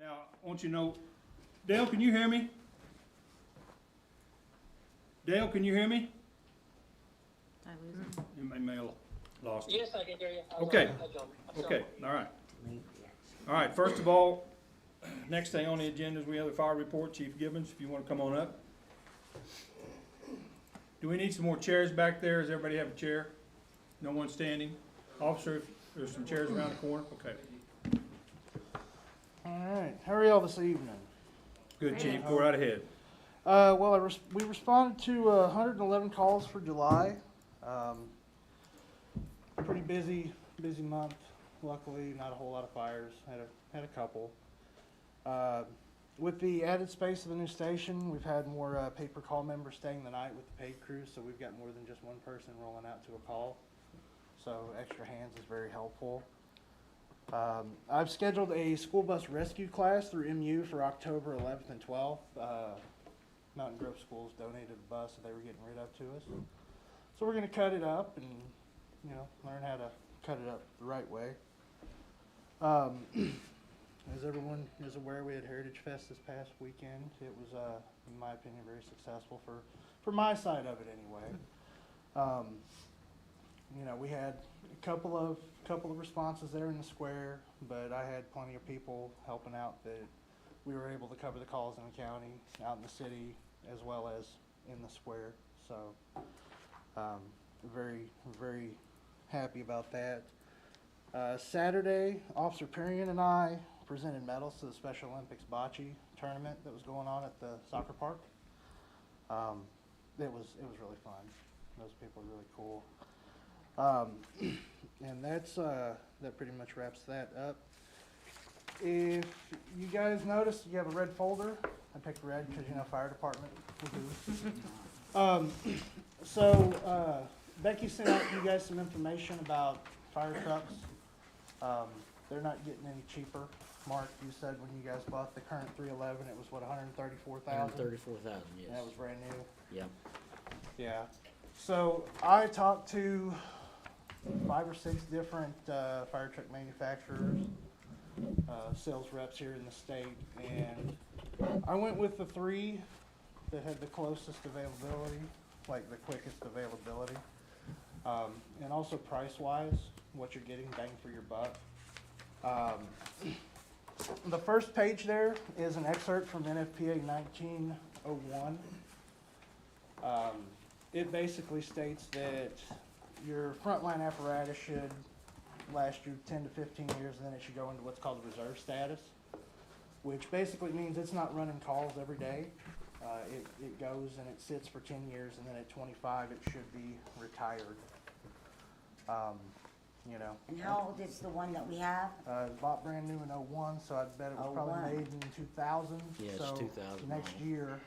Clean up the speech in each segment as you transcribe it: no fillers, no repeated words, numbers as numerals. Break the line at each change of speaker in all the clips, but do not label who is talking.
Now, I want you to know, Dale, can you hear me? Dale, can you hear me?
I lose him.
You may have lost it.
Yes, I can hear you. I was
Okay.
on the John. I'm
Okay,
sorry.
all right. All right, first of all, next thing on the agenda is we have the fire report. Chief Gibbons, if you want to come on up. Do we need some more chairs back there? Does everybody have a chair? No one standing? Officer, if there's some chairs around the corner? Okay.
All right, how are y'all this evening?
Good, Chief. Go right ahead.
Well, we responded to 111 calls for July. Pretty busy month. Luckily, not a whole lot of fires. Had a couple. With the added space of the new station, we've had more paper call members staying the night with the paid crews, so we've got more than just one person rolling out to a call. So extra hands is very helpful. I've scheduled a school bus rescue class through MU for October 11th and 12th. Mountain Grove Schools donated a bus that they were getting rid of to us. So we're going to cut it up and, learn how to cut it up the right way. As everyone is aware, we had Heritage Fest this past weekend. It was, in my opinion, very successful for my side of it anyway. We had a couple of responses there in the square, but I had plenty of people helping out that we were able to cover the calls in the county, out in the city, as well as in the square. So, very, very happy about that. Saturday, Officer Perrion and I presented medals to the Special Olympics bocce tournament that was going on at the soccer park. It was really fun. Those people are really cool. And that pretty much wraps that up. If you guys notice, you have a red folder. I picked red because fire department. Becky sent out you guys some information about fire trucks. They're not getting any cheaper. Mark, you said when you guys bought the current 311, it was what, 134,000?
134,000, yes.
That was brand new.
Yeah.
Yeah. So I talked to 5 or 6 different fire truck manufacturers, sales reps here in the state, and I went with the 3 that had the closest availability, like the quickest availability, and also price-wise, what you're getting bang for your buck. The first page there is an excerpt from NFPA 1901. It basically states that your frontline apparatus should last you 10 to 15 years, and then it should go into what's called reserve status, which basically means it's not running calls every day. It goes and it sits for 10 years, and then at 25 it should be retired.
And how old is the one that we have?
It was bought brand new in '01, so I bet it was probably
01.
made in 2000.
Yeah, it's
So
2000
next year,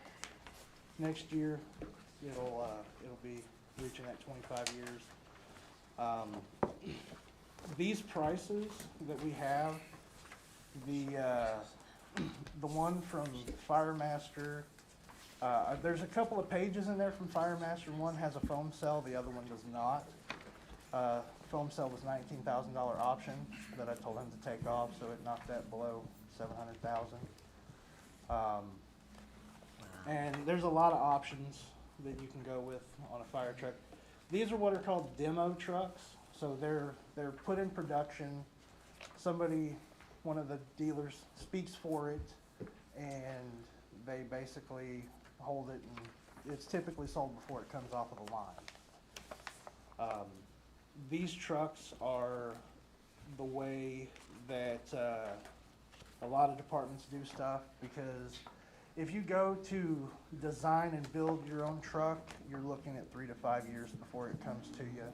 it'll be reaching that 25 years. These prices that we have, the one from Firemaster, there's a couple of pages in there from Firemaster. One has a foam cell, the other one does not. Foam cell was $19,000 option that I told him to take off, so it knocked that below $700,000. And there's a lot of options that you can go with on a fire truck. These are what are called demo trucks. So they're put in production. One of the dealers speaks for it, and they basically hold it, and it's typically sold before it comes off of the line. These trucks are the way that a lot of departments do stuff, because if you go to design and build your own truck, you're looking at 3 to 5 years before it comes to you.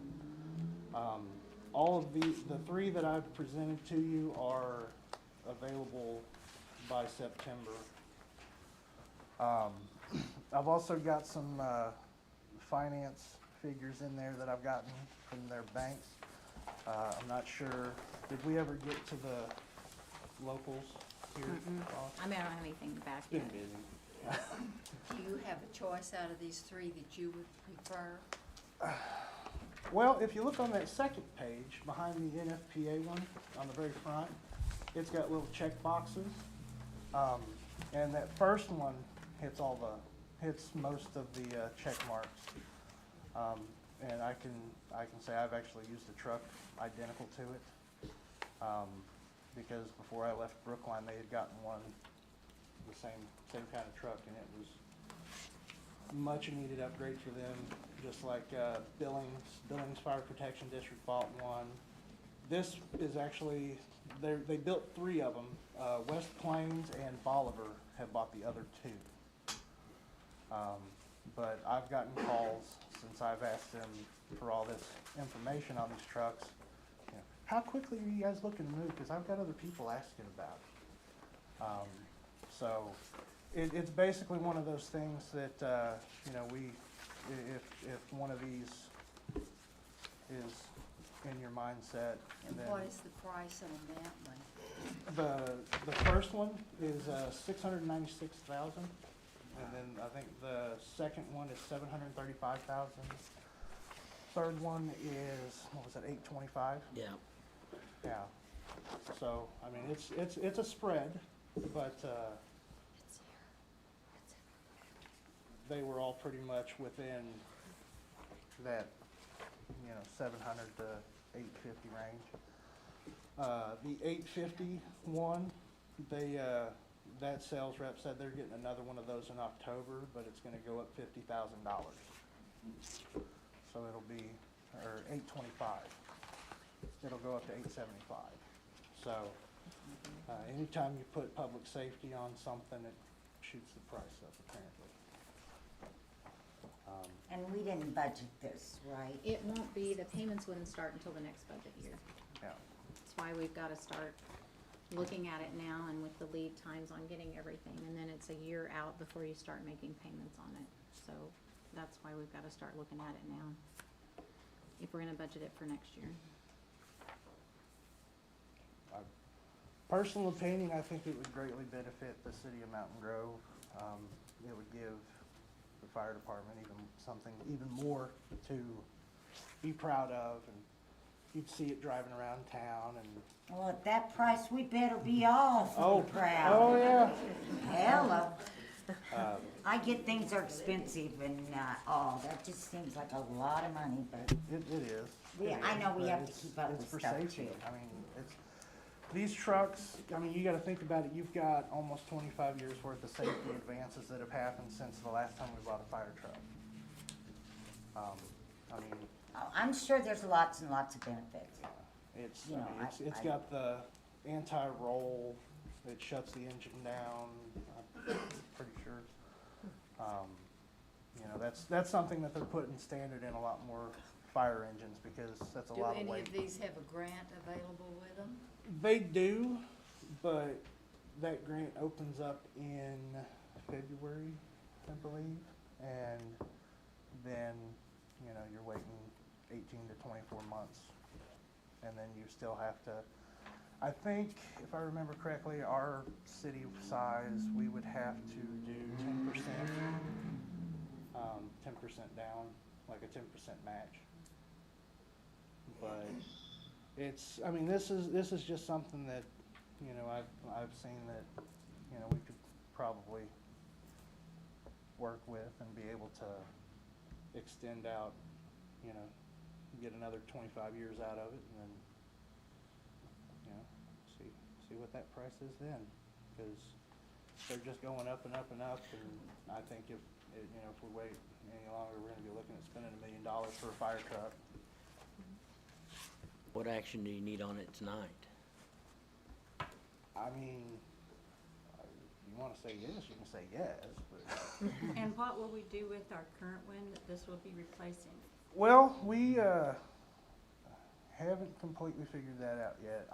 All of the 3 that I've presented to you are available by September. I've also got some finance figures in there that I've gotten from their banks. I'm not sure, did we ever get to the locals here? Ross?
I don't have anything back
It's been
yet.
busy.
Do you have a choice out of these 3 that you would prefer?
Well, if you look on that second page, behind the NFPA one, on the very front, it's got little check boxes. And that first one hits most of the check marks. And I can say I've actually used a truck identical to it. Because before I left Brookline, they had gotten one, the same kind of truck, and it was much needed upgrade for them, just like Billings Fire Protection District bought one. This is actually, they built 3 of them. West Plains and Bolivar have bought the other 2. But I've gotten calls since I've asked them for all this information on these trucks. You know, how quickly are you guys looking to move? Because I've got other people asking about it. So it's basically one of those things that, you know, if one of these is in your mindset,
And
then
what is the price on that one?
the first one is 696,000, and then I think the second one is 735,000. Third one is, what was that, 825?
Yeah.
Yeah. So I mean, it's a spread, but they were all pretty much within that, you know, 700 to 850 range. The 850 one, that sales rep said they're getting another one of those in October, but it's gonna go up $50,000. So it'll be, or 825. It'll go up to 875. So, anytime you put public safety on something, it shoots the price up apparently.
And we didn't budget this, right?
It won't be, the payments wouldn't start until the next budget year.
Yeah.
That's why we've gotta start looking at it now and with the lead times on getting everything. And then it's a year out before you start making payments on it. So that's why we've gotta start looking at it now, if we're gonna budget it for next year.
Personal opinion, I think it would greatly benefit the city of Mountain Grove. It would give the fire department something even more to be proud of, and you'd see it driving around town and.
Well, at that price, we better be awfully
Oh
proud.
yeah.
Hello. I get things are expensive and, that just seems like a lot of money, but
It is.
I know we
But
have to
it's-
keep up
it's
with
for
stuff
safety.
too.
I mean, these trucks, I mean, you gotta think about it, you've got almost 25 years worth of safety advances that have happened since the last time we bought a fire truck. I mean,
Oh, I'm sure there's lots and lots of benefits.
it's,
You
I
know,
mean, it's
I-
got the anti-roll, it shuts the engine down, I'm pretty sure. You know, that's something that they're putting standard in a lot more fire engines, because that's a
Do
lot of
any
weight.
of these have a grant available with them?
They do, but that grant opens up in February, I believe, and then, you know, you're waiting 18 to 24 months. And then you still have to, I think, if I remember correctly, our city size, we would have to do 10%, 10% down, like a 10% match. But it's, I mean, this is just something that, you know, I've seen that, you know, we could probably work with and be able to extend out, you know, get another 25 years out of it, and then, you know, see what that price is then, because they're just going up and up and up, and I think if we wait any longer, we're gonna be looking at spending $1 million for a fire truck.
What action do you need on it tonight?
I mean, you wanna say yes, you can say yes, but.
And what will we do with our current one that this will be replacing?
Well, we haven't completely figured that out yet.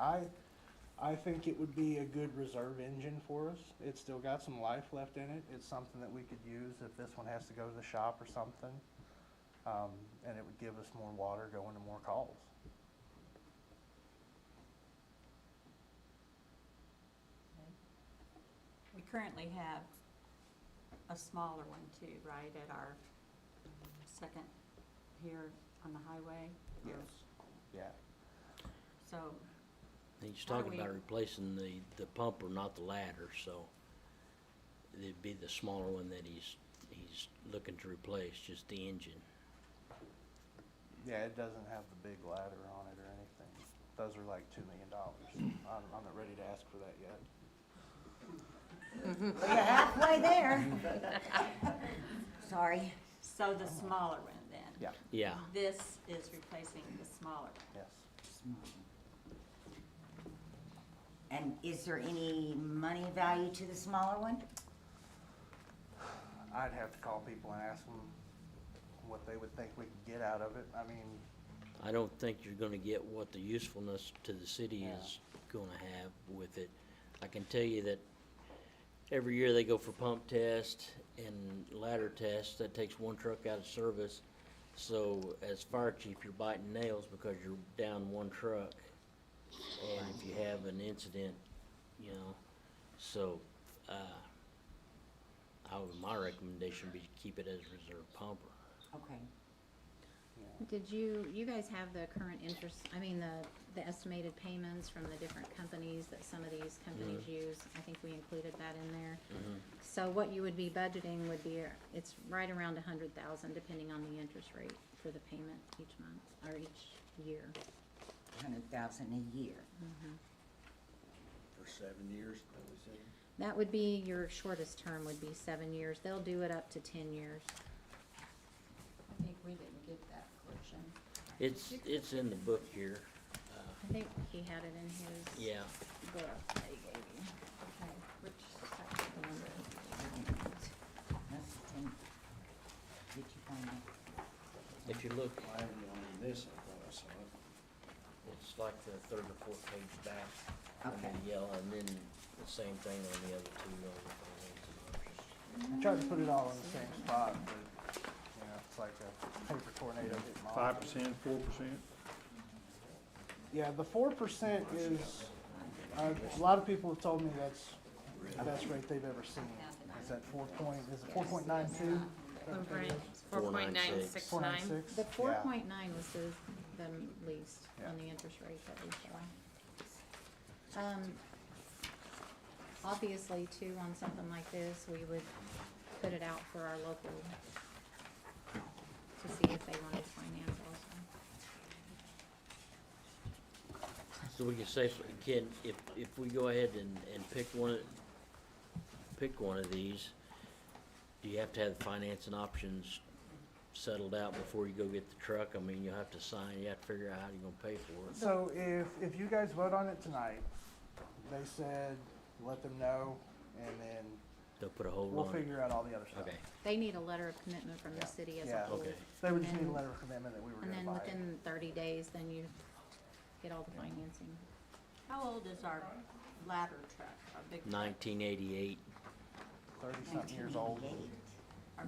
I think it would be a good reserve engine for us. It's still got some life left in it. It's something that we could use if this one has to go to the shop or something. And it would give us more water going to more calls.
We currently have a smaller one too, right, at our second here on the highway?
Yes. Yeah.
So,
He's
How do
talking about
we-
replacing the pumper, not the ladder, so it'd be the smaller one that he's looking to replace, just the engine.
Yeah, it doesn't have the big ladder on it or anything. Those are like $2 million. I'm not ready to ask for that yet.
Well, you're halfway there. Sorry.
So the smaller one then?
Yeah,
Yeah,
This is replacing the smaller one.
yes.
And is there any money value to the smaller one?
I'd have to call people and ask them what they would think we could get out of it. I mean,
I don't think you're gonna get what the usefulness to the city
Yeah.
is gonna have with it. I can tell you that every year they go for pump test and ladder test, that takes one truck out of service. So as fire chief, you're biting nails because you're down one truck. And if you have an incident, you know, so, my recommendation would be to keep it as a reserve pumper.
Okay.
Did you guys have the current interest, I mean, the estimated payments from the different companies that some of these companies use? I think we included that in there. So what you would be budgeting would be, it's right around 100,000, depending on the interest rate for the payment each month, or each year.
100,000 a year.
For 7 years, that we said?
That would be, your shortest term would be 7 years. They'll do it up to 10 years.
I think we didn't get that portion.
It's in the book here,
I think he had it in his
yeah.
book that he gave you.
Okay, which section?
That's the thing. Did you find it?
If you look,
I haven't on this, I thought I saw it.
it's like the third or fourth page back, and
Okay.
then yellow, and then the same thing on the other two, on the financing options.
I tried to put it all in the same spot, but, you know, it's like a paper tornado hitting all.
5%, 4%?
Yeah, the 4% is, a lot of people have told me that's the best rate they've ever seen. Is that 4.92?
4.96.
4.96?
The
Yeah.
4.9 was the least
Yeah.
on the interest rate that we saw. Obviously too, on something like this, we would put it out for our local, to see if they wanted to finance also.
So we can safely, if we go ahead and pick one of these, do you have to have the financing options settled out before you go get the truck? I mean, you'll have to sign, you have to figure out how you're gonna pay for it.
So if you guys vote on it tonight, they said, let them know, and then
They'll put a hold
we'll
on it.
figure out all the other stuff.
Okay,
They need a letter of commitment from
Yeah.
the city as a
Yeah.
whole.
Okay.
They would just
And
need a
then-
letter of commitment that we were
And
gonna
then
buy it.
within 30 days, then you get all the financing.
How old is our ladder truck, our big truck?
1988.
30-something years old.
Our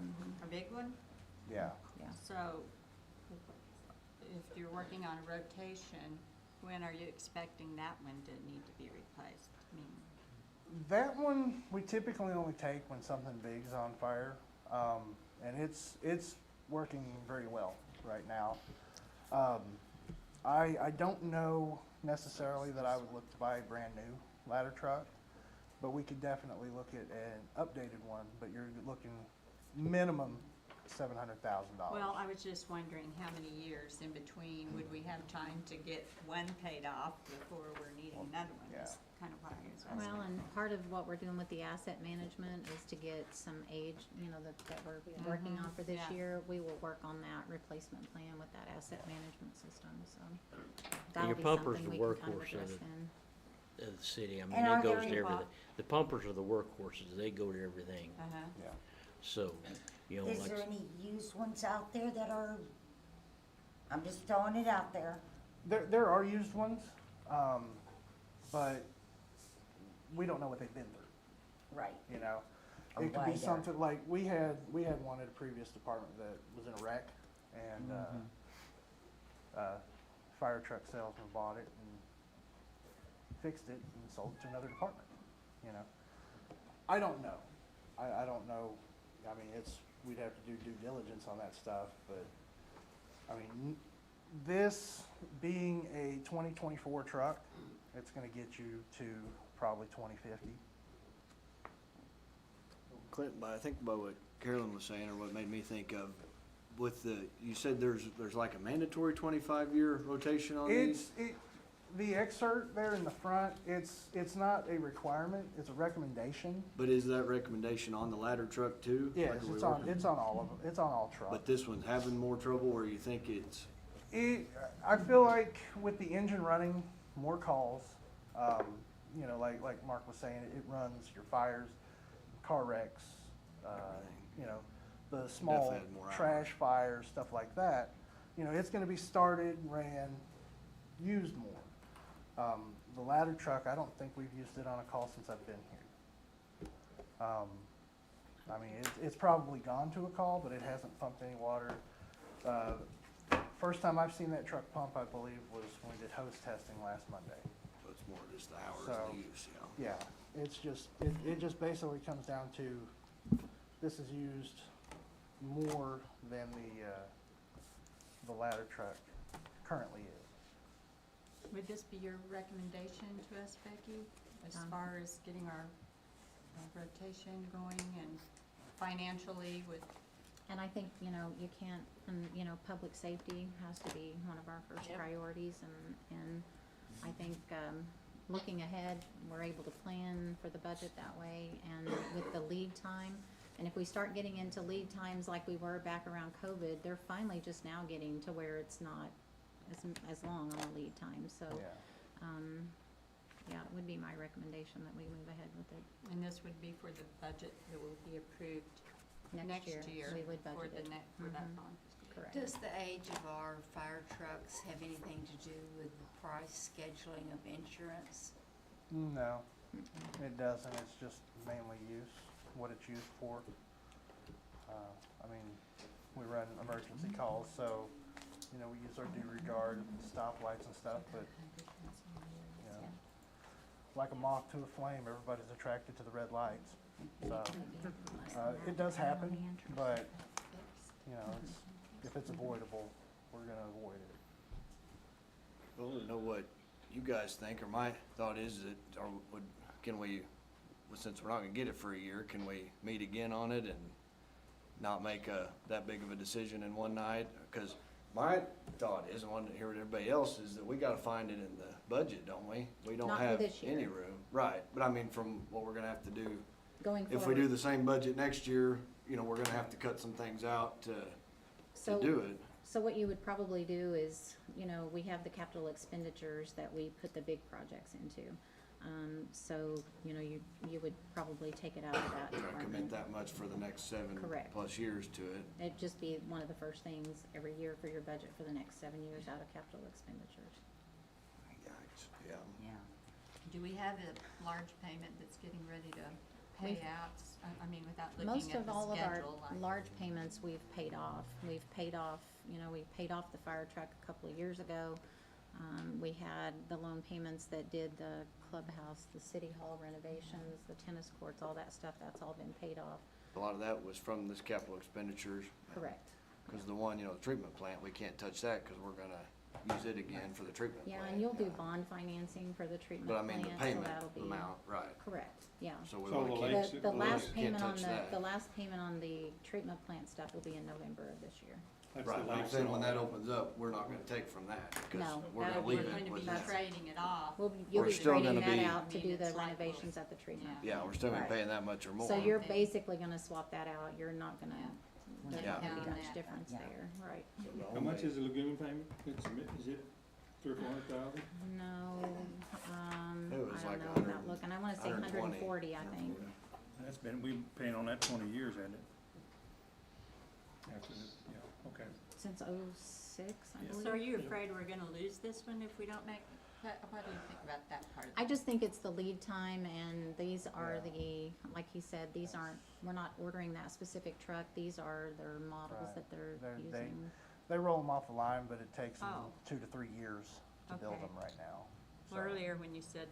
big one?
Yeah.
Yeah.
So if you're working on a rotation, when are you expecting that one to need to be replaced? I mean,
That one, we typically only take when something big's on fire, and it's working very well right now. I don't know necessarily that I would look to buy a brand new ladder truck, but we could definitely look at an updated one, but you're looking minimum $700,000.
well, I was just wondering how many years in between would we have time to get one paid off before we're needing another one?
Yeah.
Is kind of what I was asking.
Well, and part of what we're doing with the asset management is to get some age, that we're working on for this
yeah.
year. We will work on that replacement plan with that asset management system, so. That'll
Your
be
pumpers
something
are
we can kind of
workhorse of
address
it.
then.
Of the city, I mean,
And
it
are
goes
there
to
any
everything. The pumpers are the workhorses, they go to everything,
Uh-huh.
Yeah.
so, you know,
Is
like,
there any used ones out there that are, I'm just throwing it out there.
There are used ones, but we don't know what they've been through.
Right.
You know,
Or
it could
why
be
they're-
something like, we had one at a previous department that was in a wreck, and, fire truck salesman bought it and fixed it and sold it to another department, you know. I don't know. I don't know, I mean, we'd have to do due diligence on that stuff, but, I mean, this being a 2024 truck, it's gonna get you to probably 2050.
Clinton, but I think about what Carolyn was saying, or what made me think of, with the, you said there's like a mandatory 25-year rotation on these?
The excerpt there in the front, it's not a requirement, it's a recommendation.
But is that recommendation on the ladder truck too?
Yes,
Like, are we
it's on,
working-
it's on all of them, it's on all trucks.
But this one's having more trouble, or you think it's,
I feel like with the engine running, more calls, you know, like Mark was saying, it runs your fires, car wrecks, you know, the small
Definitely has more
trash fires, stuff like that. You know, it's gonna be started, ran, used more. The ladder truck, I don't think we've used it on a call since I've been here. I mean, it's probably gone to a call, but it hasn't pumped any water. First time I've seen that truck pump, I believe, was when we did hose testing last Monday.
so it's more just the hours
So,
of use, you know?
Yeah, it's just, it just basically comes down to, this is used more than the ladder truck currently is.
Would this be your recommendation to us, Becky, as
Um,
far as getting our rotation going and financially with,
And I think, you know, you can't, and, you know, public safety has to be one of our first
Yep.
priorities, and I think, looking ahead, we're able to plan for the budget that way, and with the lead time, and if we start getting into lead times like we were back around COVID, they're finally just now getting to where it's not as long on a lead time, so,
Yeah.
yeah, it would be my recommendation that we move ahead with it
and this would be for the budget that will be approved next year
we would
for
budget
the
it.
for that
Mhm.
bond.
Correct.
Does the age of our fire trucks have anything to do with the price scheduling of insurance?
No, it doesn't, it's just mainly use, what it's used for. I mean, we run emergency calls, so, you know, we use our due regard, stoplights and stuff, but, you know, like a moth to a flame, everybody's attracted to the red lights. So, it does happen, but, you know, if it's avoidable, we're gonna avoid it.
Well, to know what you guys think, or my thought is that, or can we, well, since we're not gonna get it for a year, can we meet again on it and not make that big of a decision in one night? Because my thought is, and one to hear what everybody else is, that we gotta find it in the budget, don't we? We don't
Not for
have
this year.
any room. Right, but I mean, from what we're gonna have to do,
Going forward.
if we do the same budget next year, you know, we're gonna have to cut some things out to
So-
do it.
So what you would probably do is, you know, we have the capital expenditures that we put the big projects into. So, you know, you would probably take it out of that
We're gonna commit
department.
that much for the next 7+
Correct.
years to it.
It'd just be one of the first things every year for your budget for the next 7 years out of capital expenditures.
Yikes, yeah.
Yeah.
Do we have a large payment that's getting ready to pay
We've-
out? I mean, without looking
Most
at
of
the
all of our
schedule, like.
large payments we've paid off. We've paid off, you know, we paid off the fire truck a couple of years ago. We had the loan payments that did the clubhouse, the city hall renovations, the tennis courts, all that stuff, that's all been paid off.
A lot of that was from this capital expenditures.
Correct.
Because the one, you know, the treatment plant, we can't touch that because we're gonna use it again for the treatment plant.
Yeah, and you'll do bond financing for the treatment
But I
plant,
mean, the
so
payment
that'll be.
amount, right.
Correct, yeah.
So we
So
wanna
the
keep.
lakes-
The
we
last
can't
payment on
touch
the,
that.
the last payment on the treatment plant stuff will be in November of this year.
That's the
Right, like I'm
lakes
saying,
and
when
all
that opens up, we're not gonna take from that because
No,
we're
that'll
gonna
be-
leave
We're going
it
to
with
be
that.
trading it off.
You'll
We're
be
still
trading
gonna
that
be-
out to
I mean,
do the
it's like
renovations at the treatment.
Yeah, we're still gonna be
Right.
paying that much or more.
So you're
Okay.
basically gonna swap that out, you're not gonna, there's
Yeah.
not gonna be
Yeah.
much difference
Yeah.
there, right?
How much is the lagoon payment? Is it 300,000 or 400,000?
No,
It
I
was
don't
like
know
100
without looking, I wanna say
120.
140, I think.
That's been, we've been paying on that 20 years, hasn't it? After the, yeah, okay.
Since '06, I
Yeah.
believe.
So are you afraid we're gonna lose this one if we don't make, what do you think about that part of it?
I just think it's the lead time, and these are
Yeah.
the, like he said, these aren't, we're not ordering that specific truck, these are their models
Right.
that they're
They-
using.
They roll them off the line, but it takes them
Oh.
2 to 3 years to build
Okay.
them right now.
Well,
So-
earlier when you said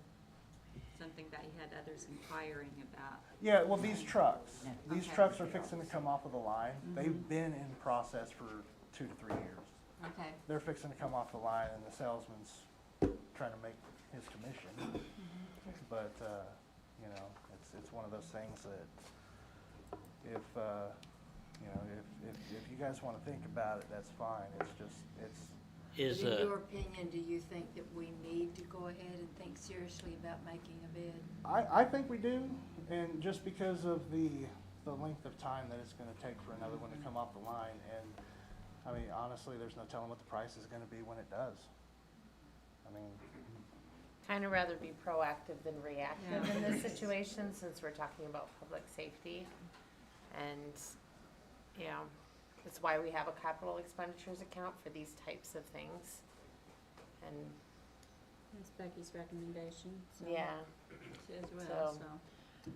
something about you had others inquiring about,
Yeah, well, these trucks,
Yeah.
these
Okay.
trucks are fixing to come off of the line.
Mhm.
They've been in process for 2 to 3 years.
okay,
They're fixing to come off the line and the salesman's trying to make his commission. But, you know, it's one of those things that if, you know, if you guys wanna think about it, that's fine. It's just,
Is,
But in your opinion, do you think that we need to go ahead and think seriously about making a bid?
I think we do, and just because of the length of time that it's gonna take for another one to come off the line, and, I mean, honestly, there's no telling what the price is gonna be when it does. I mean,
Kind of rather be proactive than reactive
Yeah.
in this situation, since we're talking about public safety. And, you know, that's why we have a capital expenditures account for these types of things. And,
That's Becky's recommendation, so.
yeah,
She as well,
So-
so.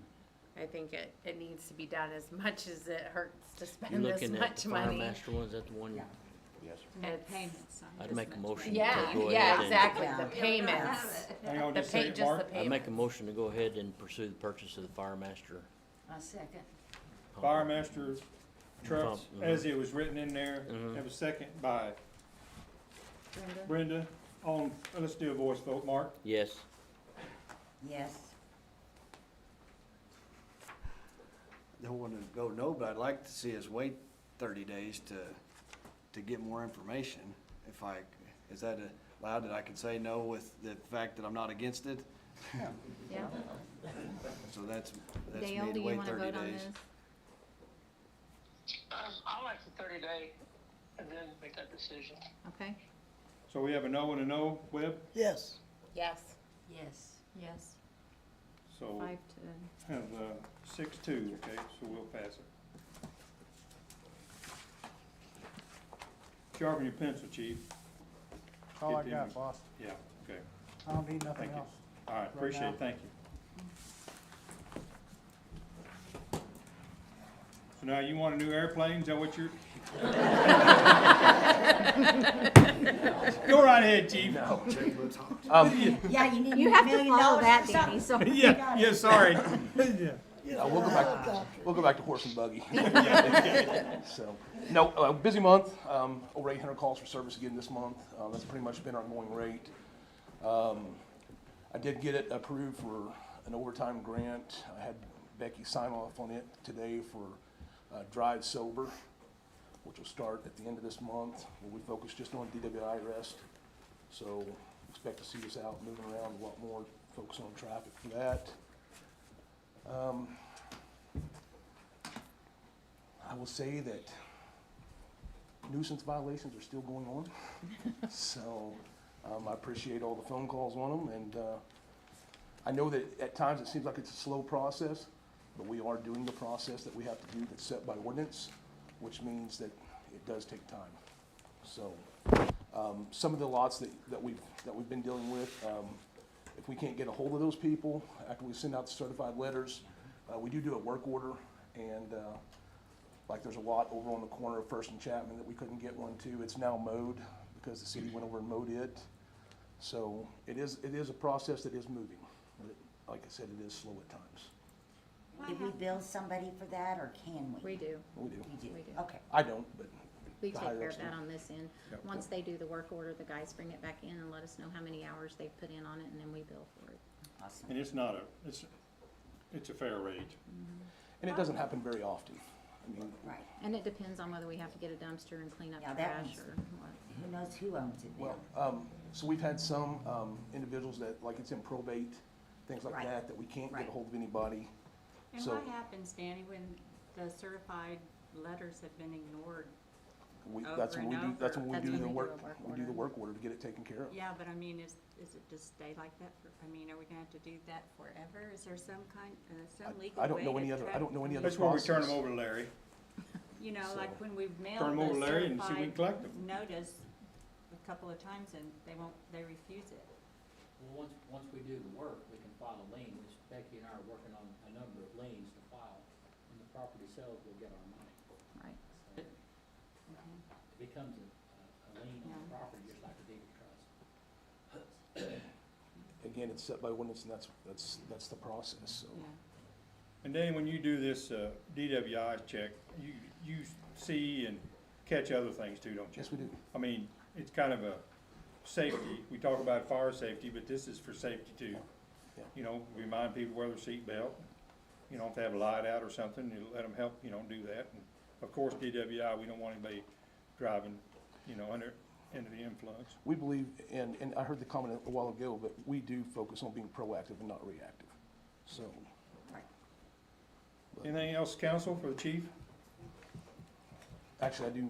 I think it needs to be done as much as it hurts to
you
spend this
looking at
much
the
money.
Firemaster ones, that the one?
Yeah.
yes.
And the
It's-
payments.
I'd
just
make a
mentioned.
motion.
Yeah,
Go ahead
yeah,
and-
exactly,
Yeah.
the payments,
Hang on
the
just a second,
just the
Mark.
I'd make a
payments.
motion to go ahead and pursue the purchase of the Firemaster.
A second.
pump.
Firemaster trucks,
Pump,
as it was written in there,
Mhm.
have a second by
Brenda?
Brenda. Let's do a voice vote, Mark.
Yes,
Yes.
Don't wanna vote no, but I'd like to see us wait 30 days to get more information. Is that allowed that I can say no with the fact that I'm not against it?
Yeah.
So that's
Dale,
me
do
to
you
wait
wanna
30
vote on
days.
this?
I like the 30-day and then make that decision.
Okay,
So we have a no and a no, Webb,
yes.
Yes,
Yes.
yes,
so
5 to,
have 6-2, okay, so we'll pass it. Sharpen your pencil, chief.
That's all I
Get
got,
them.
boss.
Yeah, okay.
I don't need nothing
Thank you.
else.
All right, appreciate
now.
it, thank you. So now you want a new airplane, is that what you're? Go right ahead, chief.
Yeah, you need
you
$1
have to
million
follow that,
for
Danny,
something.
so.
Yeah, yeah, sorry.
Yeah, we'll go back to horse and buggy. So, no, busy month, over 800 calls for service again this month. That's pretty much been our going rate. I did get it approved for an overtime grant. I had Becky sign off on it today for Drive Sober, which will start at the end of this month. We focus just on DWI arrest. So expect to see us out moving around a lot more, focus on traffic for that. I will say that nuisance violations are still going on. So I appreciate all the phone calls on them, and I know that at times it seems like it's a slow process, but we are doing the process that we have to do that's set by ordinance, which means that it does take time. So some of the lots that we've been dealing with, if we can't get a hold of those people after we send out the certified letters, we do a work order, and like there's a lot over on the corner of First and Chapman that we couldn't get one to. It's now mowed because the city went over and mowed it. So it is a process that is moving. But like I said, it is slow at times.
Did we bill somebody for that, or can we?
We do,
We do.
We do,
We do.
okay.
I don't, but
we
The
take
higher
care of
ups
that
do.
on this end.
Yep.
Once they do the work order, the guys bring it back in and let us know how many hours they've put in on it, and then we bill for it.
Awesome.
And it's not it's a fair rate.
and it doesn't happen very often. I mean,
Right.
And it depends on whether we have to get a dumpster and clean up
Yeah, that
trash
one's-
or what.
Who knows who owns it now?
well, so we've had some individuals that, like it's in probate, things like
Right.
that we can't get
Right.
a hold of anybody.
And
So-
what happens, Danny, when the certified letters have been ignored?
That's
Over
when we
and
do, that's
over.
when we
That's
do
when
the
we do
work,
a work
we do the
order.
work order to get it taken care of.
Yeah, but I mean, is it just stay like that for, I mean, are we gonna have to do that forever? Is there some kind, some legal way
I don't know
to
any other- I
track-
don't know any other
That's where we turn them
process.
over to Larry.
You know,
So-
like when we've
Turn
mailed
'em over to
the
Larry and see if we can collect
certified
'em.
notice a couple of times and they refuse it.
Well, once we do the work, we can file a lien, which Becky and I are working on a number of liens to file. When the property sells, we'll get our money.
Right.
So
Okay.
it becomes a lien on the
Yeah.
property, just like a deed of trust.
Again, it's set by ordinance, and that's the process, so.
Yeah.
And Danny, when you do this DWI check, you see and catch other things too, don't you?
Yes, we do.
I mean, it's kind of a safety, we talk about fire safety, but this is for safety too.
Yeah.
You know, remind people wear their seatbelt, You know, if they have a light out or something, you let them help, you know, do that. And of course, DWI, we don't want anybody driving, you know, under the influence.
We believe, and I heard the comment a while ago, but we do focus on being proactive and not reactive. So,
Anything else, council, for the chief?
actually,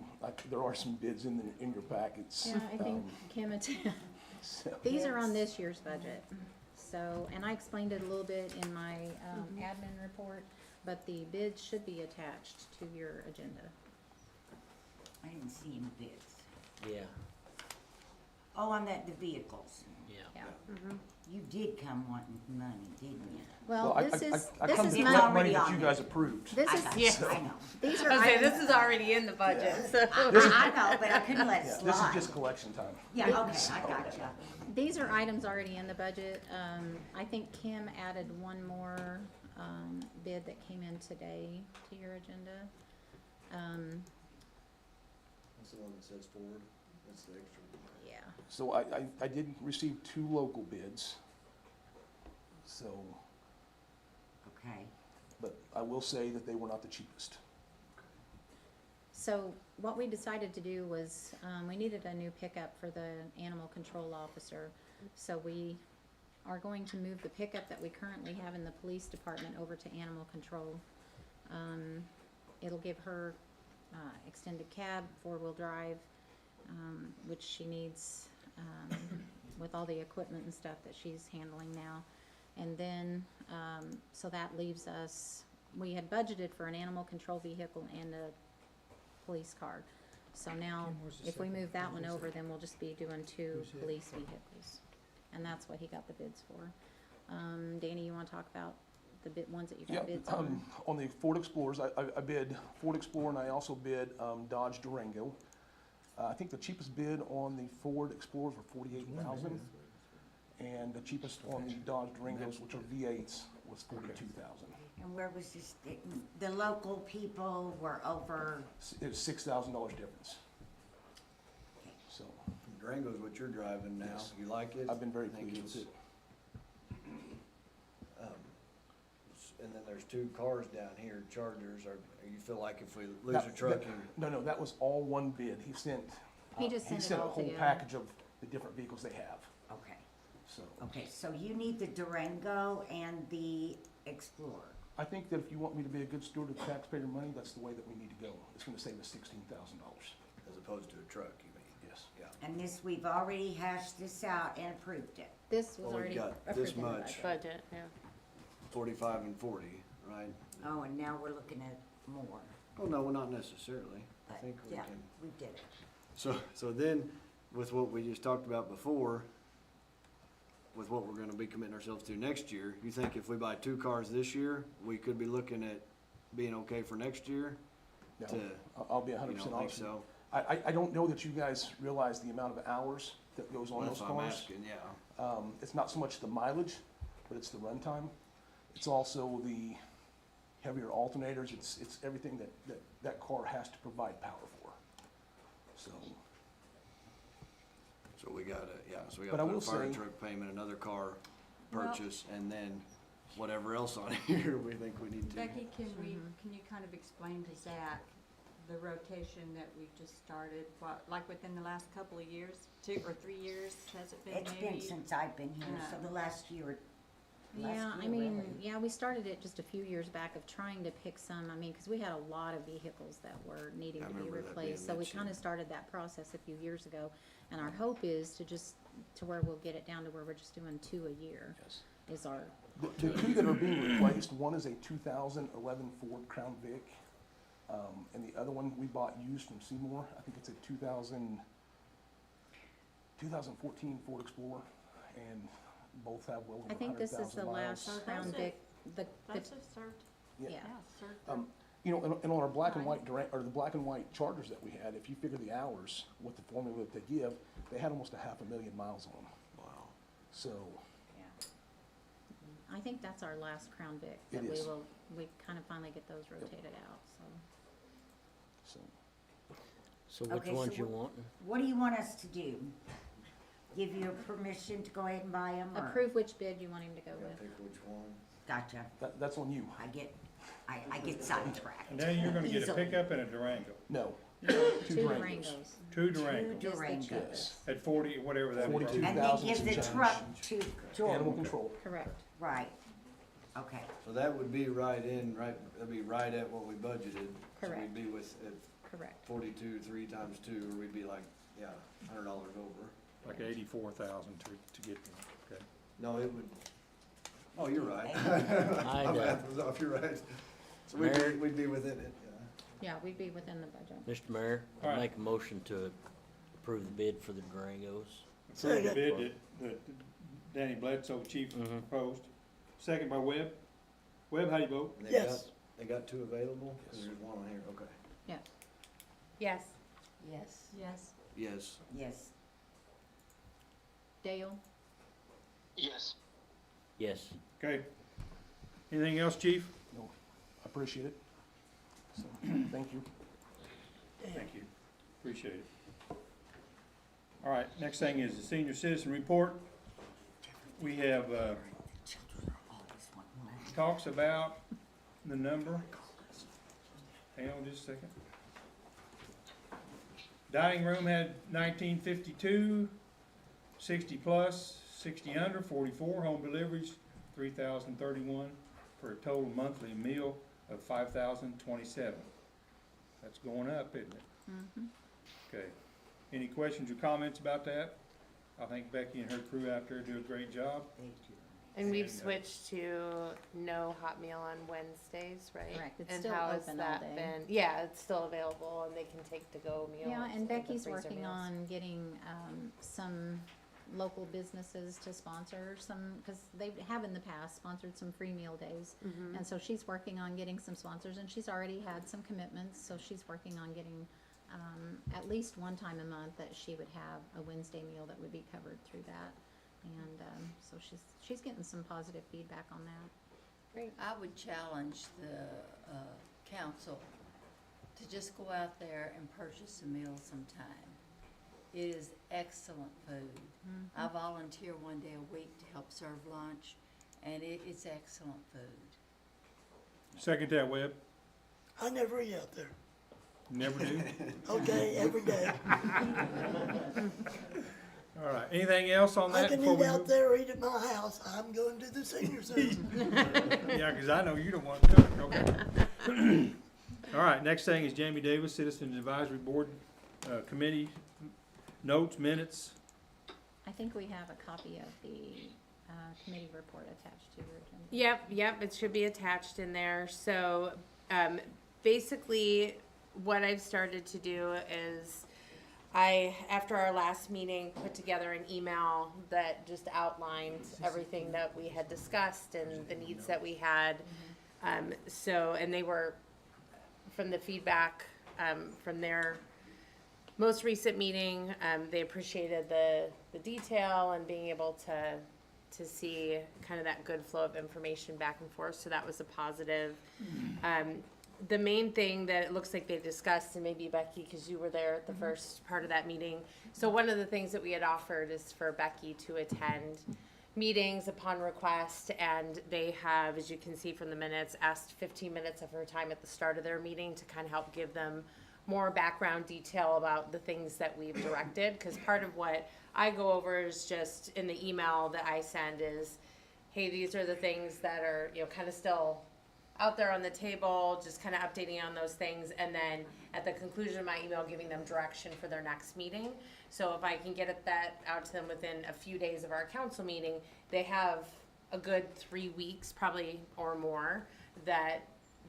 there are some bids in your packets.
Yeah, I think Kim,
So-
these are on this year's budget. So, and I explained it a little bit in my, admin report, but the bids should be attached to your agenda.
I didn't see any bids.
Yeah,
Oh, on the vehicles.
yeah.
Yeah.
You did come wanting money, didn't you?
Well,
I
this is,
I
this
come
is
to
It's
collect
money,
already
money that
on
you
there.
guys approved.
this is,
I know.
these are
Okay,
items.
this is already in the budget, so.
I know, but I couldn't let it
Yeah,
slide.
this is just collection time.
Yeah, okay, I gotcha.
These are items already in the budget. I think Kim added one more, bid that came in today to your agenda.
That's the one that says Ford, that's the extra.
Yeah.
So I did receive 2 local bids. So,
Okay.
but I will say that they were not the cheapest.
So what we decided to do was, we needed a new pickup for the animal control officer. So we are going to move the pickup that we currently have in the police department over to animal control. It'll give her, extended cab, 4-wheel drive, which she needs, with all the equipment and stuff that she's handling now. And then, so that leaves us, we had budgeted for an animal control vehicle and a police car. So now, if we move that one over, then we'll just be doing 2 police vehicles. And that's what he got the bids for. Danny, you wanna talk about the ones that you
Yeah,
got bids on?
on the Ford Explorers, I bid Ford Explorer and I also bid Dodge Durango. I think the cheapest bid on the Ford Explorers were $48,000. And the cheapest on the Dodge Durangos, which are V8s, was $42,000.
And where was this, the local people were over,
It was $6,000 difference. So,
Durango's what you're driving now,
Yes.
you like it?
I've been very
I think
pleased with
it's,
it.
And then there's 2 cars down here, Chargers, or you feel like if we lose
That-
a truck,
that-
you
No, that was all one bid. He sent.
He just sent it all
a whole
together.
package of the different vehicles they have,
okay.
so.
Okay, so you need the Durango and the Explorer.
I think that if you want me to be a good steward of taxpayer money, that's the way that we need to go. It's gonna save us $16,000.
as opposed to a truck, you mean?
Yes.
Yeah.
And this, we've already hashed this out and approved it.
This was
Well, we've
already
got
approved
this
in the
much.
budget.
Budget, yeah.
45 and 40, right?
Oh, and now we're looking at more,
Oh, no, well, not necessarily. I
but
think we
yeah,
can.
we did it.
So then, with what we just talked about before, with what we're gonna be committing ourselves to next year, you think if we buy 2 cars this year, we could be looking at being okay for next year?
No,
To-
I'll be
You
100%
don't think
honest.
so?
I don't know that you guys realize the amount of hours that goes on
That's
those
what I'm
cars.
asking, yeah.
It's not so much the mileage, but it's the runtime. It's also the heavier alternators. It's everything that car has to provide power for. So,
So we gotta, so we
But I
gotta put
will
a fire
say-
truck payment, another car
Well-
purchase, and then whatever else on here we think we need to.
Becky, can you kind of explain to Zach the rotation that we've just started, like within the last couple of years, 2 or 3 years, has it been
It's
maybe?
been since I've been here, so
No.
the last year.
Yeah, I mean, yeah, we started it just a few years back of trying to pick some, I mean, cause we had a lot of vehicles that were needing
I
to be
remember that being
replaced. So we
mentioned.
kinda started that process a few years ago. And our hope is to where we'll get it down to where we're just doing 2 a year,
yes.
is our,
The 2 that are being replaced, one is a 2011 Ford Crown Vic, and the other one we bought used from Seymour. I think it's a 2014 Ford Explorer, and both have well over
I think this is the
100,000 miles.
last
Oh,
Crown
those are-
Vic, the,
Those have served,
Yeah.
yeah.
yeah, served.
You know, and on our black and
Right.
white or the black and white Chargers that we had, if you figure the hours with the formula that they give, they had almost 500,000 miles on them.
Wow.
So,
Yeah. I think that's our last Crown Vic, that
It is.
we kind of finally get those rotated out, so.
So which
Okay, so
ones you
what-
wanting?
What do you want us to do? Give you permission to go ahead and buy them, or?
Approve which bid you want him to go
Gotta
with.
pick which one.
Gotcha.
That's on you.
I get sidetracked.
And then you're gonna get a
Easily.
pickup and a Durango,
No,
Two
two Durangos.
Durangos.
two Durangos,
Two Durangos.
Yes.
at 40, whatever that is.
42.
And they
2,000
give
some
the
change.
truck to
Animal
Jordan.
control.
Correct.
Right. Okay.
So that would be that'd be right at what we budgeted. So
Correct.
we'd be with, at
Correct.
42, 3 times 2, or we'd be like, yeah, $100 over.
Like 84,000 to get them, okay.
No, it would, oh, you're right.
I
My
know.
math was off, you're right. So
Mayor?
we'd be within it,
Yeah, we'd be within the budget.
Mr. Mayor,
All
I
right.
make a motion to approve the bid for the Durangos.
Approve the bid that Danny Bledsoe, chief,
Mhm.
proposed. Second by Webb. Webb, how do you vote?
And
Yes.
They got 2 available? 'Cause there's one on here, okay.
Yes.
Yes.
Yes.
Yes.
Yes.
Dale?
Yes.
Yes.
Okay. Anything else, chief?
I appreciate it. So, thank you.
Thank you. Appreciate it. All right, next thing is the senior citizen report. We have,
Children are always wanting lunch.
talks about the number. Hang on just a second. Dining room had 1952, 60 plus, 60 under, 44. Home deliveries, 3,031, for a total monthly meal of 5,027. That's going up, isn't it?
Mm-hmm.
Okay. Any questions or comments about that? I think Becky and her crew out there do a great job.
They do.
And we've switched to no hot meal on Wednesdays, right?
Correct. It's
And
still
how has
open all
that
day.
been? Yeah, it's still available and they can take to-go meals.
Yeah, and
the
Becky's
freezer
working
meals.
on getting, some local businesses to sponsor some, cause they have in the past sponsored some free meal days.
Mhm.
And so she's working on getting some sponsors, and she's already had some commitments, so she's working on getting, at least one time a month that she would have a Wednesday meal that would be covered through that. And, so she's getting some positive feedback on that.
Great.
I would challenge the, council to just go out there and purchase a meal sometime. It is excellent food. I volunteer one day a week to help serve lunch, and it's excellent food.
Second that, Webb.
I never eat out there.
Never do?
Okay, every day.
All right. Anything else on
I
that
can
before
eat
we
out
move?
there or eat at my house. I'm going to the senior center.
Yeah, 'cause I know you don't want to cook, okay? All right, next thing is Jamie Davis, Citizens Advisory Board, Committee, notes, minutes.
I think we have a copy of the, committee report attached to your agenda.
Yep, it should be attached in there. So, basically, what I've started to do is after our last meeting, put together an email that just outlined everything that we had discussed and the needs that we had. And they were, from the feedback, from their most recent meeting, they appreciated the detail and being able to see kind of that good flow of information back and forth, so that was a positive. The main thing that it looks like they discussed, and maybe Becky, because you were there at the first part of that meeting, so one of the things that we had offered is for Becky to attend meetings upon request, and they have, as you can see from the minutes, asked 15 minutes of her time at the start of their meeting to kind of help give them more background detail about the things that we've directed, because part of what I go over is just in the email that I send is, hey, these are the things that are, kind of still out there on the table, just kind of updating on those things, and then at the conclusion of my email, giving them direction for their next meeting. So if I can get that out to them within a few days of our council meeting, they have a good 3 weeks, probably, or more, that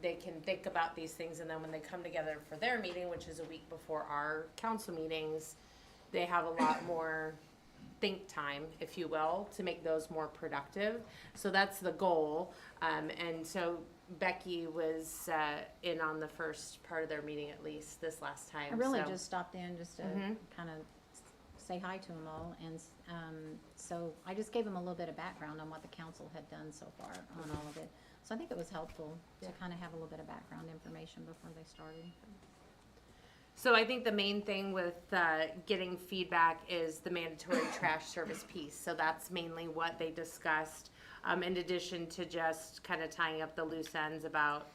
they can think about these things, and then when they come together for their meeting, which is a week before our council meetings, they have a lot more think time, if you will, to make those more productive. So that's the goal. And so Becky was in on the first part of their meeting, at least this last time.
I really
so.
just stopped in just to kind of say hi to them all, and so I just gave them a little bit of background on what the council had done so far on all of it. So I think it was helpful to kind of have a little bit of background information before they started.
So I think the main thing with getting feedback is the mandatory trash service piece. So that's mainly what they discussed. in addition to just kind of tying up the loose ends about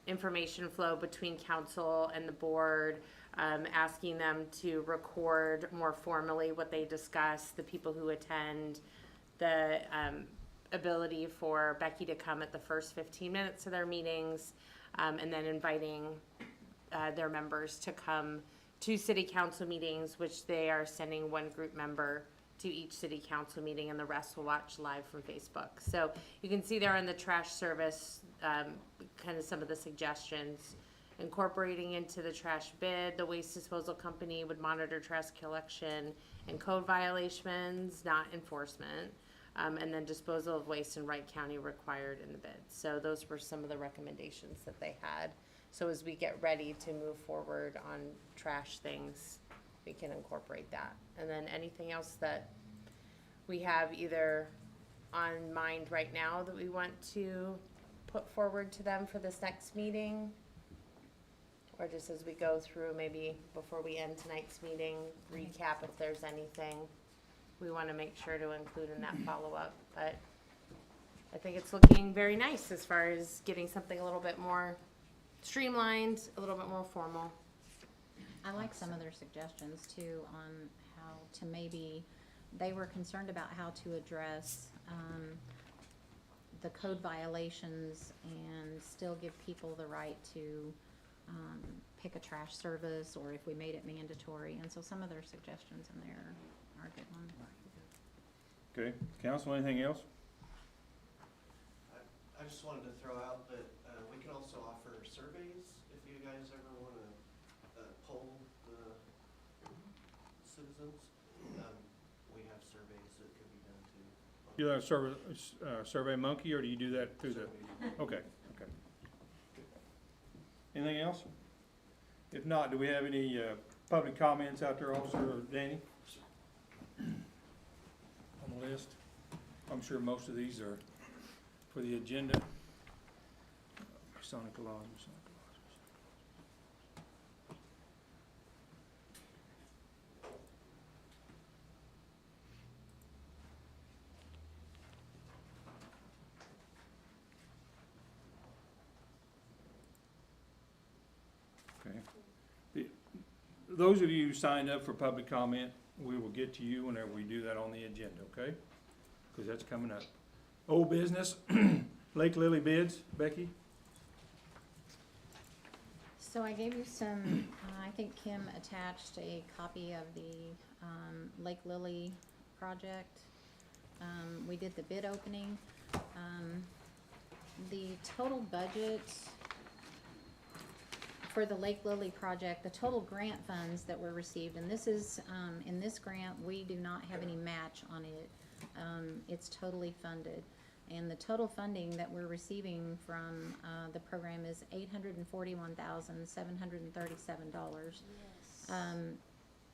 information flow between council and the board, asking them to record more formally what they discuss, the people who attend, the ability for Becky to come at the first 15 minutes of their meetings, and then inviting their members to come to city council meetings, which they are sending one group member to each city council meeting, and the rest will watch live from Facebook. So you can see there on the trash service, kind of some of the suggestions. Incorporating into the trash bid, the waste disposal company would monitor trash collection and code violations, not enforcement. And then disposal of waste in Wright County required in the bid. So those were some of the recommendations that they had. So as we get ready to move forward on trash things, we can incorporate that. And then anything else that we have either on mind right now that we want to put forward to them for this next meeting? Or just as we go through, maybe before we end tonight's meeting, recap if there's anything we want to make sure to include in that follow-up. But I think it's looking very nice as far as getting something a little bit more streamlined, a little bit more formal.
I like some of their suggestions too on how to maybe, they were concerned about how to address the code violations and still give people the right to pick a trash service, or if we made it mandatory. And so some of their suggestions in there are a good ones.
Okay, council, anything else?
I just wanted to throw out that we can also offer surveys if you guys ever want to poll the citizens. We have surveys that could be done too.
You have a Survey Monkey, or do you do that through the? Okay, okay. Anything else? If not, do we have any public comments out there, Officer Danny? On the list? I'm sure most of these are for the agenda. Sonic alarms. Okay. Those of you who signed up for public comment, we will get to you whenever we do that on the agenda, okay? Because that's coming up. Old business, Lake Lily bids, Becky?
So I gave you some, I think Kim attached a copy of the Lake Lily project. We did the bid opening. The total budget for the Lake Lily project, the total grant funds that were received, and this is, in this grant, we do not have any match on it. It's totally funded. And the total funding that we're receiving from the program is $841,737.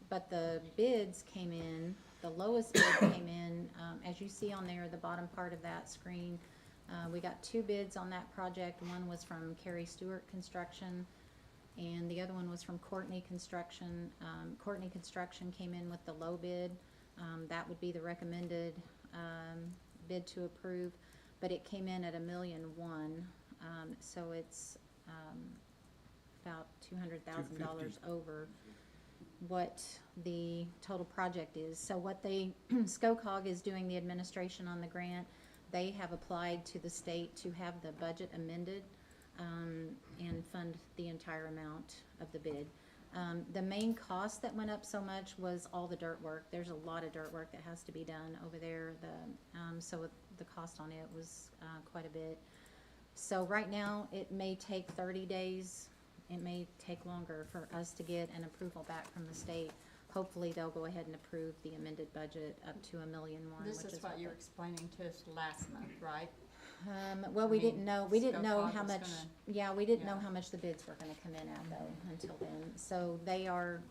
But the bids came in, the lowest bid came in, as you see on there, the bottom part of that screen. We got 2 bids on that project. One was from Carrie Stewart Construction, and the other one was from Courtney Construction. Courtney Construction came in with the low bid. That would be the recommended bid to approve, but it came in at $1.1 million. So it's about $200,000 over what the total project is. So what they, SCOCOG is doing the administration on the grant. They have applied to the state to have the budget amended and fund the entire amount of the bid. The main cost that went up so much was all the dirt work. There's a lot of dirt work that has to be done over there. So the cost on it was quite a bit. So right now, it may take 30 days. It may take longer for us to get an approval back from the state. Hopefully, they'll go ahead and approve the amended budget up to $1.1 million.
This is what you were explaining to us last month, right?
Well, we didn't know
SCOCOG
how
was
much,
gonna-
yeah, we didn't know
yeah.
how much the bids were gonna come in at though, until then. So they are,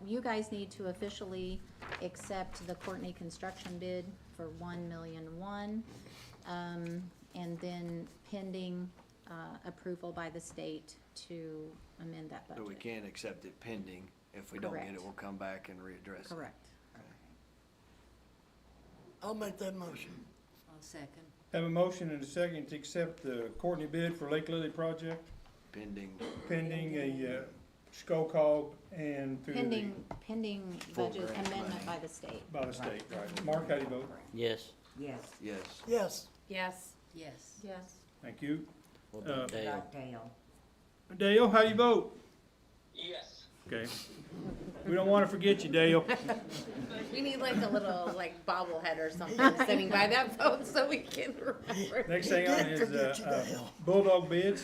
you guys need to officially accept the Courtney Construction bid for $1.1 million. And then pending, approval by the state to amend that budget.
But we can't accept it pending. If we don't get
Correct.
it, we'll come back and readdress it.
Correct.
I'll make that motion.
second.
Have a motion and a second to accept the Courtney bid for Lake Lily project
Pending.
pending a SCOCOG and through the,
Pending
Full
budget
grant
amendment
money.
by the state.
by the state, right? Mark, how do you vote?
Yes.
Yes.
Yes.
Yes.
Yes.
Yes.
Yes.
Thank you.
What about Dale?
About Dale.
Dale, how do you vote?
Yes.
Okay. We don't wanna forget you, Dale.
We need like a little like bobblehead or something sitting by that vote so we can remember.
Next thing on
Didn't
is,
forget you, Dale.
Bulldog bids.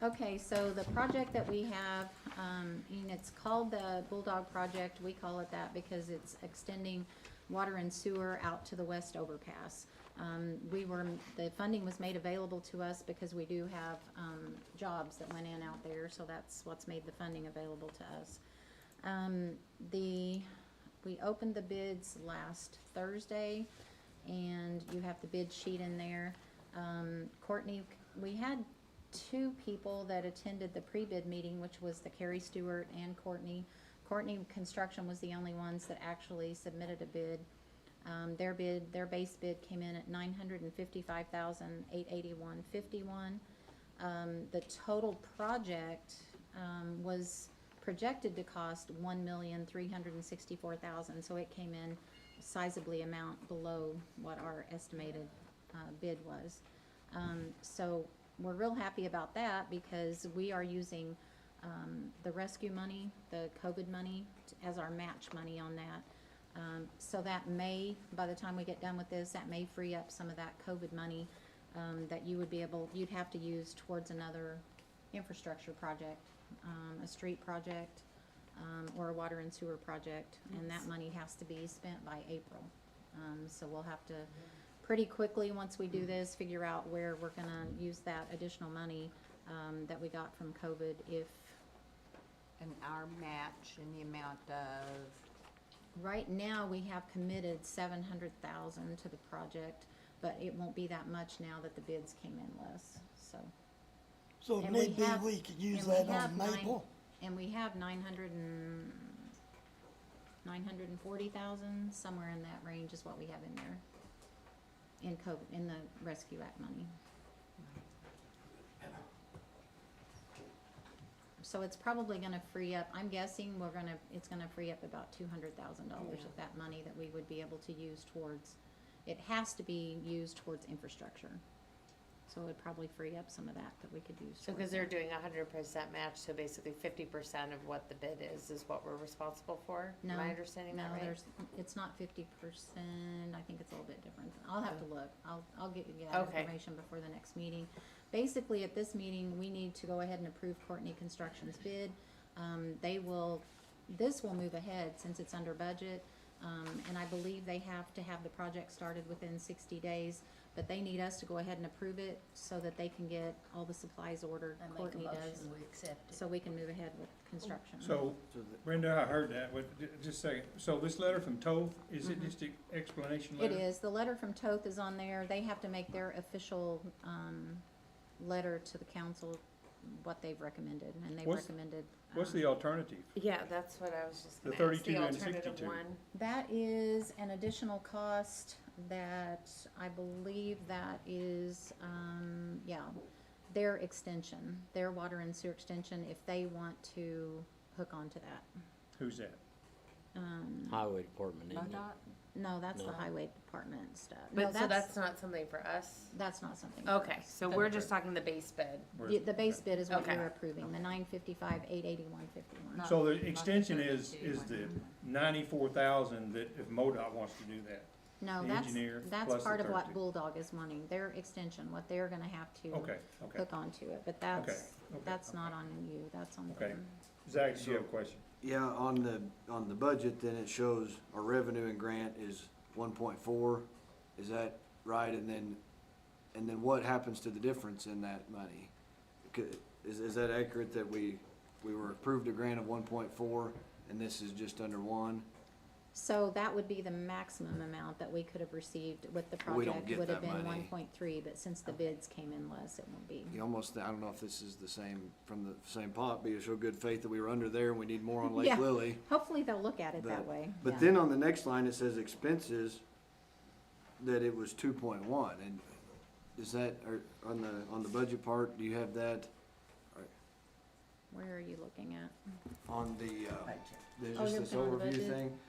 Okay, so the project that we have, and it's called the Bulldog Project, we call it that because it's extending water and sewer out to the west overpass. The funding was made available to us because we do have, jobs that went in out there, so that's what's made the funding available to us. We opened the bids last Thursday, and you have the bid sheet in there. Courtney, we had two people that attended the pre-bid meeting, which was the Carrie Stewart and Courtney. Courtney Construction was the only ones that actually submitted a bid. Their base bid came in at $955,881.51. The total project, was projected to cost $1,364,000, so it came in sizably amount below what our estimated, bid was. So we're real happy about that because we are using, the rescue money, the COVID money, as our match money on that. So that may, by the time we get done with this, that may free up some of that COVID money, that you'd have to use towards another infrastructure project, a street project, or a water and sewer project, and that money has to be spent by April. So we'll have to pretty quickly, once we do this, figure out where we're gonna use that additional money, that we got from COVID if.
And our match in the amount of,
Right now, we have committed $700,000 to the project, but it won't be that much now that the bids came in less, so.
So if
And we
need be,
have-
we could use
and we
that
have
on
nine-
Maple.
And we have 940,000, somewhere in that range is what we have in there. In COVID, in the Rescue Act money. So it's probably gonna free up, I'm guessing it's gonna free up about $200,000 of that money that we would be able to use towards, it has to be used towards infrastructure. So it'd probably free up some of that we could use.
So
towards
because they're
that.
doing 100% match, so basically 50% of what the bid is what we're responsible for?
No,
Am I understanding that right?
it's not 50%, I think it's a little bit different. I'll have to look, I'll get you that
Okay.
information before the next meeting. Basically, at this meeting, we need to go ahead and approve Courtney Construction's bid. This will move ahead since it's under budget, and I believe they have to have the project started within 60 days, but they need us to go ahead and approve it so that they can get all the supplies ordered.
I make a
Courtney does,
motion, we accept it.
so we can move ahead with construction.
So, Brenda, I heard that, but just a second. So this letter from Toth, is it just an explanation
It
letter?
is. The letter from Toth is on there. They have to make their official, letter to the council, what they've recommended, and they
What's-
recommended.
What's the alternative?
Yeah, that's what I was just
The
gonna ask,
32
the
and
alternative
62.
one.
That is an additional cost that I believe that is, their extension, their water and sewer extension, if they want to hook onto that.
Who's that?
Highway Department, isn't it?
MoDOT?
No, that's the
No.
highway department stuff. No,
But so that's not something for us?
that's not something. for
Okay,
us.
so we're just talking the base bid.
The base bid is what
Okay.
you're approving, the 955,881.51.
Not-
So the
not
extension
32,
is the
whatever.
94,000 that if MoDOT wants to do that.
No,
the engineer
that's
plus the
part of what
32.
Bulldog is wanting, their extension, what they're gonna have to
Okay, okay.
hook onto it, but
Okay,
that's
okay.
not on you, that's on
Okay.
them.
Zach, do you have a question?
Yeah, on the budget, then it shows our revenue and grant is 1.4, is that right? And then what happens to the difference in that money? Is that accurate that we were approved a grant of 1.4 and this is just under 1?
So that would be the maximum amount that we could have received with the
We don't
project,
get
would have
that
been
money.
1.3, but since the bids came in less, it won't be.
You almost, I don't know if this is the same, from the same pot, but you show good faith that we were under there and we need more on Lake
Yeah.
Lily.
Hopefully they'll look at it that way.
But
yeah.
then on the next line, it says expenses that it was 2.1, and is that, or on the budget part, do you have that
Where are you looking at?
on the,
Budget.
there's
Oh,
just
you're
this
looking on the
overview
budget?
thing?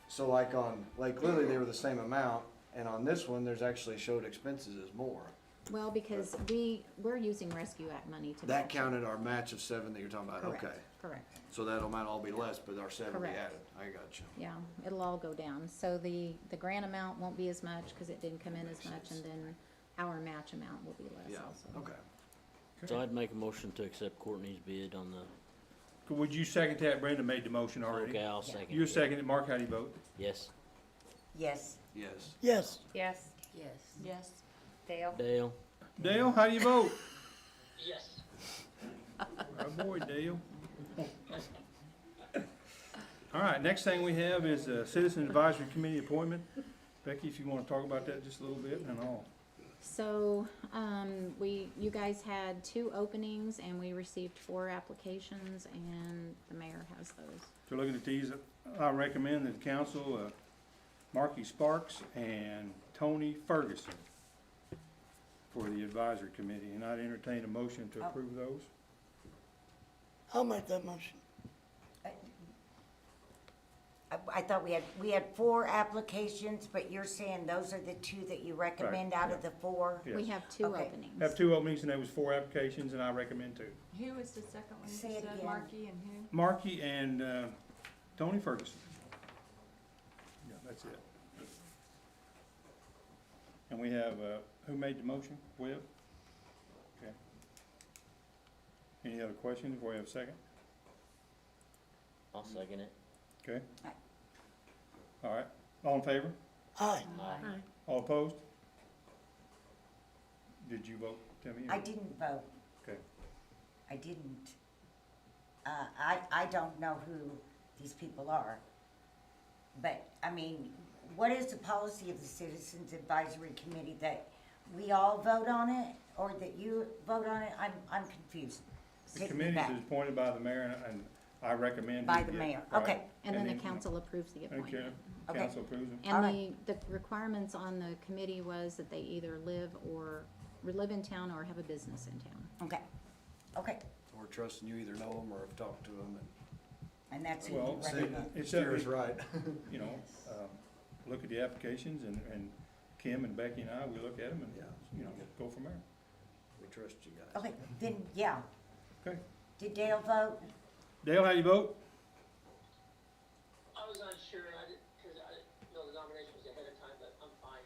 So like on Lake Lily, they were the same amount, and on this one, there's actually showed expenses as more.
Well, because we're using Rescue Act money to
That
match it.
counted our match of 7 that you're talking about,
Correct,
okay.
correct.
So that amount all be less, but our 7 will be
Correct.
added, I got you.
Yeah, it'll all go down. So the grant amount won't be as much because it didn't come in as much, and then our match amount will be less
Yeah,
also.
okay.
So I'd make a motion to accept Courtney's bid on the,
Would you second that? Brenda made the motion already.
okay, I'll second.
You
it.
seconded. Mark, how do you vote?
Yes.
Yes.
Yes.
Yes.
Yes.
Yes.
Yes.
Dale?
Dale?
Dale, how do you vote?
Yes.
Our boy Dale. All right, next thing we have is a Citizen Advisory Committee appointment. Becky, if you wanna talk about that just a little bit, and all.
So, you guys had 2 openings and we received 4 applications and the mayor has those.
So looking at these, I recommend that the council, Marky Sparks and Tony Ferguson for the advisory committee, and I'd entertain a motion to approve those.
I'll make that motion.
I thought we had 4 applications, but you're saying those are the 2 that you recommend out of the 4?
Yes.
We have 2
Okay.
openings.
Have 2 openings, and there was 4 applications, and I recommend 2.
Who was the second one you
Say it
said,
again.
Marky, and who?
Marky and, Tony Ferguson. Yeah, that's it. And we have, who made the motion? Webb? Okay. Any other questions before we have a second?
I'll second it.
Okay. All right, all in favor?
Aye.
All opposed? Did you vote, Timmy?
I didn't vote.
Okay.
I didn't. I don't know who these people are. But, I mean, what is the policy of the Citizens Advisory Committee, that we all vote on it, or that you vote on it? I'm confused.
The
Take me
committee
back.
is appointed by the mayor, and I recommend.
By
he
the
get-
mayor,
right.
okay.
And then the
you know,
council approves the
Okay,
appointment.
Okay.
council approves them.
All
And the requirements on the committee was that they either live in town or have a business in town.
Okay, okay,
We're trusting you either know them or have talked to them,
and that's who
Well,
you
see,
recommend.
it's,
Steer's right.
you know, look at the applications, and Kim and Becky and I, we look at them and,
Yeah.
you know, go from there.
We trust you guys.
Okay, then, yeah.
Okay.
Did Dale vote?
Dale, how do you vote?
I was unsure, because I didn't know the nomination was ahead of time, but I'm fine.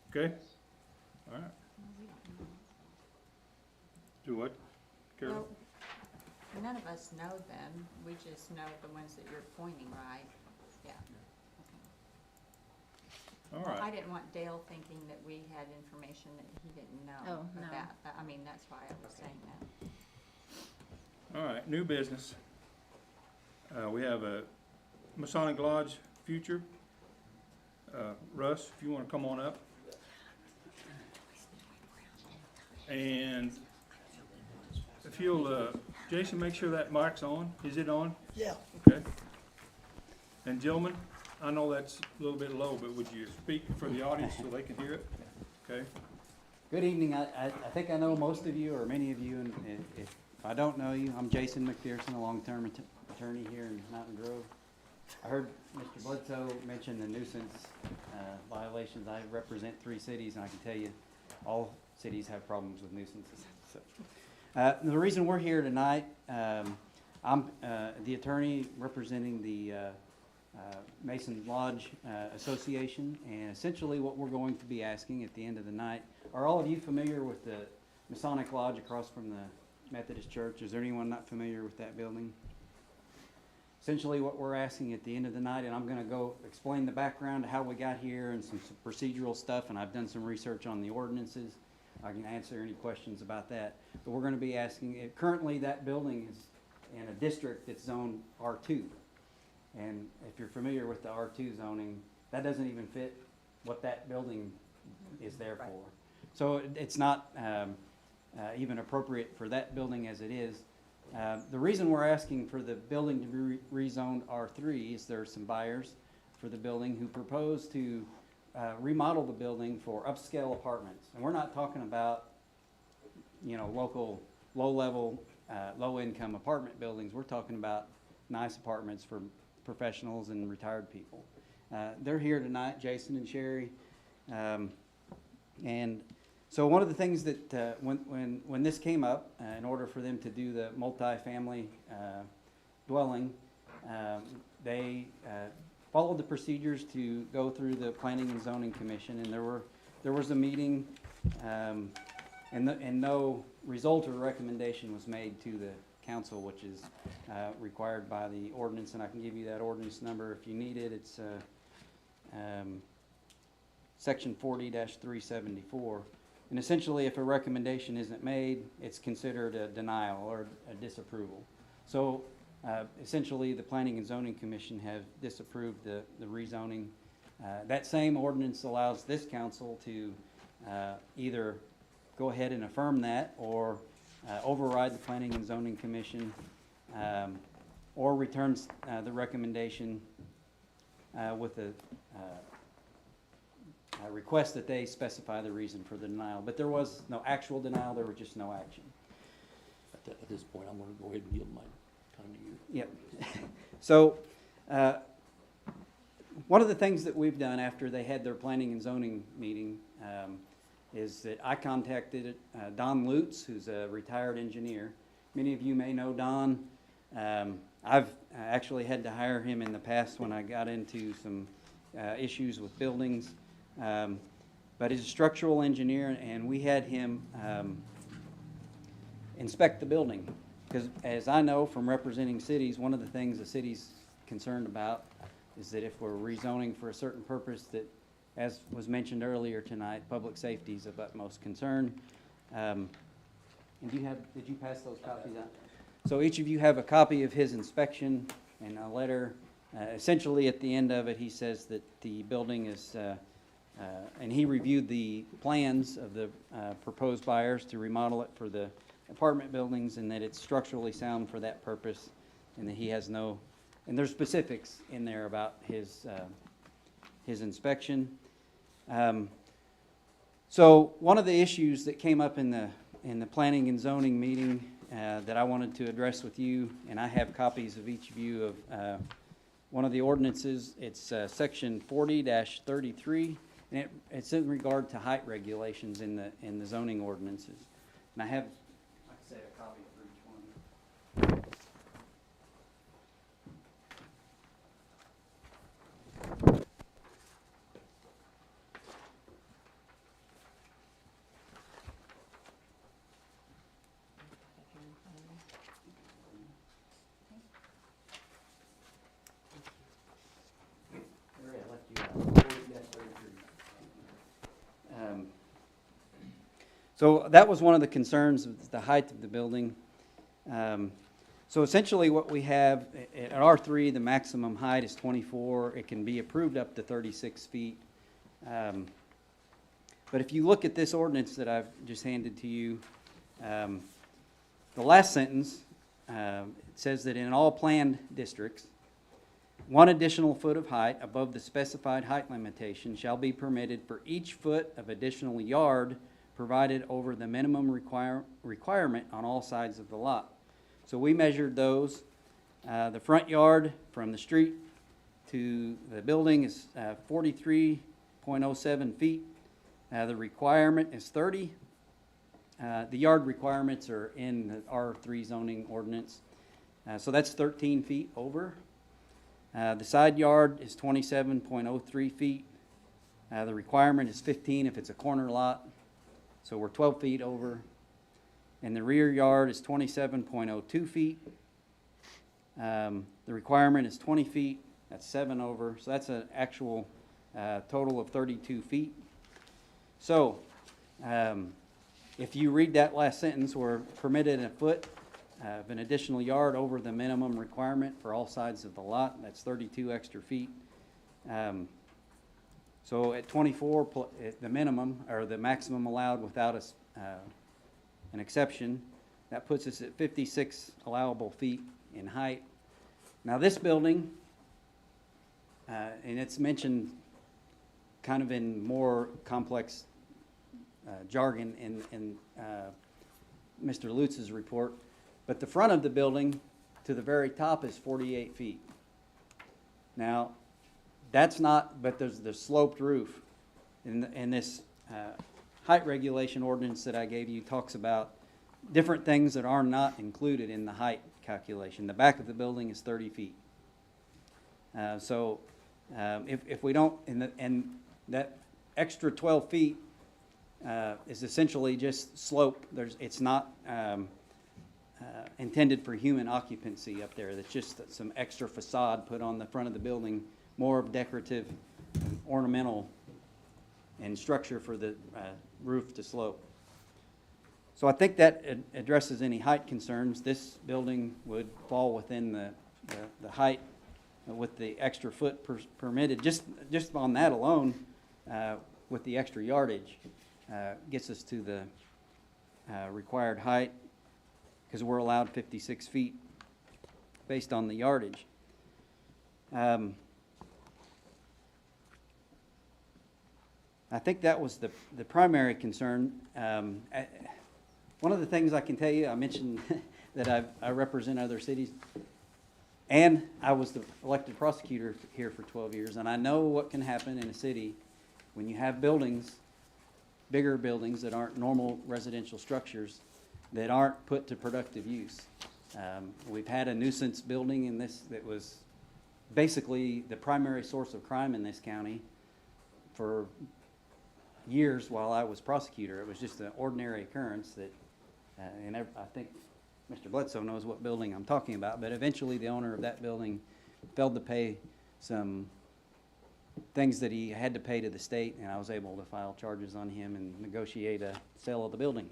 Okay, all right. Do what, Carol?
Well, none of us know them, we just know the ones that you're appointing, right? Yeah.
All
Well, I
right,
didn't want Dale thinking that we had information that he didn't know
Oh, no.
about. I mean, that's why I was saying that.
all right, new business. We have a Masonic Lodge Future. Russ, if you wanna come on up. And if you'll, Jason, make sure that mic's on. Is it on?
Yeah.
Okay. And gentlemen, I know that's a little bit low, but would you speak for the audience so they can hear it? Okay,
Good evening. I think I know most of you, or many of you, and if I don't know you, I'm Jason McPherson, a long-term attorney here in Mountain Grove. I heard Mr. Bledsoe mention the nuisance violations. I represent 3 cities, and I can tell you, all cities have problems with nuisances. So, the reason we're here tonight, I'm the attorney representing the Mason Lodge Association, and essentially what we're going to be asking at the end of the night, are all of you familiar with the Masonic Lodge across from the Methodist Church? Is there anyone not familiar with that building? Essentially what we're asking at the end of the night, and I'm going to go explain the background to how we got here and some procedural stuff, and I've done some research on the ordinances. I can answer any questions about that. But we're going to be asking, currently that building is in a district that's zoned R2. And if you're familiar with the R2 zoning, that doesn't even fit what that building is there for. So it's not even appropriate for that building as it is. The reason we're asking for the building to be rezoned R3 is there are some buyers for the building who propose to remodel the building for upscale apartments. And we're not talking about, local, low-level, low-income apartment buildings. We're talking about nice apartments for professionals and retired people. They're here tonight, Jason and Sherry. And so one of the things that, when this came up, in order for them to do the multifamily dwelling, they followed the procedures to go through the Planning and Zoning Commission, and there was a meeting, and no result or recommendation was made to the council, which is required by the ordinance, and I can give you that ordinance number if you need it. It's section 40-374. And essentially, if a recommendation isn't made, it's considered a denial or a disapproval. So essentially, the Planning and Zoning Commission have disapproved the rezoning. That same ordinance allows this council to either go ahead and affirm that, or override the Planning and Zoning Commission, or returns the recommendation with a request that they specify the reason for the denial. But there was no actual denial, there was just no action.
At this point, I'm gonna go ahead and yield my time to you.
Yep. So, one of the things that we've done after they had their planning and zoning meeting is that I contacted Don Lutz, who's a retired engineer. Many of you may know Don. I've actually had to hire him in the past when I got into some issues with buildings. But he's a structural engineer, and we had him inspect the building. Because as I know from representing cities, one of the things the city's concerned about is that if we're rezoning for a certain purpose, that, as was mentioned earlier tonight, public safety is of utmost concern. And did you pass those copies out? So each of you have a copy of his inspection and a letter. Essentially, at the end of it, he says that the building is, and he reviewed the plans of the proposed buyers to remodel it for the apartment buildings, and that it's structurally sound for that purpose, and that he has no, and there's specifics in there about his inspection. So one of the issues that came up in the planning and zoning meeting that I wanted to address with you, and I have copies of each of you of one of the ordinances. It's section 40-33, and it's in regard to height regulations in the zoning ordinances. And I have, like I said, a copy for each one. So that was one of the concerns, of the height of the building. So essentially what we have, at R3, the maximum height is 24. It can be approved up to 36 feet. But if you look at this ordinance that I've just handed to you, the last sentence, it says that in all planned districts, 1 additional foot of height above the specified height limitation shall be permitted for each foot of additional yard provided over the minimum requirement on all sides of the lot. So we measured those. The front yard from the street to the building is 43.07 feet. The requirement is 30. The yard requirements are in the R3 zoning ordinance. So that's 13 feet over. The side yard is 27.03 feet. The requirement is 15 if it's a corner lot. So we're 12 feet over. And the rear yard is 27.02 feet. The requirement is 20 feet. That's 7 over. So that's an actual total of 32 feet. So if you read that last sentence, we're permitted a foot of an additional yard over the minimum requirement for all sides of the lot. That's 32 extra feet. So at 24, the minimum, or the maximum allowed without an exception, that puts us at 56 allowable feet in height. Now this building, and it's mentioned kind of in more complex jargon in Mr. Lutz's report, but the front of the building to the very top is 48 feet. Now, that's not, but there's the sloped roof. In this height regulation ordinance that I gave you talks about different things that are not included in the height calculation. The back of the building is 30 feet. If we don't, and that extra 12 feet is essentially just slope. It's not intended for human occupancy up there. That's just some extra facade put on the front of the building, more of decorative, ornamental, and structure for the roof to slope. So I think that addresses any height concerns. This building would fall within the height with the extra foot permitted. Just on that alone, with the extra yardage, gets us to the required height, because we're allowed 56 feet based on the yardage. I think that was the primary concern. One of the things I can tell you, I mentioned that I represent other cities, and I was the elected prosecutor here for 12 years, and I know what can happen in a city when you have buildings, bigger buildings that aren't normal residential structures, that aren't put to productive use. We've had a nuisance building in this that was basically the primary source of crime in this county for years while I was prosecutor. It was just an ordinary occurrence that, and I think Mr. Bledsoe knows what building I'm talking about, but eventually the owner of that building failed to pay some things that he had to pay to the state, and I was able to file charges on him and negotiate a sale of the building.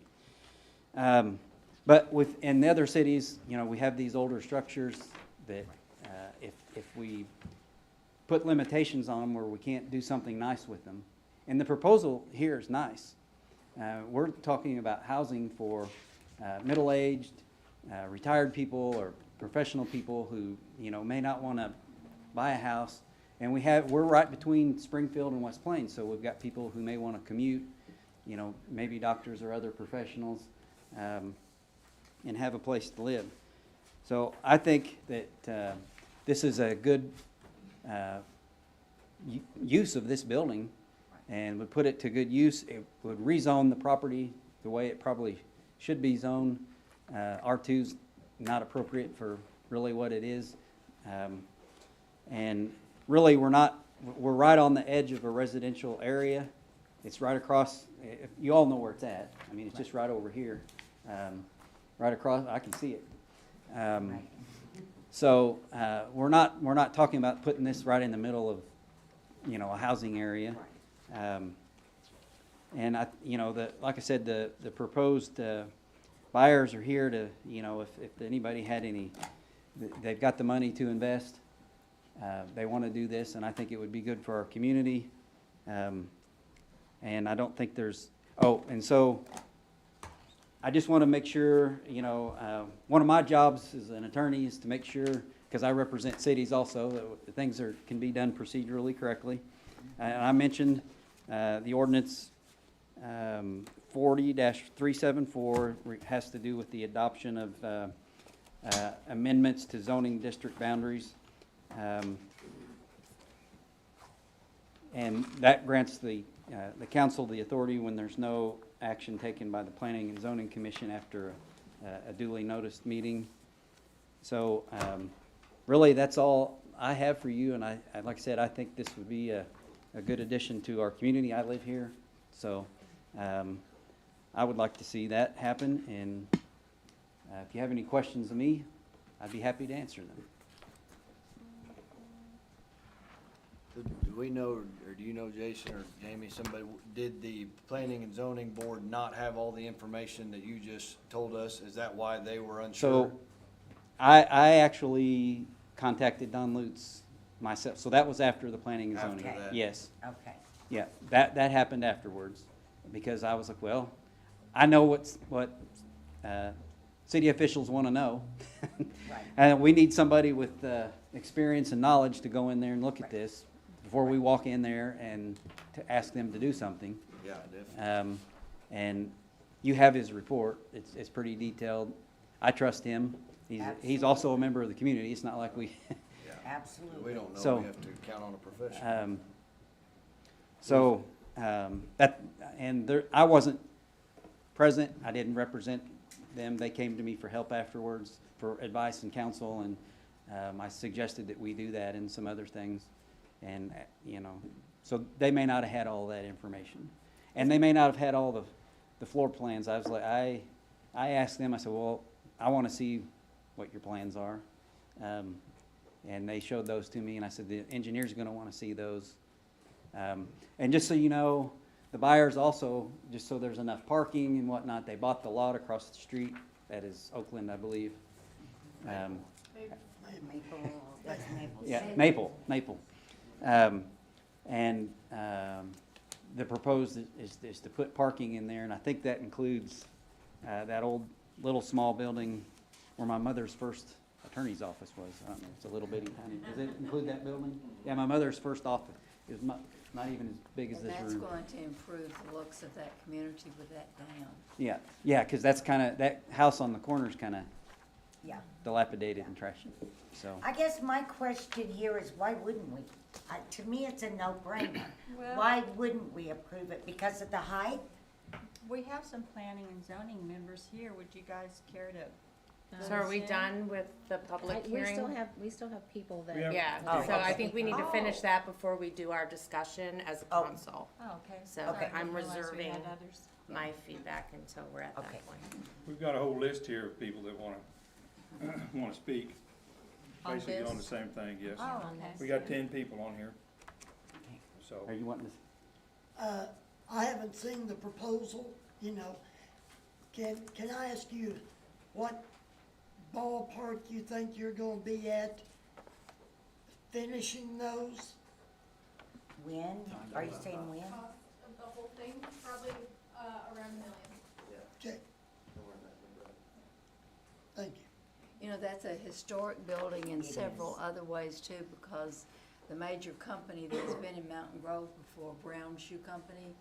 But in the other cities, we have these older structures that if we put limitations on them where we can't do something nice with them, and the proposal here is nice. We're talking about housing for middle-aged, retired people or professional people who, may not want to buy a house. And we're right between Springfield and West Plains, so we've got people who may want to commute, maybe doctors or other professionals, and have a place to live. So I think that this is a good use of this building, and would put it to good use. It would rezone the property the way it probably should be zoned. R2's not appropriate for really what it is. And really, we're right on the edge of a residential area. It's right across, you all know where it's at. I mean, it's just right over here. Right across, I can see it. So we're not talking about putting this right in the middle of, a housing area. And like I said, the proposed buyers are here to, if anybody had any, they've got the money to invest. They want to do this, and I think it would be good for our community. And I don't think there's, and so I just want to make sure, one of my jobs as an attorney is to make sure, because I represent cities also, that things can be done procedurally correctly. And I mentioned the ordinance 40-374 has to do with the adoption of amendments to zoning district boundaries. And that grants the council the authority when there's no action taken by the Planning and Zoning Commission after a duly noticed meeting. So really, that's all I have for you. And like I said, I think this would be a good addition to our community. I live here, so I would like to see that happen. And if you have any questions of me, I'd be happy to answer them.
Do we know, or do you know, Jason or Jamie, did the Planning and Zoning Board not have all the information that you just told us? Is that why they were unsure?
So I actually contacted Don Lutz myself, so that was after the Planning and Zoning.
After that.
Yes.
Okay.
Yeah, that happened afterwards, because I was like, well, I know what city officials want to know.
Right.
And we need somebody with experience and knowledge to go in there and look at this before we walk in there and to ask them to do something.
Yeah, definitely.
And you have his report. It's pretty detailed. I trust him. He's also a member of the community. It's not like we,
Yeah.
Absolutely.
We don't know,
So-
we have to count on a professional.
I wasn't present. I didn't represent them. They came to me for help afterwards, for advice and counsel, and I suggested that we do that and some other things. And, so they may not have had all that information. And they may not have had all the floor plans. I was like, I asked them, I said, well, I want to see what your plans are. And they showed those to me, and I said, the engineer's gonna wanna see those. And just so you know, the buyers also, just so there's enough parking and whatnot, they bought the lot across the street. That is Oakland, I believe.
Maple, that's Maple.
Yeah, Maple. The proposed is to put parking in there, and I think that includes that old, little, small building where my mother's first attorney's office was. I don't know, it's a little bitty tiny, does it include that building? Yeah, my mother's first office is not even as big as
And
this
that's
room.
going to improve the looks of that community with that down.
Yeah, because that's kinda, that house on the corner's kinda
Yeah.
dilapidated and trashy, so.
I guess my question here is, why wouldn't we? To me, it's a no-brainer.
Well-
Why wouldn't we approve it? Because of the height?
We have some planning and zoning members here. Would you guys care to?
So are we
Understand.
done with the public hearing?
We still have people that.
We have-
Yeah,
Oh,
so I
okay.
think we need to finish that before we do our discussion as a
Oh.
council.
Oh, okay.
So
Sorry, I
I'm
didn't realize we
reserving
had others.
my feedback until we're at
Okay.
that point.
We've got a whole list here of people that wanna speak,
On
basically on the
this?
same thing, yes.
Oh, okay.
We got 10 people on here, so.
Are you wanting to?
I haven't seen the proposal, Can I ask you what ballpark you think you're gonna be at finishing those?
When? Are you saying when?
Cost of the whole thing, probably, around $1 million.
Okay. Thank you.
You know, that's a historic building in several other ways too, because the major company that's been in Mountain Grove before, Brown Shoe Company,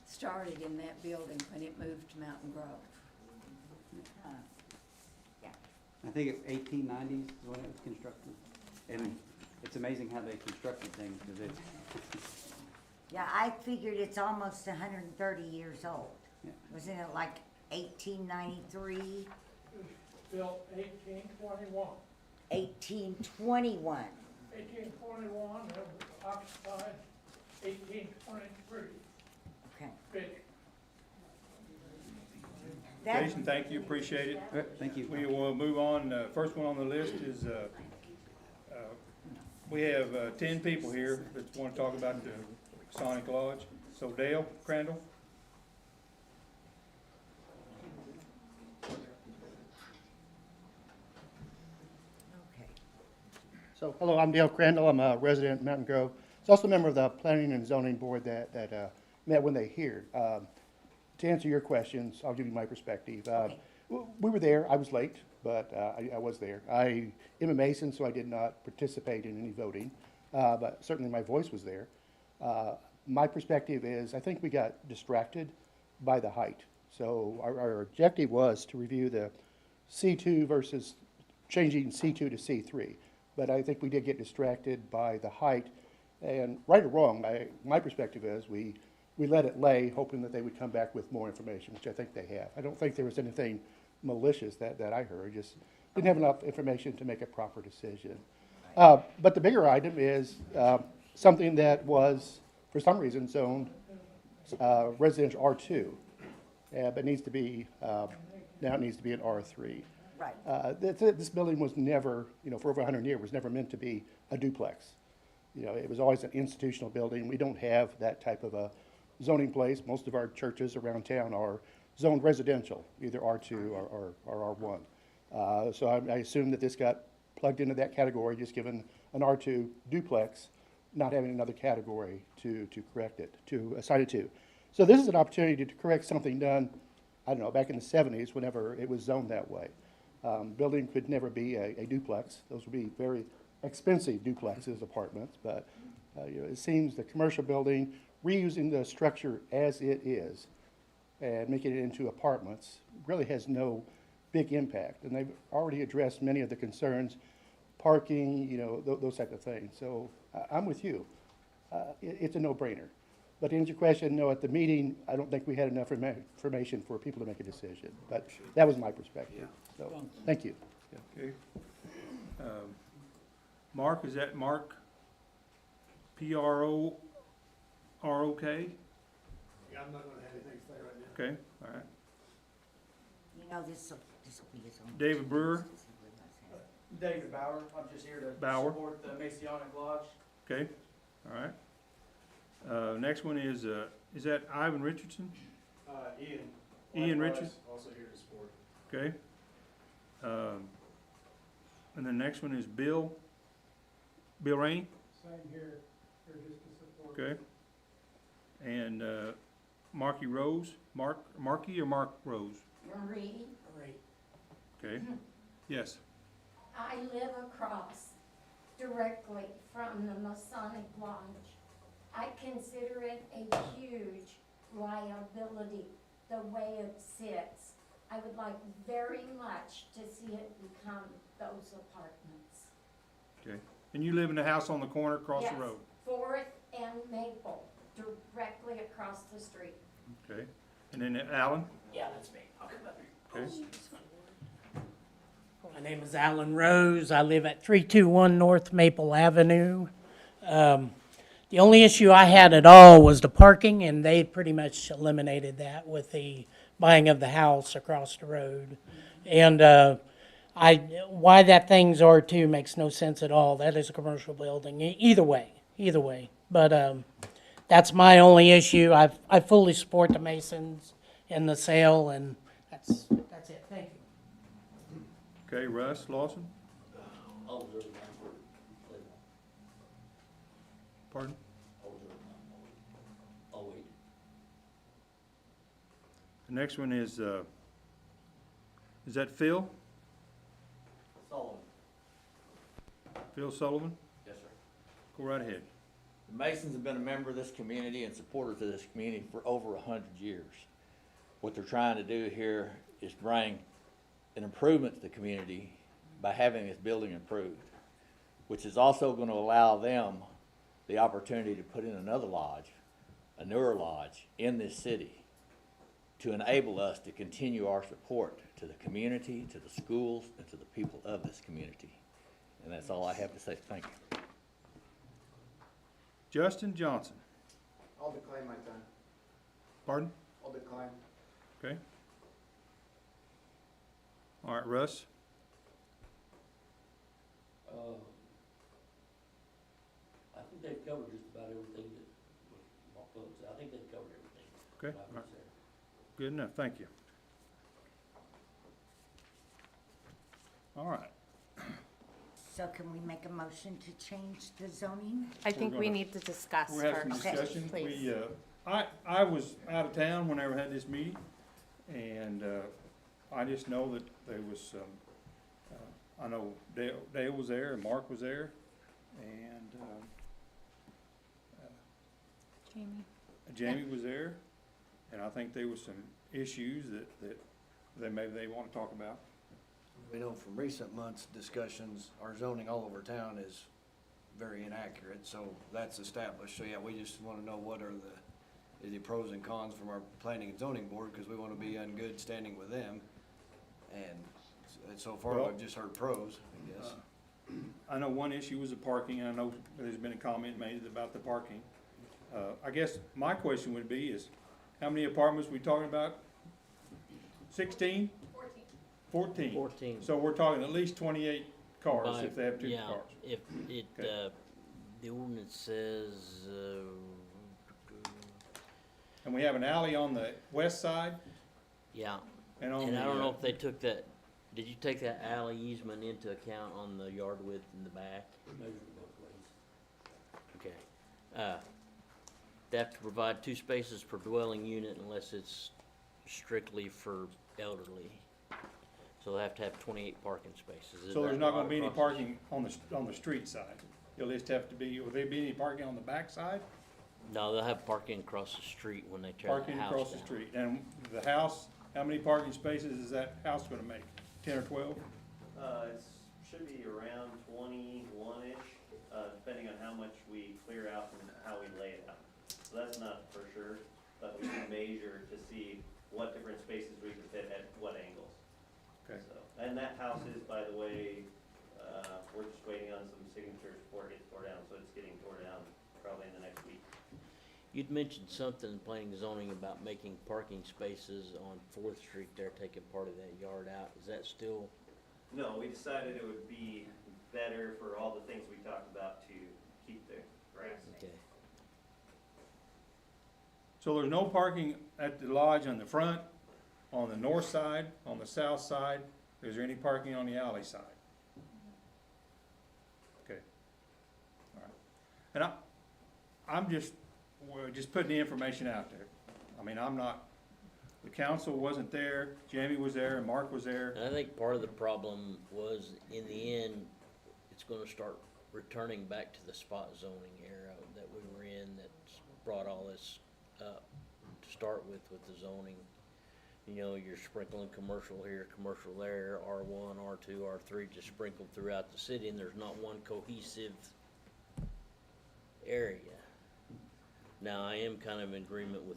started in that building when it moved to Mountain Grove.
I think it 1890s is when it was constructed. And it's amazing how they constructed things, because it's,
Yeah, I figured it's almost 130 years old.
Yeah.
Wasn't it like 1893,
Built 1821.
1821?
1821, it was occupied 1823.
Okay.
Big.
That-
Jason, thank you, appreciate it.
thank you.
We will move on. First one on the list is, we have 10 people here that want to talk about the Sonic Lodge. So Dale Crandall?
Okay.
So, hello, I'm Dale Crandall. I'm a resident in Mountain Grove. It's also a member of the Planning and Zoning Board that met when they heard. To answer your questions, I'll give you my perspective. We were there. I was late, but I was there. I am a Mason, so I did not participate in any voting, but certainly my voice was there. My perspective is, I think we got distracted by the height. So our objective was to review the C2 versus changing C2 to C3. But I think we did get distracted by the height. And right or wrong, my perspective is we let it lay, hoping that they would come back with more information, which I think they have. I don't think there was anything malicious that I heard, just didn't have enough information to make a proper decision. But the bigger item is something that was, for some reason, zoned residential R2, but needs to be, now it needs to be an R3.
Right.
This building was never, for over 100 years, was never meant to be a duplex. It was always an institutional building. We don't have that type of a zoning place. Most of our churches around town are zoned residential, either R2 or R1. So I assume that this got plugged into that category, just given an R2 duplex, not having another category to correct it, to assign it to. So this is an opportunity to correct something done, I don't know, back in the 70s, whenever it was zoned that way. Building could never be a duplex. Those would be very expensive duplexes, apartments, but It seems the commercial building, reusing the structure as it is and making it into apartments really has no big impact. And they've already addressed many of the concerns, parking, those type of things. So I'm with you. It's a no-brainer. But to answer your question, no, at the meeting, I don't think we had enough information for people to make a decision. But that was my perspective. So, thank you.
Okay. Mark, is that Mark? Prorok?
Yeah, I'm not gonna have anything to say right now.
Okay, all right.
This will be his own.
David Brewer?
David Bauer, I'm just here to
Bauer.
support the Masonic Lodge.
Okay, all right. Next one is that Ivan Richardson?
Ian.
Ian Richards?
Also here to support.
Okay. And the next one is Bill Rainey?
Same here, just to support.
Okay. And Marky Rose? Marky or Mark Rose?
Marie,
Okay. Yes.
I live across directly from the Masonic Lodge. I consider it a huge liability, the way it sits. I would like very much to see it become those apartments.
Okay. And you live in the house on the corner across the road?
Yes, 4th and Maple, directly across the street.
Okay. And then Alan?
Yeah, that's me. I'll come up here.
Okay.
My name is Alan Rose. I live at 321 North Maple Avenue. The only issue I had at all was the parking, and they pretty much eliminated that with the buying of the house across the road. And why that thing's R2 makes no sense at all. That is a commercial building. Either way. But that's my only issue. I fully support the Masons and the sale, and that's it. Thank you.
Okay, Russ Lawson?
I'll reserve mine for later on.
Pardon?
I'll reserve mine. I'll wait.
The next one is that Phil?
Sullivan.
Phil Sullivan?
Yes, sir.
Go right ahead.
The Masons have been a member of this community and supporters of this community for over 100 years. What they're trying to do here is bring an improvement to the community by having this building improved, which is also going to allow them the opportunity to put in another lodge, a newer lodge in this city, to enable us to continue our support to the community, to the schools, and to the people of this community. And that's all I have to say. Thank you.
Justin Johnson?
I'll decline my time.
Pardon?
I'll decline.
Okay. All right, Russ?
I think they've covered just about everything that Mark Phillips said. I think they've covered everything.
Okay,
that
all
was
right.
there.
Good enough, thank you. All right.
So can we make a motion to change the zoning?
I think we
gonna-
need to discuss
We'll have some
first,
discussion.
please.
We, I was out of town whenever I had this meeting, and, I just know that there was some, I know Dale was there and Mark was there, and, Jamie was there, and I think there was some issues that maybe they wanna talk about.
We know from recent months' discussions, our zoning all over town is very inaccurate, so that's established. So yeah, we just wanna know what are the pros and cons from our planning and zoning board, cause we wanna be in good standing with them. And so far,
Well-
we've just heard pros, I guess.
I know one issue was the parking, and I know there's been a comment made about the parking. I guess my question would be is, how many apartments we talking about? 16? 14.
14.
So we're talking at least 28 cars if they have two
Yeah,
cars.
if it,
Okay.
the ordinance says,
And we have an alley on the west side
yeah.
and on
And
the.
I don't know if they took that, did you take that alley easement into account on the yard width in the back?
Measure it both ways.
Okay. They have to provide 2 spaces per dwelling unit unless it's strictly for elderly. So they have to have 28 parking spaces. Is
So there's
that
not
right
gonna be any
across the-
parking on the street side? You'll just have to be, will there be any parking on the backside?
No, they'll have parking across the street when they tear the
Parking
house
across the
down.
street. And the house, how many parking spaces is that house gonna make? 10 or 12?
It should be around 21-ish, depending on how much we clear out and how we lay it out. So that's not for sure, but we can measure to see what different spaces we can fit at what angles.
Okay.
So, and that house is, by the way, we're just waiting on some signatures before it gets tore down, so it's getting tore down probably in the next week.
You'd mentioned something in planning and zoning about making parking spaces on Fourth Street there, taking part of that yard out. Is that still?
No, we decided it would be better for all the things we talked about to keep the grass.
Okay.
So there's no parking at the lodge on the front, on the north side, on the south side? Is there any parking on the alley side? Okay. All right. And I'm just, we're just putting the information out there. I mean, I'm not, the council wasn't there, Jamie was there, and Mark was there.
And I think part of the problem was, in the end, it's gonna start returning back to the spot zoning era that we were in, that's brought all this up to start with the zoning. You know, you're sprinkling commercial here, commercial there, R1, R2, R3, just sprinkled throughout the city, and there's not one cohesive area. Now, I am kind of in agreement with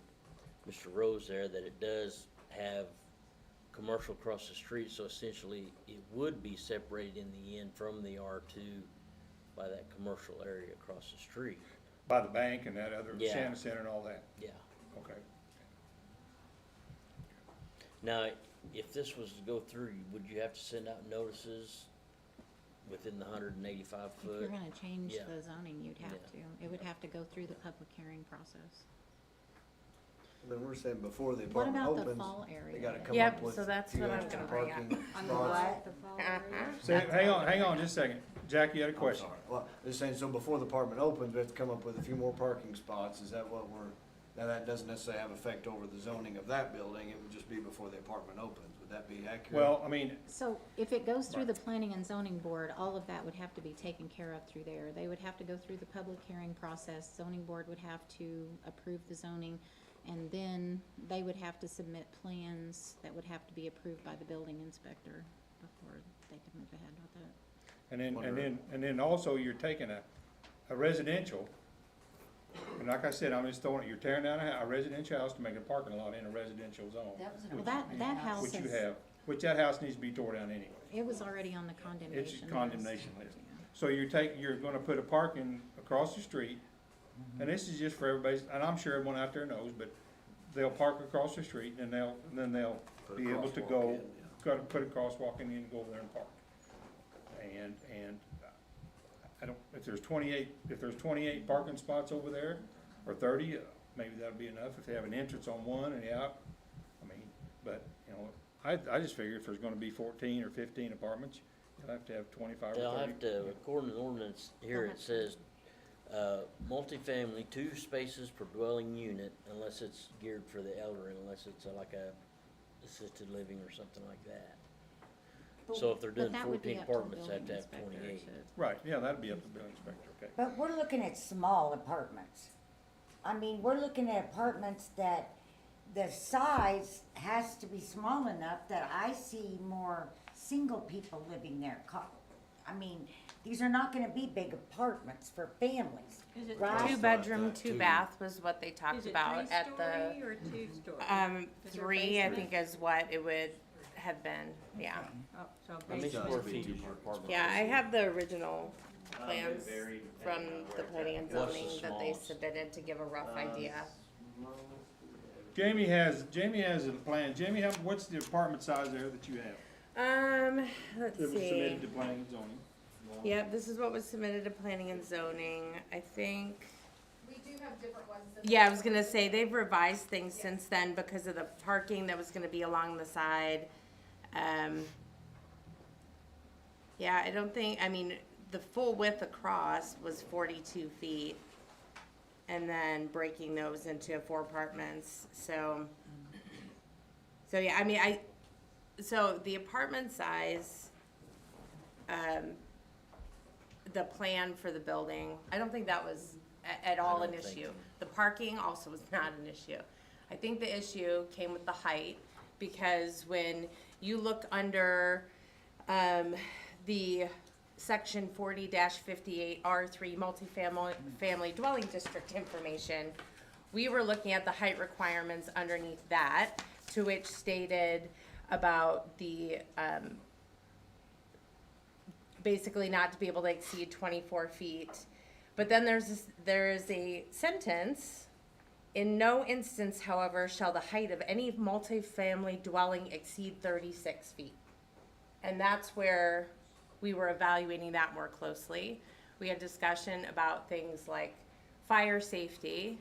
Mr. Rose there that it does have commercial across the street, so essentially it would be separated in the end from the R2 by that commercial area across the street.
By the bank and that other,
Yeah.
Shannon Center and all that?
Yeah.
Okay.
Now, if this was to go through, would you have to send out notices within the 185
If you're
foot?
gonna change
Yeah.
the zoning, you'd have
Yeah.
to. It would have to go through the public hearing process.
Then we're saying before the
What
apartment
about the
opens,
fall
they
area?
gotta come
Yep,
up with
so that's
a few
what I'm
extra
gonna bring up.
parking
On the
spots.
what, the fall area?
So, hang on just a second. Jack, you had a
I'm
question?
sorry. Well, just saying, so before the apartment opens, we have to come up with a few more parking spots, is that what we're, now that doesn't necessarily have effect over the zoning of that building, it would just be before the apartment opens, would that be accurate?
Well, I mean,
So if it goes through the planning and zoning board, all of that would have to be taken care of through there. They would have to go through the public hearing process, zoning board would have to approve the zoning, and then they would have to submit plans that would have to be approved by the building inspector before they could move ahead with it.
and then also you're taking a residential, and like I said, I'm just throwing it, you're tearing down a residential house to make a parking lot in a residential zone.
That was
Well, that house
Which you
is,
have, which that house needs to be tore down anyway.
it was already on the condemnation
It's
list.
condemnation list. So you're gonna put a parking across the street, and this is just for everybody, and I'm sure everyone out there knows, but they'll park across the street, and then they'll
Put a
be able to
crosswalk
go,
in, yeah.
gotta put a crosswalk in and go over there and park. And I don't, if there's 28 parking spots over there, or 30, maybe that'll be enough if they have an entrance on one and out. I mean, but, you know, I just figure if there's gonna be 14 or 15 apartments, you'll have to have 25
They'll
or 30.
have to, according to the ordinance, here it says, multifamily, 2 spaces per dwelling unit, unless it's geared for the elderly, unless it's like a assisted living or something like that. So if they're doing
But that would be
14
up to the
apartments, they have to
building
have
inspector
28.
to-
Right, yeah, that'd be up to the building inspector, okay.
But we're looking at small apartments. I mean, we're looking at apartments that the size has to be small enough that I see more single people living there. I mean, these are not gonna be big apartments for families,
Is it
right?
2 bedroom, 2 bath was what they talked
Is it
about at the,
3-story or 2-story? Is there
3, I
basement?
think is what it would have been, yeah.
Oh, so
How many
basement.
square feet is your apartment?
Yeah, I have the original plans
It varied
from
depending on
the
where it's
planning
at.
and
What's the
zoning that they
smallest?
submitted to give a rough idea.
Jamie has a plan. Jamie, what's the apartment size there that you have?
Let's
That was
see.
submitted to planning and zoning.
Yep, this is what was submitted to planning and zoning, I think.
We do have different ones.
Yeah, I was gonna say, they've revised things since then because of the parking that was gonna be along the side. Yeah, I don't think, I mean, the full width across was 42 feet. And then breaking those into 4 apartments, so yeah, I mean, so the apartment size, the plan for the building. I don't think that was at all an
don't think
issue.
so.
The parking also was not an issue. I think the issue came with the height, because when you look under, the section 40-58 R3 family dwelling district information, we were looking at the height requirements underneath that, to which stated about the, basically not to be able to exceed 24 feet. But then there is a sentence, in no instance, however, shall the height of any multifamily dwelling exceed 36 feet. And that's where we were evaluating that more closely. We had discussion about things like fire safety,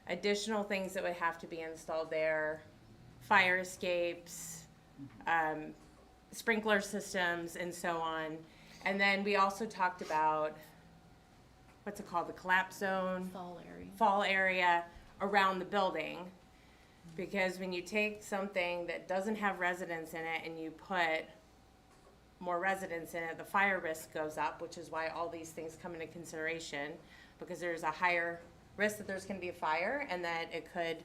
additional things that would have to be installed there, fire escapes, sprinkler systems, and so on. And then we also talked about, what's it called, the collapse zone? Fall area around the building. Because when you take something that doesn't have residents in it and you put more residents in it, the fire risk goes up, which is why all these things come into consideration, because there's a higher risk that there's gonna be a fire and that it could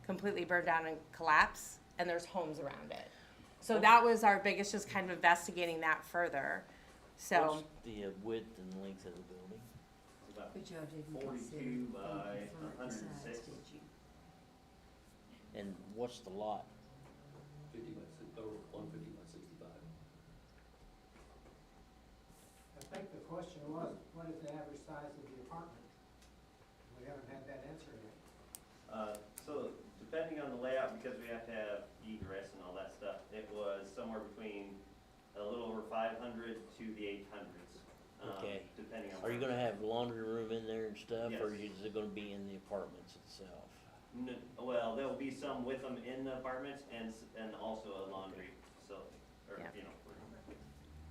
completely burn down and collapse, and there's homes around it. So that was our biggest, just kind of investigating that further. So,
What's the width and length of the building?
About
But y'all didn't consider
42 by
the front
106.
size, did you?
And what's the lot?
50 by, or 150 by 65.
I think the question was, what is the average size of the apartment? We haven't had that answer yet.
So depending on the layout, because we have to have egress and all that stuff, it was somewhere between a little over 500 to the 800s.
Okay.
Depending on.
Are you
where-
gonna have laundry room in there and stuff, or
Yes.
is it gonna be in the apartments itself?
Well, there'll be some with them in the apartments and also a laundry facility, or,
Yeah.
you know.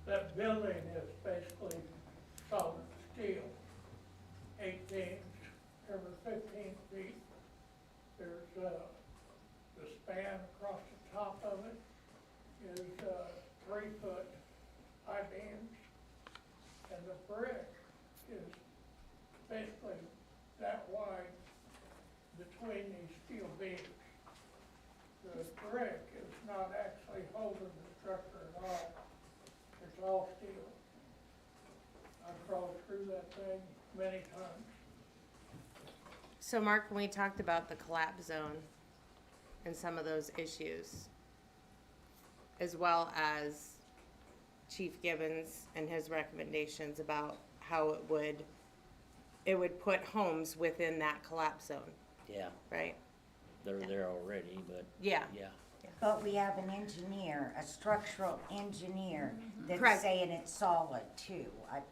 That building is basically solid steel, 18 every 15 feet. There's, the span across the top of it is, 3-foot high beams. And the brick is basically that wide between these steel beams. The brick is not actually holding the structure at all. It's all steel. I've crawled through that thing many times.
so Mark, when we talked about the collapse zone and some of those issues, as well as Chief Gibbons and his recommendations about how it would put homes within that collapse zone,
Yeah,
right?
they're there already, but
Yeah.
yeah.
But we have an engineer, a structural engineer, that's
Correct.
saying it's solid too. I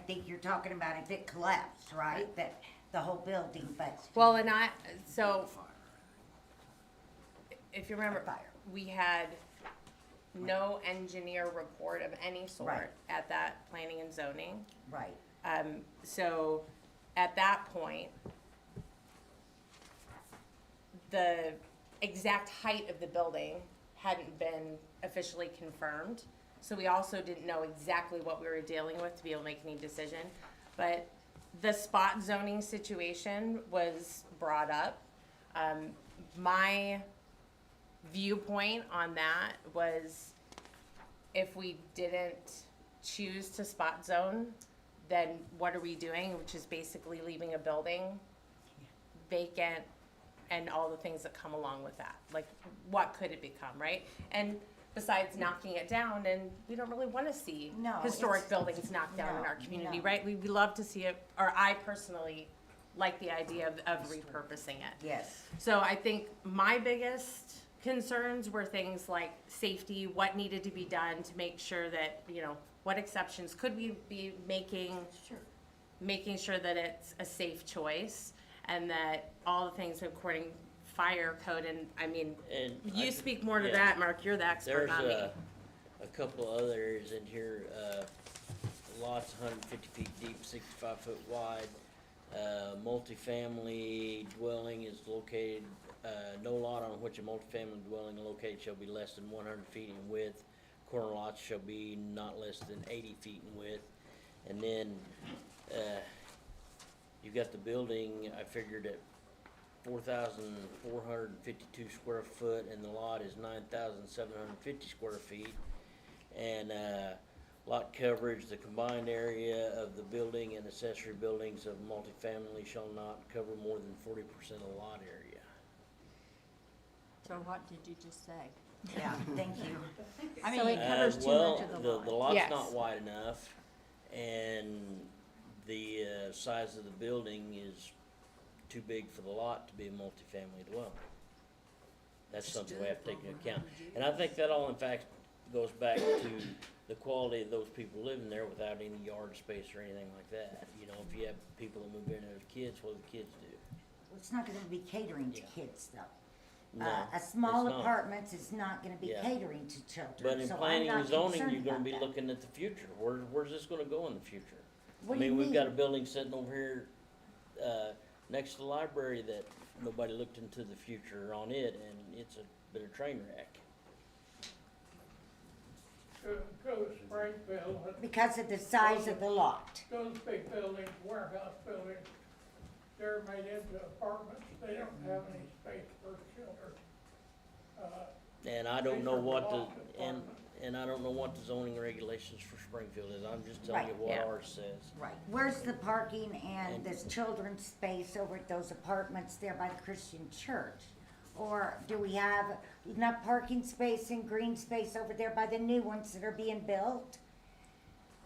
think you're talking about if it collapsed, right? That the whole building, but.
Well, and if you remember,
Fire.
we had no engineer report of any sort
Right.
at that planning and zoning.
Right.
So at that point, the exact height of the building hadn't been officially confirmed. So we also didn't know exactly what we were dealing with to be able to make any decision. But the spot zoning situation was brought up. My viewpoint on that was, if we didn't choose to spot zone, then what are we doing? Which is basically leaving a building vacant and all the things that come along with that. Like, what could it become, right? And besides knocking it down, and we don't really want to see
No,
historic
it's-
buildings knocked down in
no,
our community,
no.
right? We love to see it, or I personally like the idea of repurposing it.
Yes.
So I think my biggest concerns were things like safety, what needed to be done to make sure that, what exceptions could we be making?
Sure.
Making sure that it's a safe choice and that all the things according fire code, and you speak more to
yeah.
that, Mark, you're the expert,
There's
not me.
a couple other areas in here, lots 150 feet deep, 65 foot wide. Multifamily dwelling is located, no lot on which a multifamily dwelling located shall be less than 100 feet in width. Corner lots shall be not less than 80 feet in width. And then, you got the building, I figured at 4,452 square foot, and the lot is 9,750 square feet. And, lot coverage, the combined area of the building and accessory buildings of multifamily shall not cover more than 40% of the lot area.
So what did you just say?
Yeah, thank you.
I mean,
So it covers too much of the lot.
The lot's
Yes.
not wide enough, and the, size of the building is too big for the lot to be a multifamily dwelling. That's something we have to take into account. And I think that all in fact goes back to the quality of those people living there without any yard space or anything like that. You know, if you have people that move in there with kids, what do the kids do?
It's not gonna be catering to kids though.
No,
A small
it's not.
apartments is not gonna be
Yeah.
catering to children,
But in
so I'm
planning
not
and zoning,
concerned
you're gonna
about
be
that.
looking at the future. Where's this gonna go in the future?
What
I
do you
mean, we've got a
mean?
building sitting over here, next to the library that nobody looked into the future on it, and it's a bit of train wreck.
Go to Springfield,
Because of the size of the lot.
those big buildings, warehouse buildings, they're made into apartments, they don't have any space for children.
And I don't know
These are
what
loft
the, and I don't know what the zoning regulations for Springfield is. I'm just telling you
Right,
what
yeah.
ours says.
Right. Where's the parking and this children's space over at those apartments there by the Christian church? Or do we have enough parking space and green space over there by the new ones that are being built?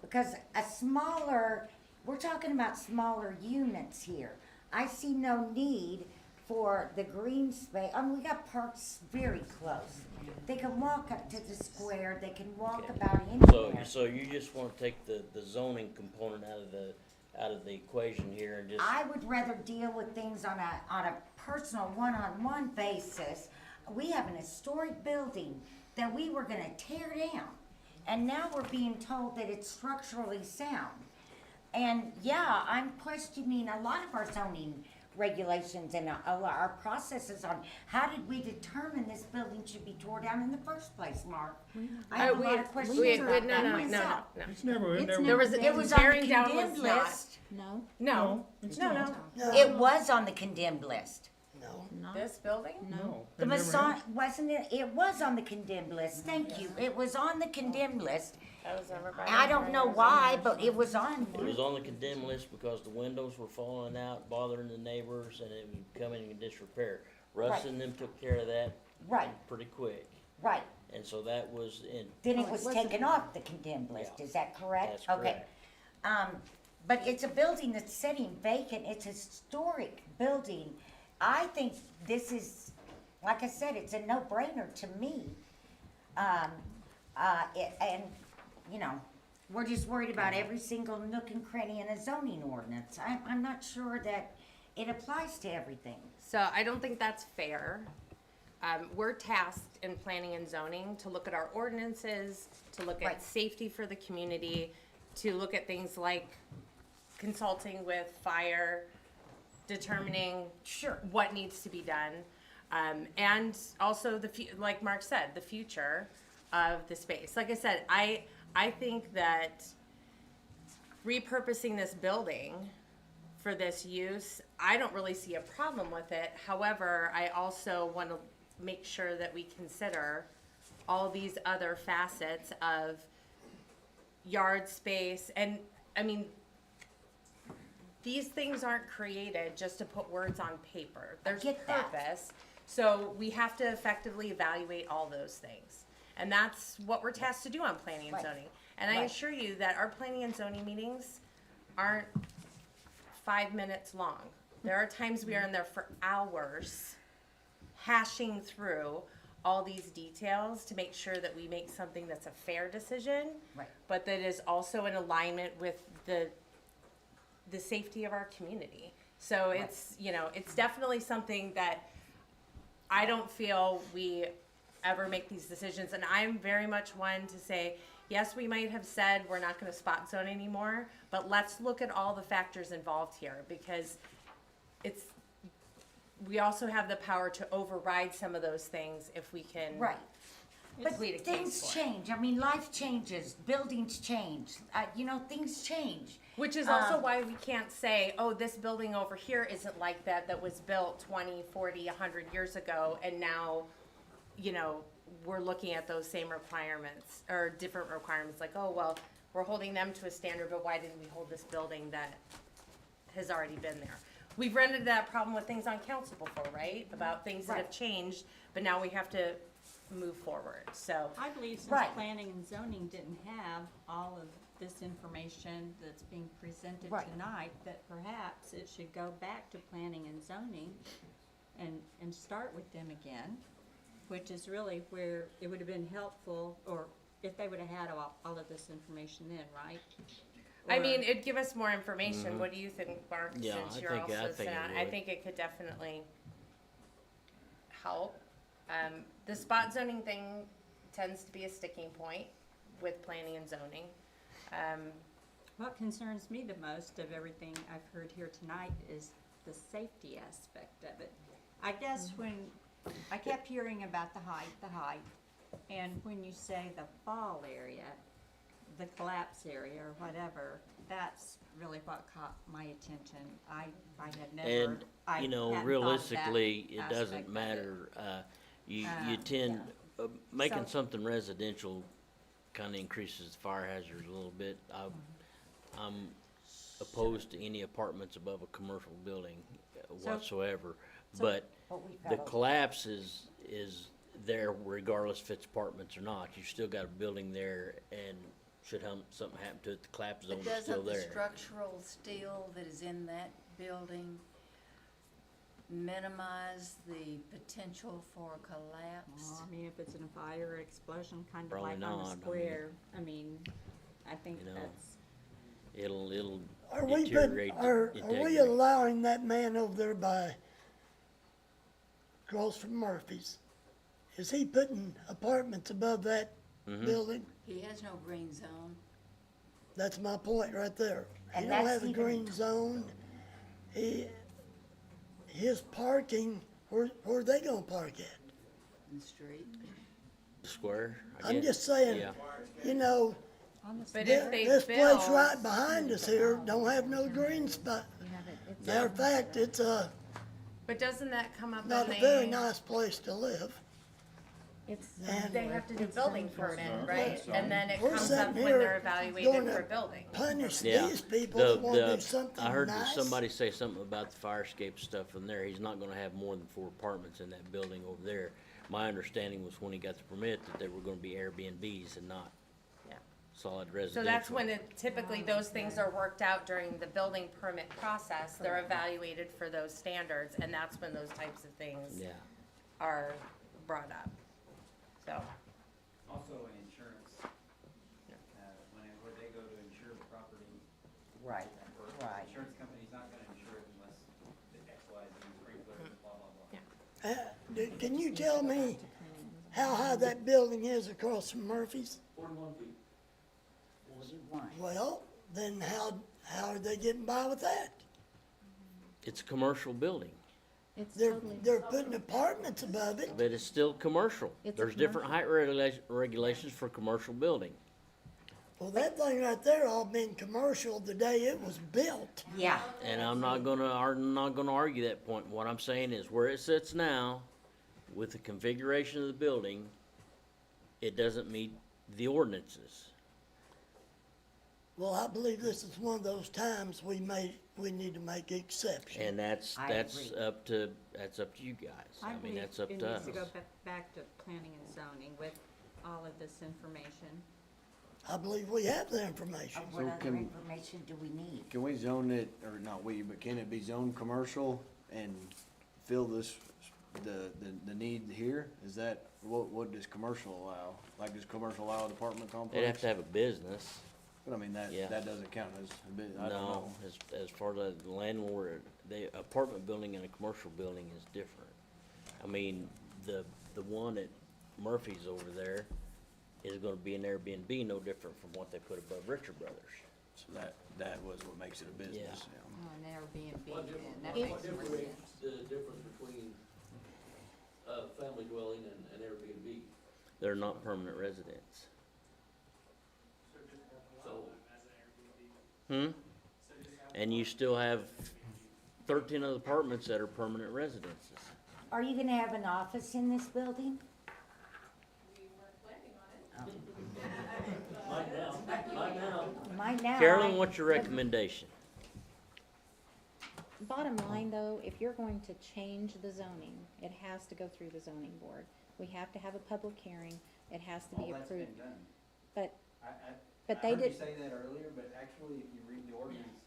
Because a smaller, we're talking about smaller units here. I see no need for the green space. I mean, we got parks very close. They can walk up to the square, they can walk
Okay.
about
So,
anywhere.
so you just wanna take the zoning component out of the equation here and just,
I would rather deal with things on a personal one-on-one basis. We have an historic building that we were gonna tear down, and now we're being told that it's structurally sound. And yeah, I'm questioning a lot of our zoning regulations and our processes on how did we determine this building should be tore down in the first place, Mark? I have a lot of questions about that myself.
It's never, it never.
There was,
It was on the
tearing down
condemned
was not.
list.
No?
No,
it's
no,
not.
no.
It was on the condemned list.
This building?
No.
The
it never
Mason,
has.
wasn't it? It was on the condemned list. Thank you. It was on the condemned list.
That was never by.
I don't know why, but it was on.
it was on the condemned list because the windows were falling out, bothering the neighbors, and it was becoming in disrepair. Russ
Right.
and them took care of that
Right,
pretty quick,
right.
and so that was in,
Then it was taken off the condemned list.
Yeah.
Is that correct?
That's
Okay. But it's a building that's sitting vacant. It's a historic building. I think this is, like I said, it's a no-brainer to me. And, you know, we're just worried about every single nook and cranny in a zoning ordinance. I'm not sure that it applies to everything.
So I don't think that's fair. We're tasked in planning and zoning to look at our ordinances, to look
Right.
at safety for the community, to look at things like consulting with fire, determining
Sure.
what needs to be done. And also like Mark said, the future of the space. Like I said, I think that repurposing this building for this use, I don't really see a problem with it. However, I also want to make sure that we consider all these other facets of yard space. And I mean, these things aren't created just to put words on paper. There's
get that.
purpose. So we have to effectively evaluate all those things. And that's what we're tasked to do on planning and
Right.
zoning. And I
Right.
assure you that our planning and zoning meetings aren't 5 minutes long. There are times we are in there for hours hashing through all these details to make sure that we make something that's a fair decision,
Right.
but that is also in alignment with the safety of our community. So it's, you know, it's definitely something that I don't feel we ever make these decisions. And I'm very much one to say, yes, we might have said we're not gonna spot zone anymore, but let's look at all the factors involved here, because we also have the power to override some of those things if we can.
Right. But
plead a case
things
for it.
change. I mean, life changes, buildings change, you know, things change.
Which is also why we can't say, oh, this building over here isn't like that, that was built 20, 40, 100 years ago, and now, you know, we're looking at those same requirements, or different requirements, like, oh, well, we're holding them to a standard, but why didn't we hold this building that has already been there? We've run into that problem with things on council before, right? About things that have changed, but now we have to move forward, so.
I believe since
Right.
planning and zoning didn't have all of this information that's being presented
Right.
tonight, that perhaps it should go back to planning and zoning and start with them again, which is really where it would have been helpful, or if they would have had all of this information then, right?
I
Or-
mean, it'd give us more information. What do you think, Mark,
Yeah,
since
I
you're
think-
also
I think it
Senate? I
would.
think it could definitely help. The spot zoning thing tends to be a sticking point with planning and zoning.
What concerns me the most of everything I've heard here tonight is the safety aspect of it. I guess when, I kept hearing about the height, and when you say the fall area, the collapse area or whatever, that's really what caught my attention. I had never,
And,
I
you know,
hadn't thought of that
realistically, it
aspect
doesn't
of it.
matter, you
Uh,
tend, making
So-
something residential kinda increases the fire hazard a little bit. I'm opposed to any apartments above a commercial building whatsoever, but
we've
the
got a-
collapse is there regardless if it's apartments or not. You still got a building there, and should something happen to it, the collapse zone
But
is still
doesn't the
there.
structural steel that is in that building minimize the potential for collapse?
Well, I mean, if it's in a fire or explosion, kind of
Probably
like on
not, I
the
mean-
square, I mean, I think
You know,
that's.
It'll
Are we
deteriorate
putting,
the
are we
integrity.
allowing that man over there by, across from Murphy's, is he putting apartments above that
Mhm.
building?
He has no green zone.
That's my point right there. He
And
don't
that's
have a
even-
green zone. His parking, where they gonna park at?
In the street.
Square, I
I'm
guess.
just saying,
Yeah.
you know,
But
thi-
if they
this place
build,
right behind us here don't have no green spot. Matter of fact, it's
but doesn't that come up
not
when
a very
they,
nice place to live. And
they have to do building permit, right?
Zone.
And then it
We're
comes
sitting
up when
here
they're evaluated
gonna
for building.
punish
Yeah.
these people that wanna do something
I heard
nice.
somebody say something about the fire escape stuff in there. He's not gonna have more than 4 apartments in that building over there. My understanding was when he got the permit that they were gonna be Airbnbs and not
Yeah.
solid
So
residential.
that's when typically those things are worked out during the building permit process. They're evaluated for those standards, and that's when those types of things
Yeah.
are brought up. So,
Also in insurance, whenever they go to insure the property,
Right, right.
insurance company's not gonna insure it unless the X, Y, Z, sprinklers, blah, blah, blah.
Can you tell me how high that building is across from Murphy's?
41 feet.
Well, then how are they getting by with that?
It's a commercial building,
They're putting apartments above it.
but it's still commercial.
It's a
There's different height regulations for commercial building.
Well, that thing right there all been commercial the day it was built.
Yeah,
And I'm not gonna argue that point. What I'm saying is where it sits now, with the configuration of the building, it doesn't meet the ordinances.
Well, I believe this is one of those times we need to make exception.
And that's
I agree.
up to you guys. I mean,
believe
that's up
it
to
needs
us.
to go back to planning and zoning with all of this information.
I believe we have the information.
what
So
other
can-
information do we need?
Can we zone it, or not we, but can it be zoned commercial and fill this, the need here? Is that, what does commercial allow? Like, does commercial allow an apartment complex?
They'd have to have a business.
But I mean,
Yeah.
that doesn't count as a bit, I don't
No,
know.
as far as the landlord, the apartment building and a commercial building is different. I mean, the one at Murphy's over there is gonna be an Airbnb, no different from what they put above Richard Brothers.
So that was what makes it a business,
Yeah.
yeah.
Oh, an Airbnb,
What
then, that
what
makes more
difference,
sense.
the difference between a family dwelling and an Airbnb?
they're not permanent residents. And you still have 13 other apartments that are permanent residences.
Are you gonna have an office in this building? Might now.
Carolyn, what's your recommendation?
Bottom line though, if you're going to change the zoning, it has to go through the zoning board. We have to have a public hearing, it has to be
All that's
approved.
been done.
But,
I
but they
heard you
did,
say that earlier, but actually, if you read the ordinance,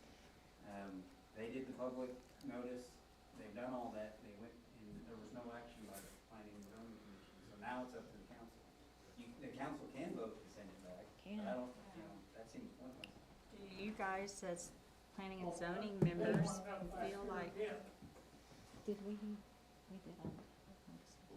they did the public notice, they've done all that, they went, and there was no action by the planning and zoning commission, so now it's up to the council. The council can vote to send it back,
Can.
but I don't, that seems pointless.
Do you guys as planning and zoning members feel like,
did we did on.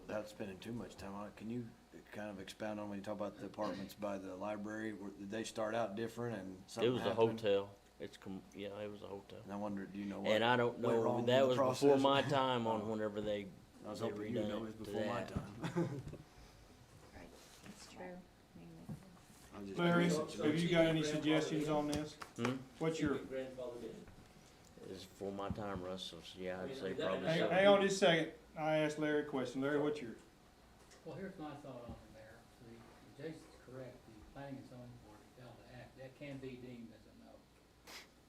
Without spending too much time on it, can you kind of expound on when you talk about the apartments by the library? Did they start out different and
It
something
was a
happened?
hotel. It was a hotel.
And I wonder, do you know what?
And I don't
went
know,
wrong in
that
the
was before
process?
my time on whenever they
I was
they
hoping you
redone
know it was
it to
before my
that.
time.
It's true.
I'm just
Larry,
curious.
have you got any suggestions on this? What's your,
It was before my time, Russ, so yeah, I'd say probably
hang on just a second, I asked Larry a question. Larry, what's your?
Well, here's my thought on it, Mayor. Jason's correct, the planning and zoning board failed to act, that can be deemed as a no.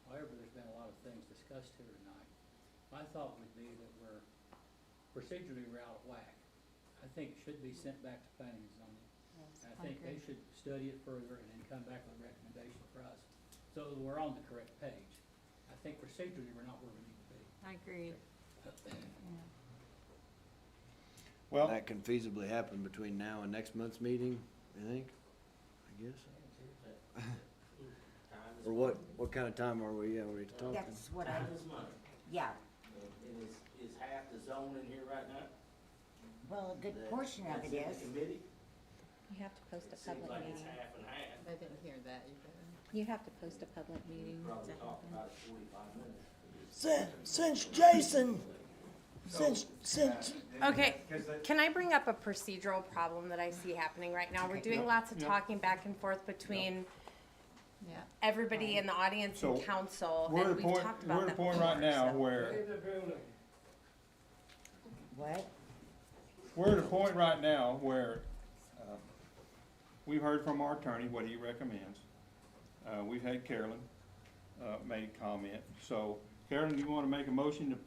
However, there's been a lot of things discussed here tonight. My thought would be that procedurally we're out of whack. I think it should be sent back to planning and zoning. And I think they should study it further and then come back with a recommendation for us, so that we're on the correct page. I think procedurally we're not where we need to be.
I agree.
Well,
That can feasibly happen between now and next month's meeting, I think, I guess. Or what kind of time are we talking?
That's what I, yeah,
And is half the zone in here right now?
well, a good portion of it is.
You have to post a public meeting.
half and half.
I didn't hear that either.
You have to post a public meeting to happen.
Since Jason, since,
Okay, can I bring up a procedural problem that I see happening right now? We're doing lots of talking back and forth between
Yeah.
everybody in the audience and
So,
council,
we're at a
and we've
point,
talked
we're
about
at a
that
point right
before,
now
so-
where,
What?
we're at a point right now where, we've heard from our attorney what he recommends. We've had Carolyn, make a comment. So, Carolyn, you wanna make a motion to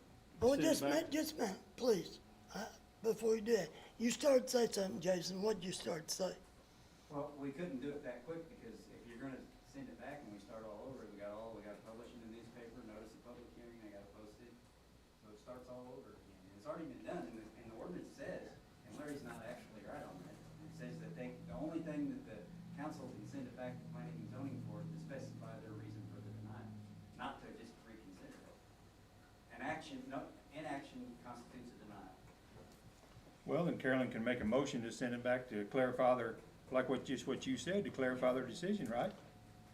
oh,
send it back?
just a minute, please. Before you do that, you started to say something, Jason. What'd you start to say?
Well, we couldn't do it that quick, because if you're gonna send it back and we start all over, we gotta publish it in the newspaper, notice the public hearing, they gotta post it, so it starts all over again. And it's already been done, and the ordinance says, and Larry's not actually right on that, it says that the only thing that the council can send it back to planning and zoning board to specify their reason for the denial, not to just reconsider it. Inaction constitutes a denial.
Well, then Carolyn can make a motion to send it back to clarify their, like what you said, to clarify their decision, right?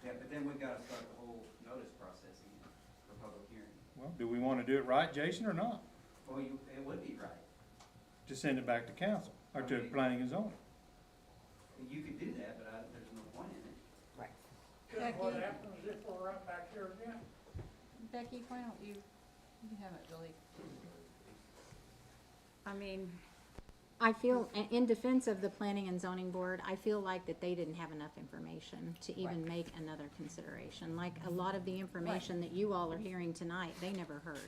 Yeah, but then we've gotta start the whole notice process again for public hearing.
Well, do we wanna do it right, Jason, or not?
Well, it would be right.
To send it back to council, or to planning and zoning?
You could do that, but there's no point in it.
Right.
Cause what happens if we're right back here again?
Becky, why don't you haven't really, I mean,
I feel, in defense of the planning and zoning board, I feel like that they didn't have enough information to even make another consideration. Like a lot of the information that you all are hearing tonight, they never heard.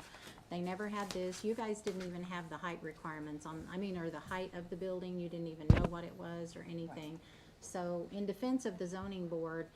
They never had this, you guys didn't even have the height requirements on, or the height of the building, you didn't even know what it was or anything. So in defense of the zoning board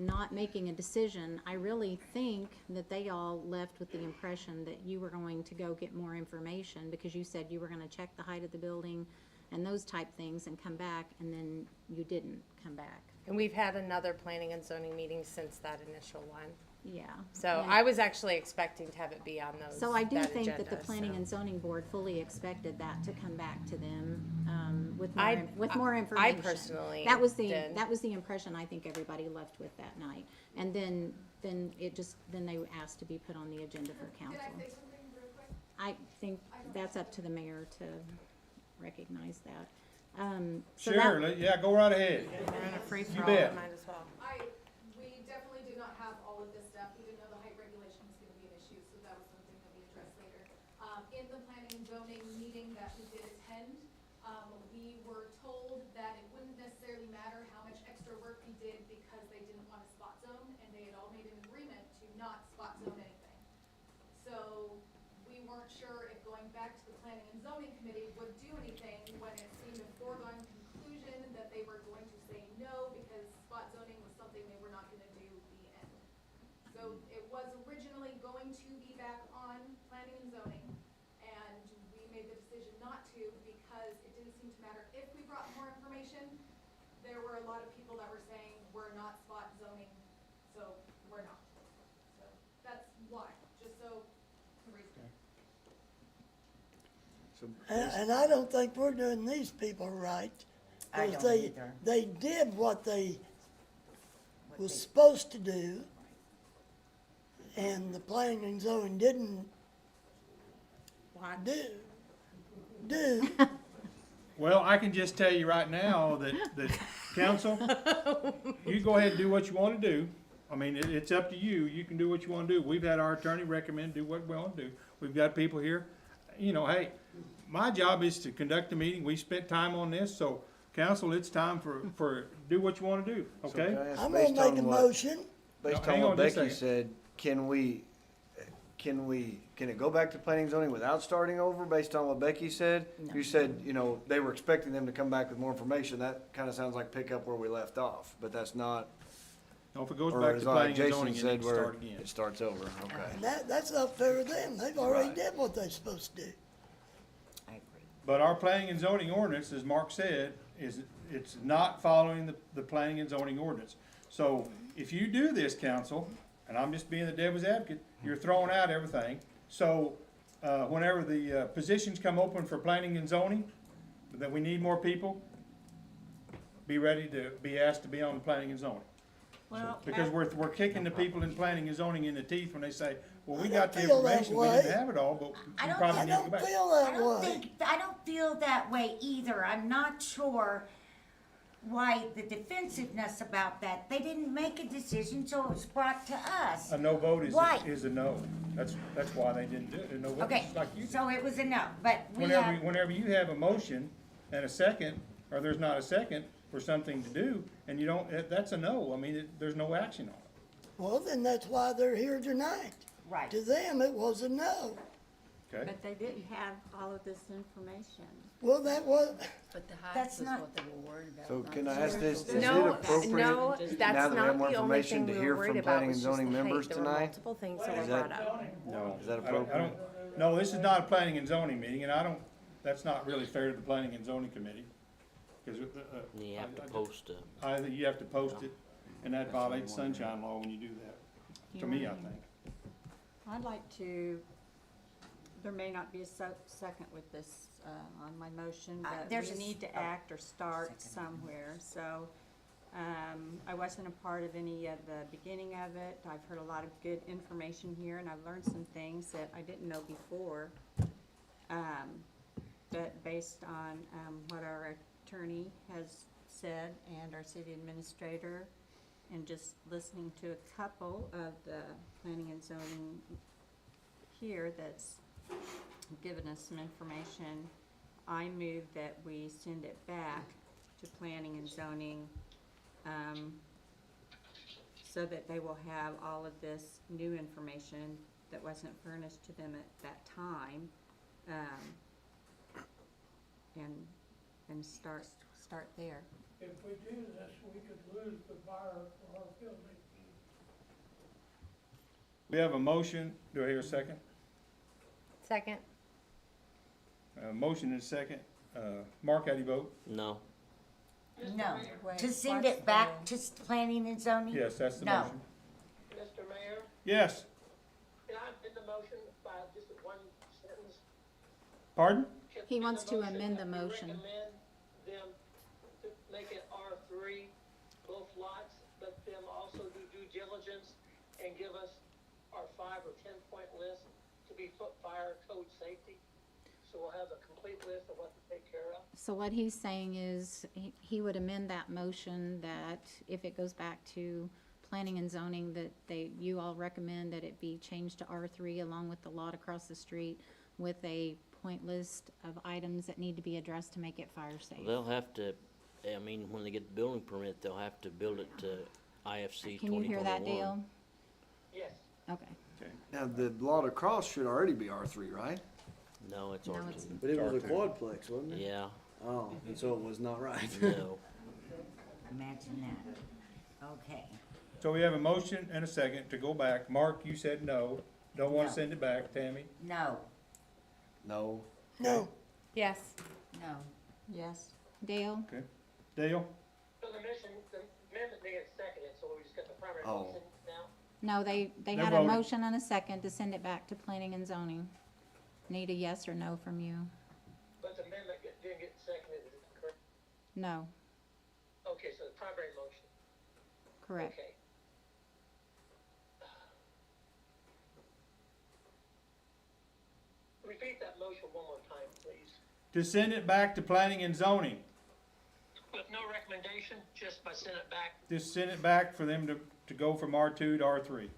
not making a decision, I really think that they all left with the impression that you were going to go get more information, because you said you were gonna check the height of the building and those type things and come back, and then you didn't come back.
And we've had another planning and zoning meeting since that initial one.
Yeah.
So
And-
I was actually expecting to have it be on those,
So I do
that
think that the
agenda,
planning
so.
and zoning board fully expected that to come back to them, with
I-
more, with more
I
information.
personally
That was the,
did.
that was the impression I think everybody left with that night. And then they asked to be put on the agenda for council.
Can I say something real quick?
I think that's up to the mayor to recognize that. So
Sure,
that,
yeah, go right ahead.
They're in a free
You
for all,
bet.
might as well.
We definitely did not have all of this stuff. We didn't know the height regulation was gonna be an issue, so that was something that we addressed later. In the planning and zoning meeting that we did attend, we were told that it wouldn't necessarily matter how much extra work we did because they didn't want to spot zone, and they had all made an agreement to not spot zone anything. So we weren't sure if going back to the planning and zoning committee would do anything when it seemed a foregone conclusion that they were going to say no because spot zoning was something they were not gonna do, the end. So it was originally going to be back on planning and zoning, and we made the decision not to because it didn't seem to matter if we brought more information. There were a lot of people that were saying, we're not spot zoning, so we're not. So that's why, just so the reason.
So
And I don't think we're doing these people right.
I
'Cause
don't either.
They did what they was supposed to do, and the planning and zoning didn't do.
Well, I can just tell you right now that council, you go ahead and do what you wanna do. I mean, it's up to you. You can do what you wanna do. We've had our attorney recommend do what we wanna do. We've got people here. You know, hey, my job is to conduct the meeting. We spent time on this, so council, it's time for do what you wanna do,
So
okay?
can I ask,
I'm
based
gonna make
on
a
what-
motion.
Based
No, hang
on
on
what
just a
Becky
second.
said, can it go back to planning and zoning without starting over based on what Becky said? You said, you know, they were expecting them to come back with more information. That kinda sounds like pick up where we left off, but that's not,
Now, if it goes
or
back
is
to
like
planning and
Jason
zoning, it
said
needs to
where
start again.
it starts over, okay.
And that's not fair to them. They've already
Right.
did what they're supposed to do.
I agree.
But our planning and zoning ordinance, as Mark said, it's not following the planning and zoning ordinance. So if you do this, council, and I'm just being the devil's advocate, you're throwing out everything. So, whenever the, positions come open for planning and zoning, that we need more people, be ready to be asked to be on the planning and zoning.
Well,
Because we're kicking the people in planning and zoning in the teeth when they say, well, we
I
got
don't
the
feel that
information, we didn't
way.
have it all, but
I
we
don't-
probably
I
need to go
don't
back.
feel
I
that
don't
way.
think, I don't feel that way either. I'm not sure why the defensiveness about that. They didn't make a decision, so it was brought to us.
A no vote
Why?
is a no. That's why they didn't do it. A no vote,
Okay,
just like you did.
so it was a no, but we have,
Whenever you have a motion and a second, or there's not a second for something to do, and you don't, that's a no. I mean, there's no action on it.
Well, then that's why they're here tonight.
right.
To them, it was a no.
Okay?
but they didn't have all of this information.
Well, that was,
But the height
That's
was
not-
what they were worried about.
So
not
can
the
I ask this,
vertical
is it
No,
appropriate,
no,
now
that's
that we
not
have more
the only
information,
thing
to
we
hear
were worried
from
about,
planning
was
and
just the
zoning
height.
members
There were
tonight?
multiple things that were
Is
brought
that-
up.
No.
Is that
I don't-
appropriate?
No, this is not a planning and zoning meeting, and that's not really fair to the planning and zoning committee. Because,
You have to post a.
I think you have to post it, and that violates sunshine law when you do that, to me, I think.
I'd like to, there may not be a second with this, on my motion, but
there's
we
a
need to act or start somewhere, so, I wasn't a part of any of the beginning of it. I've heard a lot of good information here, and I've learned some things that I didn't know before. But based on, what our attorney has said and our city administrator, and just listening to a couple of the planning and zoning here that's given us some information, I move that we send it back to planning and zoning, so that they will have all of this new information that wasn't furnished to them at that time, and start there.
If we do this, we could lose the buyer for our building.
We have a motion, do I hear a second?
Second.
Motion and a second, Mark, how do you vote?
No.
No,
Wait,
to send
what's
it back to planning and zoning?
Yes, that's the
No.
motion.
Mr. Mayor,
Yes,
can I amend the motion by just one sentence?
pardon?
He wants to amend the motion.
Recommend them to make it R3, both lots, but them also do due diligence and give us our 5 or 10 point list to be fire code safety. so we'll have a complete list of what to take care of.
So what he's saying is, he would amend that motion that if it goes back to planning and zoning, that you all recommend that it be changed to R3 along with the lot across the street with a point list of items that need to be addressed to make it fire safe.
They'll have to, I mean, when they get the building permit, they'll have to build it to IFC 2021.
Can you hear that, Dale?
Yes.
Okay.
Now, the lot across should already be R3, right?
No, it's
No,
R2.
it's-
But it was a
R2.
quadplex, wasn't it?
Yeah,
Oh, and so it was not right.
no.
Imagine that. Okay.
So we have a motion and a second to go back. Mark, you said no. Don't wanna
No.
send it back. Tammy?
No.
No.
No,
Yes.
No.
Yes. Dale?
Okay. Dale?
So the amendment didn't get seconded, so we just got the primary
Oh.
motion now?
No, they
They're
had a
voting.
motion and a second to send it back to planning and zoning. Need a yes or no from you?
But the amendment didn't get seconded, is it correct?
No,
Okay, so the primary motion,
correct.
okay. Repeat that motion one more time, please.
To send it back to planning and zoning.
With no recommendation, just by sending it back.
Just send it back for them to go from R2 to R3.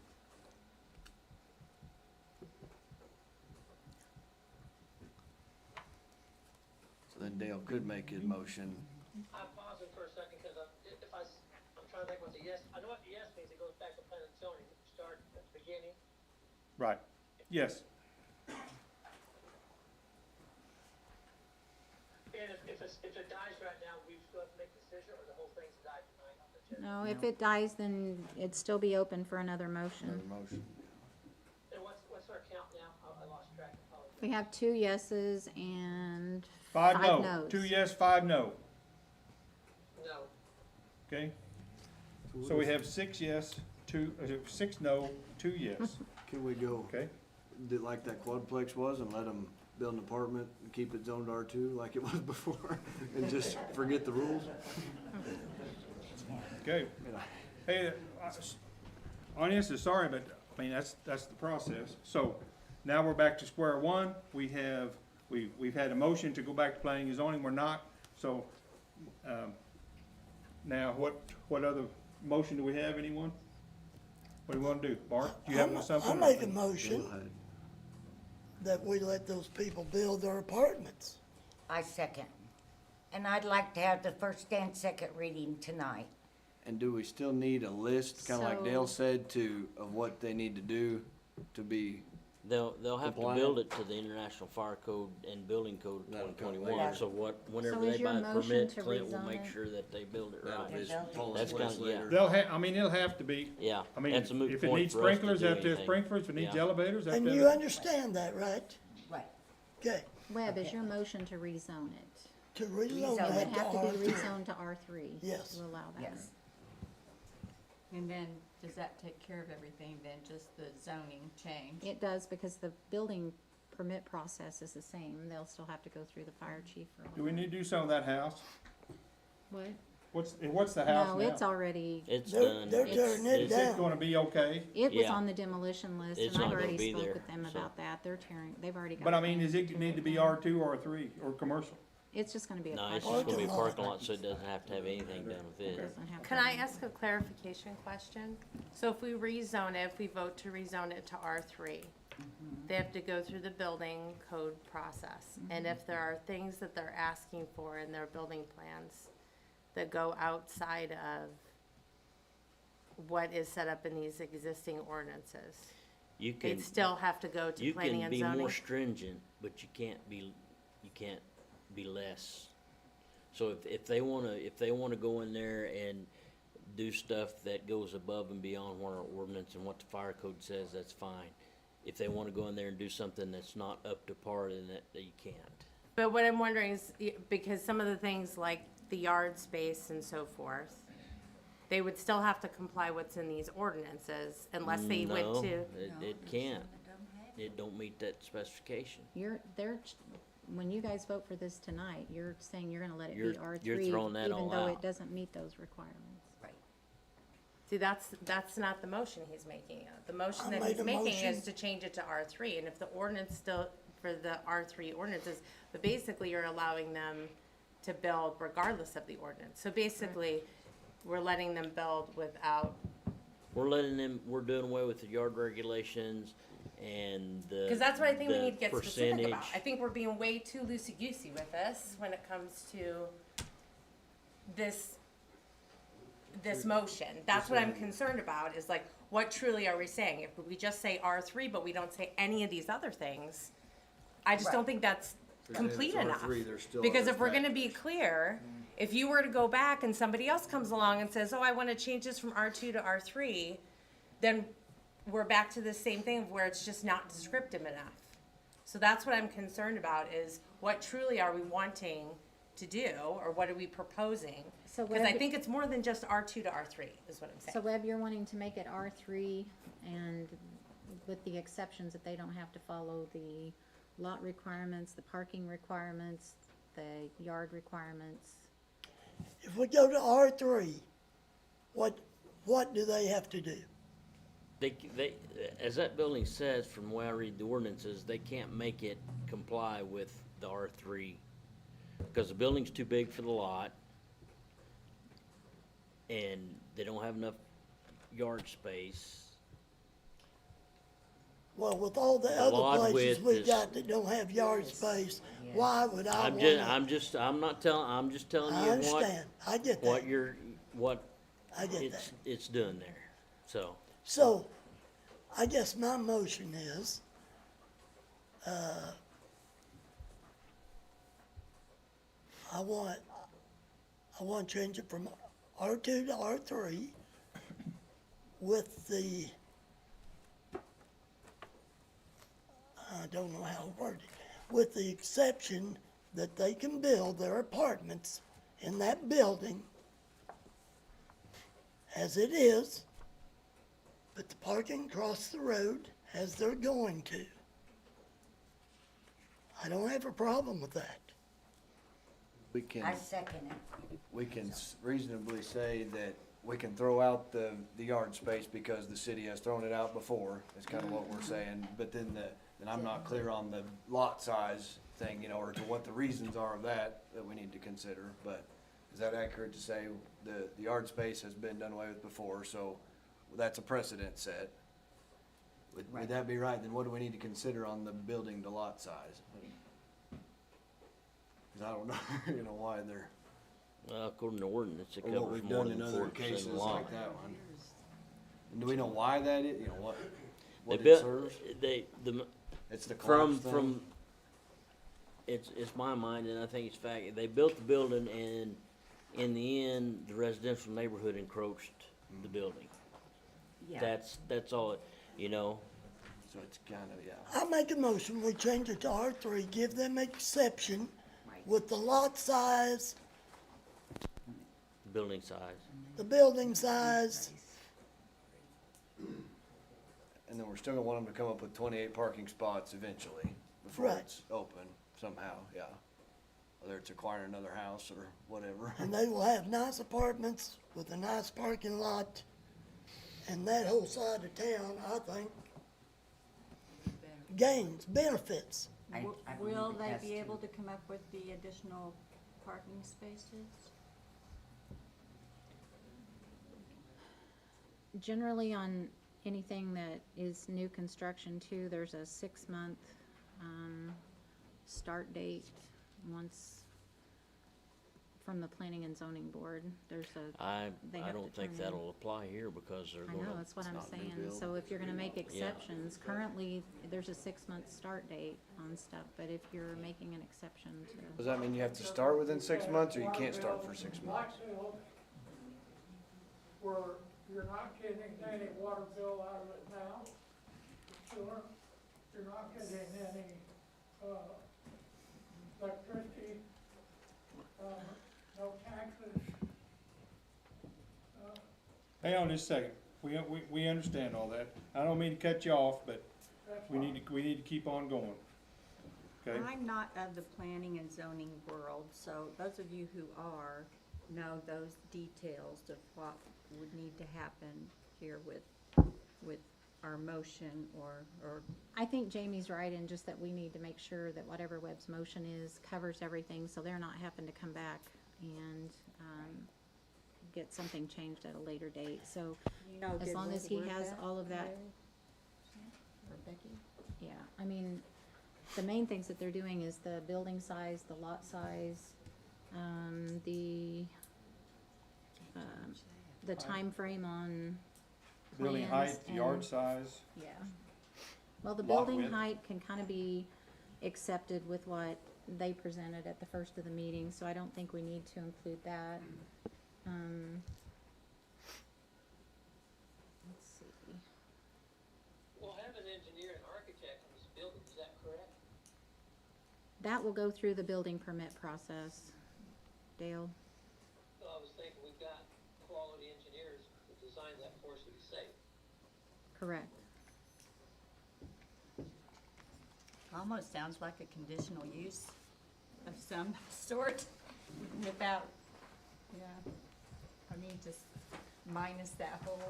So then Dale could make his motion.
I'm pausing for a second, because I'm trying to think what the yes, I know what the yes means, it goes back to planning and zoning, start at the beginning.
Right. Yes.
And if it dies right now, we still have to make a decision, or the whole thing's died tonight on the agenda?
No, if it dies, then it'd still be open for another motion.
Another motion.
And what's our count now? I lost track, apologies.
We have 2 yeses and
Five
5
no.
noes.
2 yes, 5 no.
No.
Okay? So we have 6 yes, 6 no, 2 yes.
Can we go,
Okay?
like that quadplex was, and let them build an apartment and keep it zoned R2 like it was before, and just forget the rules?
Okay. Hey, audience is sorry, but I mean, that's the process. So now we're back to square one. We've had a motion to go back to planning and zoning. We're not. So, now what other motion do we have? Anyone? What do you want to do? Bart, do you have something?
I make a motion that we let those people build their apartments.
I second. And I'd like to have the first and second reading tonight.
And do we still need a list, kinda like Dale said, of what they need to do to be,
They'll have to
Compliant.
build it to the International Fire Code and Building Code of
That'll come
2021.
later.
So whenever
So is
they
your
buy a
motion
permit,
to
Clint will
rezone
make
it?
sure that they build it
that'll
right.
just
build it.
pull
That's
us
kinda-
later?
I mean, it'll have to be.
Yeah,
I mean,
that's a moot
if it
point
needs
for us to
sprinklers,
do
have to have
anything.
sprinklers. If it needs
Yeah.
elevators, have
And
to
you
have.
understand that, right?
Right.
Okay,
Webb, is your motion to rezone it?
to
Rezone
rezone
It would
that to
have to be
R3.
rezoned to R3
Yes.
to allow that.
Yes.
And then, does that take care of everything then, just the zoning change?
It does, because the building permit process is the same. They'll still have to go through the fire chief or
Do we need to do some of that house?
what?
What's the house now?
No, it's already,
It's
They're-
done.
they're tearing it
Is it
down.
gonna be okay?
it was
Yeah.
on the demolition list,
It's
and I've
not gonna
already
be
spoke
there,
with them
so.
about that. They've already got.
But I mean,
plans
does it
to
need
tear
to be
down.
R2 or R3 or commercial?
It's just gonna be a
No, it's
parking
just gonna be a
Parking lot.
parking lot, so it doesn't have to have anything done with it.
Doesn't have
Can I
to-
ask a clarification question? So if we rezone it, if we vote to rezone it to R3, they have to go through the building code process. And if there are things that they're asking for in their building plans that go outside of what is set up in these existing ordinances,
You can,
they'd still have to go to
you
planning
can
and
be
zoning?
more stringent, but you can't be less. So if they wanna go in there and do stuff that goes above and beyond what our ordinance and what the fire code says, that's fine. If they wanna go in there and do something that's not up to par, then that you can't.
But what I'm wondering is, because some of the things like the yard space and so forth, they would still have to comply what's in these ordinances unless they went
No,
to.
it can't. It don't meet that specification.
When you guys vote for this tonight, you're saying you're gonna let it be
You're
R3,
throwing that all
even though it
out.
doesn't meet those requirements.
Right.
See, that's not the motion he's making. The motion
I
that
made
he's
a
making
motion.
is to change it to R3, and if the ordinance still for the R3 ordinances, but basically you're allowing them to build regardless of the ordinance. So basically, we're letting them build without,
We're doing away with the yard regulations and the.
because that's what I think we
the
need to get specific about.
percentage.
I think we're being way too loosey-goosey with this when it comes to this motion. That's what I'm concerned about, is like, what truly are we saying? If we just say R3, but we don't say any of these other things, I just don't think that's complete enough. Because if we're gonna be clear, if you were to go back and somebody else comes along and says, oh, I wanna change this from R2 to R3, then we're back to the same thing where it's just not descriptive enough. So that's what I'm concerned about, is what truly are we wanting to do, or what are we proposing?
So
Because I
Webb-
think it's more than just R2 to R3, is what I'm saying.
So Webb, you're wanting to make it R3 and with the exceptions that they don't have to follow the lot requirements, the parking requirements, the yard requirements.
If we go to R3, what do they have to do?
They, as that building says, from the way I read the ordinances, they can't make it comply with the R3, because the building's too big for the lot, and they don't have enough yard space.
Well, with all the
The lot
other places
width
we
is-
got that don't have yard space, why would I
I'm
wanna?
just, I'm just telling
I
you
understand, I get
what
that,
what
I get that.
it's doing there, so.
So, I guess my motion is, I want to change it from R2 to R3 with the, I don't know how to word it, with the exception that they can build their apartments in that building as it is, but the parking across the road as they're going to. I don't have a problem with that.
We can,
I second it.
we can reasonably say that we can throw out the yard space because the city has thrown it out before, is kind of what we're saying. But then then I'm not clear on the lot size thing, or to what the reasons are of that we need to consider. But is that accurate to say the yard space has been done away with before, so that's a precedent set? Would that be right? Then what do we need to consider on the building to lot size? Cause I don't know, why they're,
Well, according to ordinance, it
or what
covers
we've
more
done in
than
other
4%
cases
of the lot.
like that one. And do we know why that is, what
They
it
built,
serves? It's the collapse thing?
It's my mind, and I think it's fact, they built the building, and in the end, the residential neighborhood encroached the building.
Yeah.
That's all it,
So it's kind of, yeah.
I make a motion, we change it to R3, give them exception with the lot size,
building size.
the building size,
And then we're still gonna want them to come up with 28 parking spots eventually, before
Right.
it's open somehow, yeah. Whether it's acquiring another house or whatever.
and they will have nice apartments with a nice parking lot. And that whole side of town, I think, gains, benefits.
Will they be able to come up with the additional parking spaces?
Generally on anything that is new construction too, there's a 6-month, start date once from the planning and zoning board. There's
I
they have
don't
to
think
turn in.
that'll apply here because they're
I
gonna.
know, that's what I'm
it's not new
saying.
build.
So if you're gonna make
Yeah.
exceptions, currently, there's a 6-month start date on stuff, but if you're making an exception to.
Does that mean you have to start within 6 months, or you can't start for 6 months?
Where you're not getting any water bill out of it now, sure, you're not getting any, electricity, no taxes.
Hang on just a second. We understand all that. I don't mean to cut you off, but we need to keep on going. Okay?
I'm not of the planning and zoning world, so those of you who are know those details of what would need to happen here with our motion or
I think Jamie's right in just that we need to make sure that whatever Webb's motion is covers everything, so they're not having to come back and, get something changed at a later date, so as long as he has all of that.
or Becky?
Yeah, I mean, the main things that they're doing is the building size, the lot size, the time frame on
Building
plans
height, the yard
and-
size.
Yeah. Well, the
Lot
building
width.
height can kind of be accepted with what they presented at the first of the meeting, so I don't think we need to include that. Let's see.
We'll have an engineer and architect on this building, is that correct?
That will go through the building permit process. Dale?
So I was thinking we've got quality engineers that design that for us to be safe.
Correct.
Almost sounds like a conditional use of some sort without, yeah, I mean, just minus that whole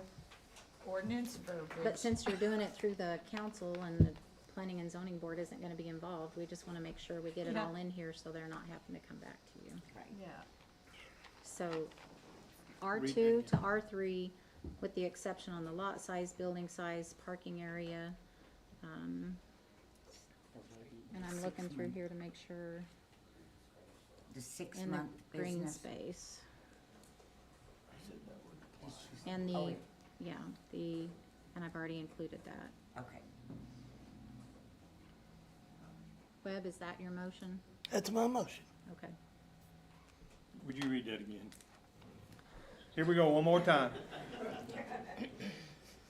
ordinance verbiage.
But since you're doing it through the council and the planning and zoning board isn't gonna be involved, we just wanna make sure we get it
Yeah.
all in here so they're not having to come back to you.
Yeah.
So R2 to R3, with the exception on the lot size, building size, parking area. And I'm looking through here to make sure,
The
in the
6-month
green
business.
space. And
Oh,
the, yeah, and I've already included that.
Okay.
Webb, is that your motion?
That's my motion.
Okay.
Would you read that again? Here we go, one more time.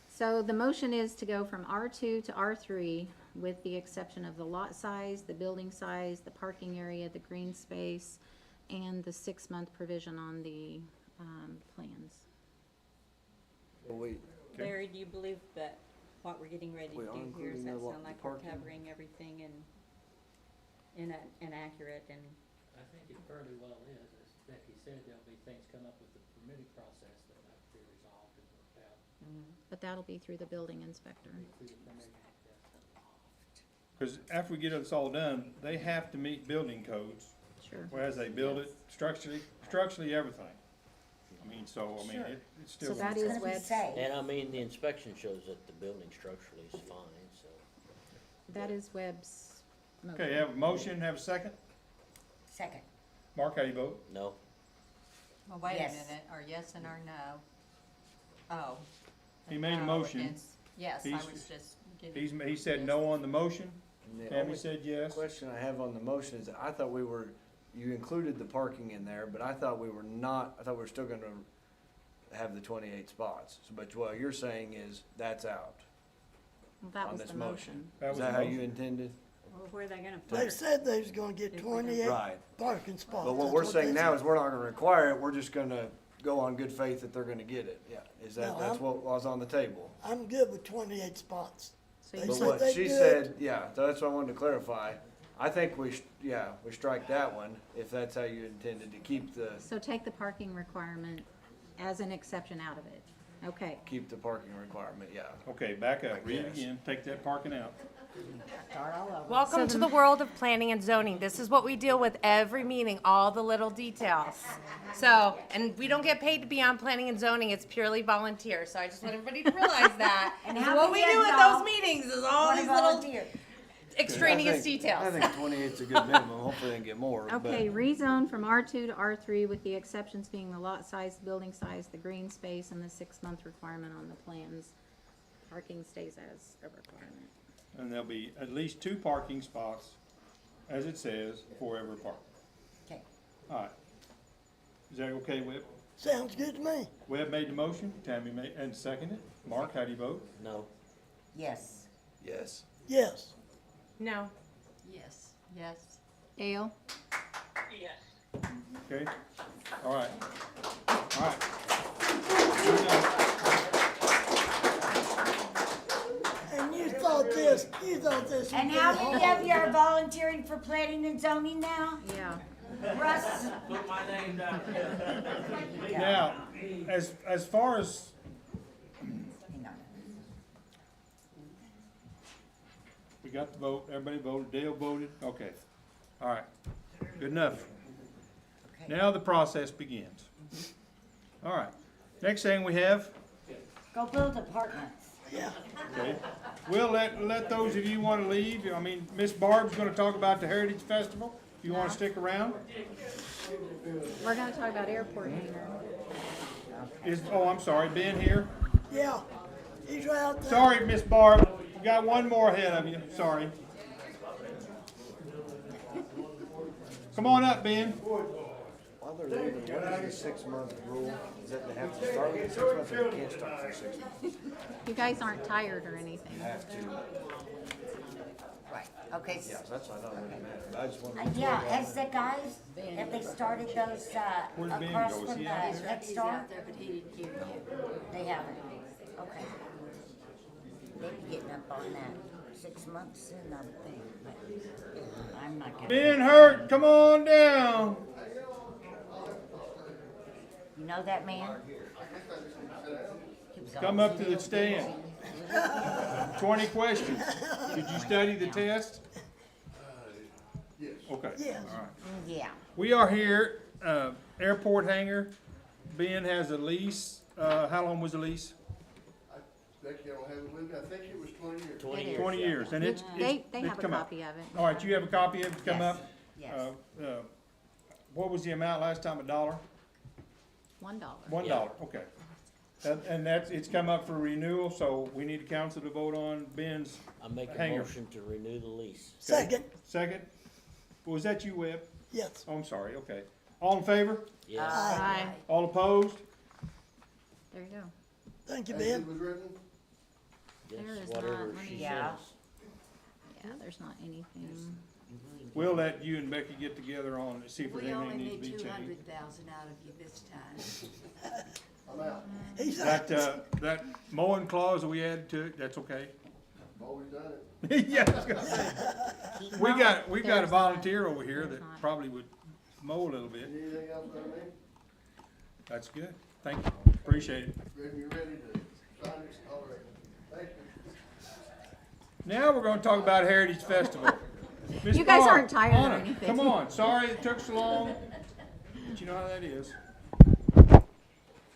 So the motion is to go from R2 to R3 with the exception of the lot size, the building size, the parking area, the green space, and the 6-month provision on the, plans.
Larry, do you believe that what we're getting ready
We
to
are
do here, does
including
that
the
sound like we're
parking?
covering everything and accurate and?
I think it fairly well is, as Becky said, there'll be things come up with the permitting process that have to be resolved and worked out
But that'll be through the building inspector.
through the permitting.
Cause after we get this all done, they have to meet building codes.
Sure.
Whereas they build it structurally, everything. I mean, so, I mean,
Sure.
it's still.
So that
It's
is
gonna be
Webb's,
safe.
And I mean, the inspection shows that the building structurally is fine, so.
that is Webb's motion.
Okay, have a motion, have a second?
Second.
Mark, how do you vote?
No,
Well, wait a
Yes.
minute, or yes and or no? Oh.
He made a
No
motion.
against- Yes, I
He's-
was just getting.
He said no on the motion,
And the
Tammy
only
said yes.
question I have on the motion is, I thought you included the parking in there, but I thought we were still gonna have the 28 spots. So, but what you're saying is, that's out
Well, that
on
was
this
the motion.
That
Is
was
that
the
how you
motion.
intended?
Well, where are they gonna
They
put it?
said they was gonna get
If we don't-
28
Right.
parking spots.
But what
That's
we're saying
they
now
said.
is we're not gonna require it, we're just gonna go on good faith that they're gonna get it, yeah. Is
No,
that's
I'm-
what was on the table?
I'm good with 28 spots.
So
They
you
But
said
what
they
she
good.
said, yeah, so that's what I wanted to clarify. I think we strike that one, if that's how you intended to keep the
take the parking requirement as an exception out of it. Okay.
parking requirement, yeah.
Okay, back up, read it
Yes.
again, take that parking out.
Start all over.
Welcome to the world of planning and zoning. This is what we deal with every meeting, all the little details. So, and we don't get paid to be on planning and zoning, it's purely volunteer, so I just want everybody to realize that.
And
This is
how
what we
many
do
of
at
y'all
those meetings, is all
Wanna
these little
volunteer?
extraneous
I
details.
think 28's a good minimum, hopefully they can get more, but.
Okay, rezone from R2 to R3 with the exceptions being the lot size, building size, the green space, and the 6-month requirement on the plans. Parking stays as a requirement.
And there'll be at least 2 parking spots, as it says, for every park.
Okay.
All right. Is that okay, Webb?
Sounds good to me.
Webb made the motion, Tammy made, and seconded. Mark, how do you vote?
no.
Yes.
Yes.
Yes.
No.
Yes, yes.
Dale?
Yes.
Okay? All right. All right. Here we go.
And you thought this would
And
be
how many
hard.
of you are volunteering for planning and zoning now?
Yeah.
Russ?
Put my name down.
Now, as far as,
Hang on.
We got the vote, everybody voted, Dale voted, okay. All right, good enough.
Okay.
Now the process begins. All right, next thing we have,
Go build apartments.
okay, we'll let those of you wanna leave, I mean, Miss Barb's gonna talk about the Heritage Festival, if you wanna stick around.
We're gonna talk about airport hangar.
I'm sorry, Ben here?
Yeah, he's right out there.
Sorry, Miss Barb, you got one more ahead of you, sorry. Come on up, Ben.
While they're leaving, what is the 6-month rule? Is that they have to start in 6 months or they can't start for 6 months?
You guys aren't tired or anything.
Have to.
Right, okay.
Yeah, that's why I don't really matter, but I just wanted to.
Yeah, as the guys, have they started those,
Where'd Ben
across
go? Is
from
he
the
out
He's
Head
he's
Start?
out there, but he didn't hear you.
They haven't, okay. They'd be getting up on that 6 months soon, I would think, but I'm not gonna.
Ben Hurt, come on down.
You know that man? He was
Come
always
up to the stand. 20 questions. Did you study the test?
Yes.
Okay,
Yes.
all right.
Yeah.
We are here, airport hangar. Ben has a lease. How long was the lease?
Becky, I don't have it with me, I think it was 20 years.
20 years.
20 years, and it's
They
it's
have a
come up.
copy of it.
All right, you have a copy of it to come
Yes.
up?
Yes.
What was the amount last time, $1?
$1.
$1, okay. And that's, it's come up for renewal, so we need the council to vote on Ben's
I make a
hangar.
motion to renew the lease.
Second,
Second? Was that you, Webb?
yes.
Oh, I'm sorry, okay. All in favor?
Yes.
Aye.
All opposed?
There you go.
Thank you,
As it
Ben.
was written,
Yes,
There is
whatever
not, let
she
me-
Yeah.
says.
Yeah, there's not anything.
We'll let you and Becky get together on, see if there's
We only
anything needs
need
to be changed.
200,000 out of you this time.
I'm out,
He's out.
That mowing clause that we added to it, that's okay?
I've always done it.
Yeah, I was gonna say.
Keep
We've
mowing.
got a
There's
volunteer over here
There's
that
not.
probably would mow a little bit.
Anything else on me?
That's good. Thank you. Appreciate it.
When you're ready to sign this, all right. Thank you.
Now we're gonna talk about Heritage Festival. Miss
You guys
Barr,
aren't tired or
Anna,
anything.
Come on, sorry it took so long, but you know how that is.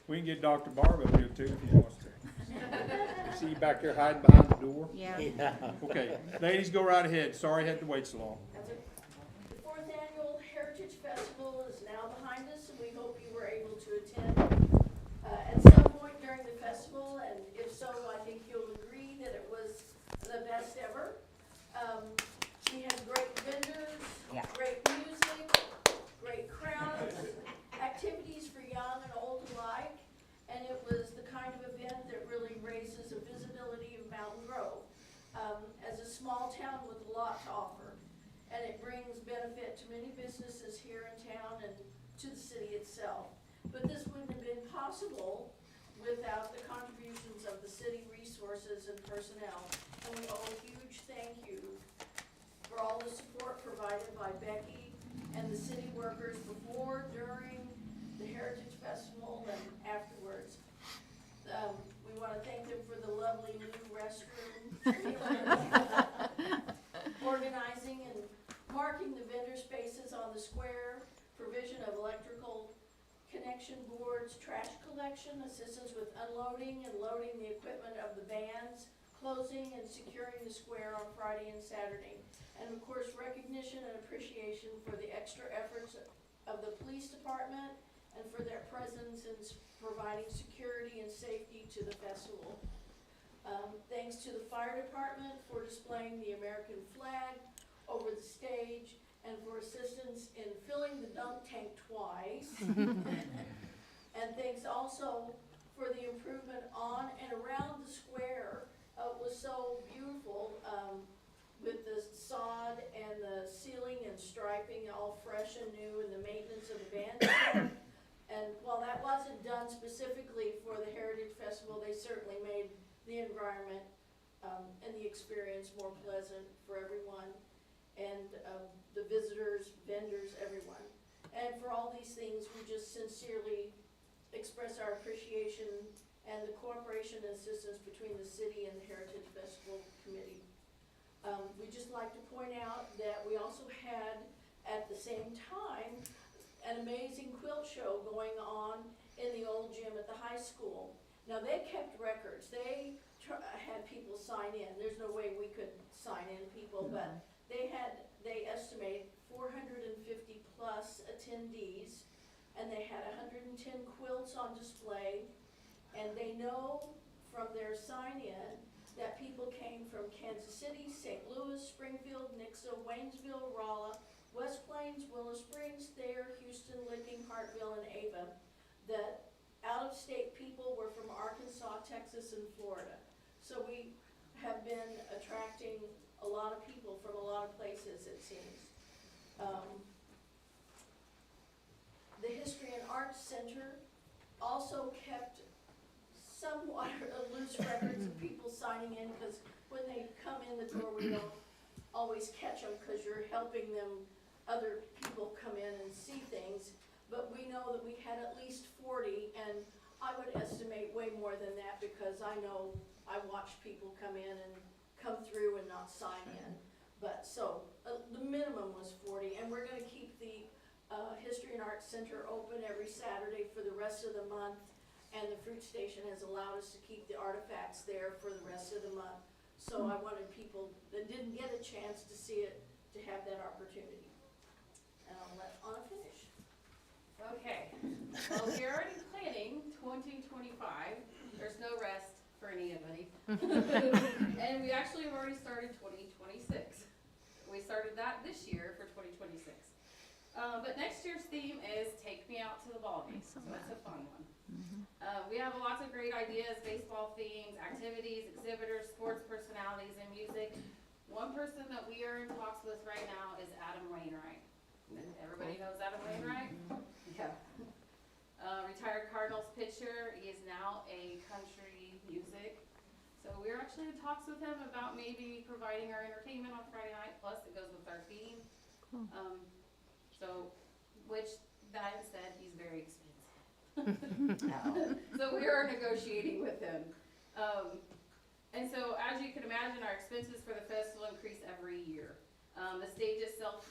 We can get Dr. Barb up here too if he wants to. See you back there hiding behind the door?
Yeah.
Yeah.
Okay, ladies, go right ahead. Sorry I had to wait so long.
The fourth annual Heritage Festival is now behind us, and we hope you were able to attend at some point during the festival, and if so, I think you'll agree that it was the best ever. We had great vendors,
Yeah.
great music, great crowds, activities for young and old alike, and it was the kind of event that really raises the visibility of Mountain Grove as a small town with a lot to offer. And it brings benefit to many businesses here in town and to the city itself. But this wouldn't have been possible without the contributions of the city resources and personnel. And we owe a huge thank you for all the support provided by Becky and the city workers before, during the Heritage Festival and afterwards. We want to thank them for the lovely new restroom, organizing and marking the vendor spaces on the square, provision of electrical connection boards, trash collection, assistance with unloading and loading the equipment of the bands, closing and securing the square on Friday and Saturday. And of course, recognition and appreciation for the extra efforts of the police department and for their presence in providing security and safety to the festival. Thanks to the fire department for displaying the American flag over the stage and for assistance in filling the dunk tank twice. And thanks also for the improvement on and around the square. It was so beautiful, with the sod and the ceiling and striping all fresh and new, and the maintenance of the band. And while that wasn't done specifically for the Heritage Festival, they certainly made the environment and the experience more pleasant for everyone, and the visitors, vendors, everyone. And for all these things, we just sincerely express our appreciation and the cooperation and assistance between the city and the Heritage Festival Committee. We'd just like to point out that we also had, at the same time, an amazing quilt show going on in the old gym at the high school. Now, they kept records. They had people sign in. There's no way we could sign in people, but they estimate 450 plus attendees, and they had 110 quilts on display, and they know from their sign-in that people came from Kansas City, St. Louis, Springfield, Nixa, Waynesville, Rolla, West Plains, Willow Springs, Thayer, Houston, Licking, Hartville, and Ava. That out-of-state people were from Arkansas, Texas, and Florida. So we have been attracting a lot of people from a lot of places, it seems. The History and Arts Center also kept somewhat loose records of people signing in, because when they come in the door, we don't always catch them, because you're helping them, other people come in and see things. But we know that we had at least 40, and I would estimate way more than that, because I know I watched people come in and come through and not sign in. But so, the minimum was 40, and we're gonna keep the History and Arts Center open every Saturday for the rest of the month, and the fruit station has allowed us to keep the artifacts there for the rest of the month. So I wanted people that didn't get a chance to see it to have that opportunity. And I'll let Anna finish.
Okay, well, we're already planning 2025. There's no rest for anybody. And we actually have already started 2026. We started that this year for 2026. But next year's theme is Take Me Out to the Ball Game, so that's a fun one. We have lots of great ideas, baseball themes, activities, exhibitors, sports personalities, and music. One person that we are in talks with right now is Adam Wainwright. Everybody knows Adam Wainwright? Yeah. Retired Cardinals pitcher. He is now a country music. So we're actually in talks with him about maybe providing our entertainment on Friday night, plus it goes with our theme. Which that said, he's very expensive. So we are negotiating with him. And so as you can imagine, our expenses for the festival increase every year. The stage itself,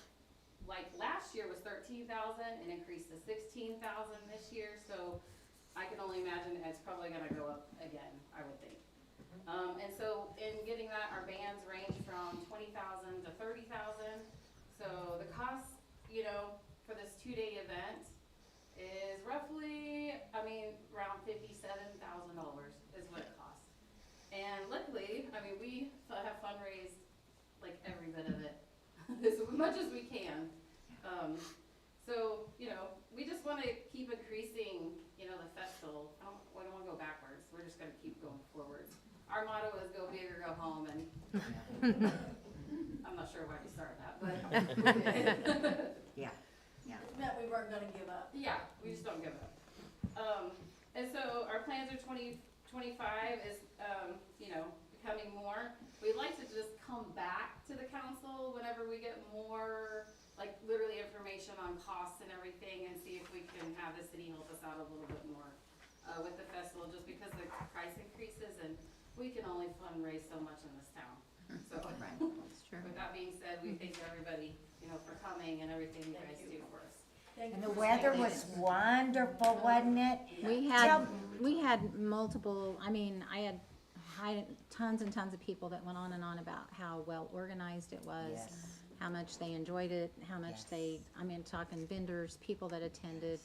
like last year, was $13,000 and increased to $16,000 this year. So I can only imagine it's probably gonna go up again, I would think. And so in getting that, our bands range from $20,000 to $30,000. So the cost, for this 2-day event is roughly, around $57,000 is what it costs. And luckily, we have fundraised like every bit of it, as much as we can. So, we just want to keep increasing, the festival. We don't want to go backwards. We're just going to keep going forwards. Our motto is go big or go home, and I'm not sure why we started that, but we did.
Yeah.
It meant we weren't gonna give up.
Yeah, we just don't give up. And so our plans are 2025 is, becoming more. We'd like to just come back to the council whenever we get more, like literally information on costs and everything, and see if we can have the city help us out a little bit more with the festival, just because the price increases and we can only fundraise so much in this town. So, with that being said, we thank everybody, for coming and everything you guys do for us.
And the weather was wonderful, wasn't it?
We had multiple, I had tons and tons of people that went on and on about how well organized it was,
Yes.
how much they enjoyed it, how much
Yes.
talking vendors, people that attended,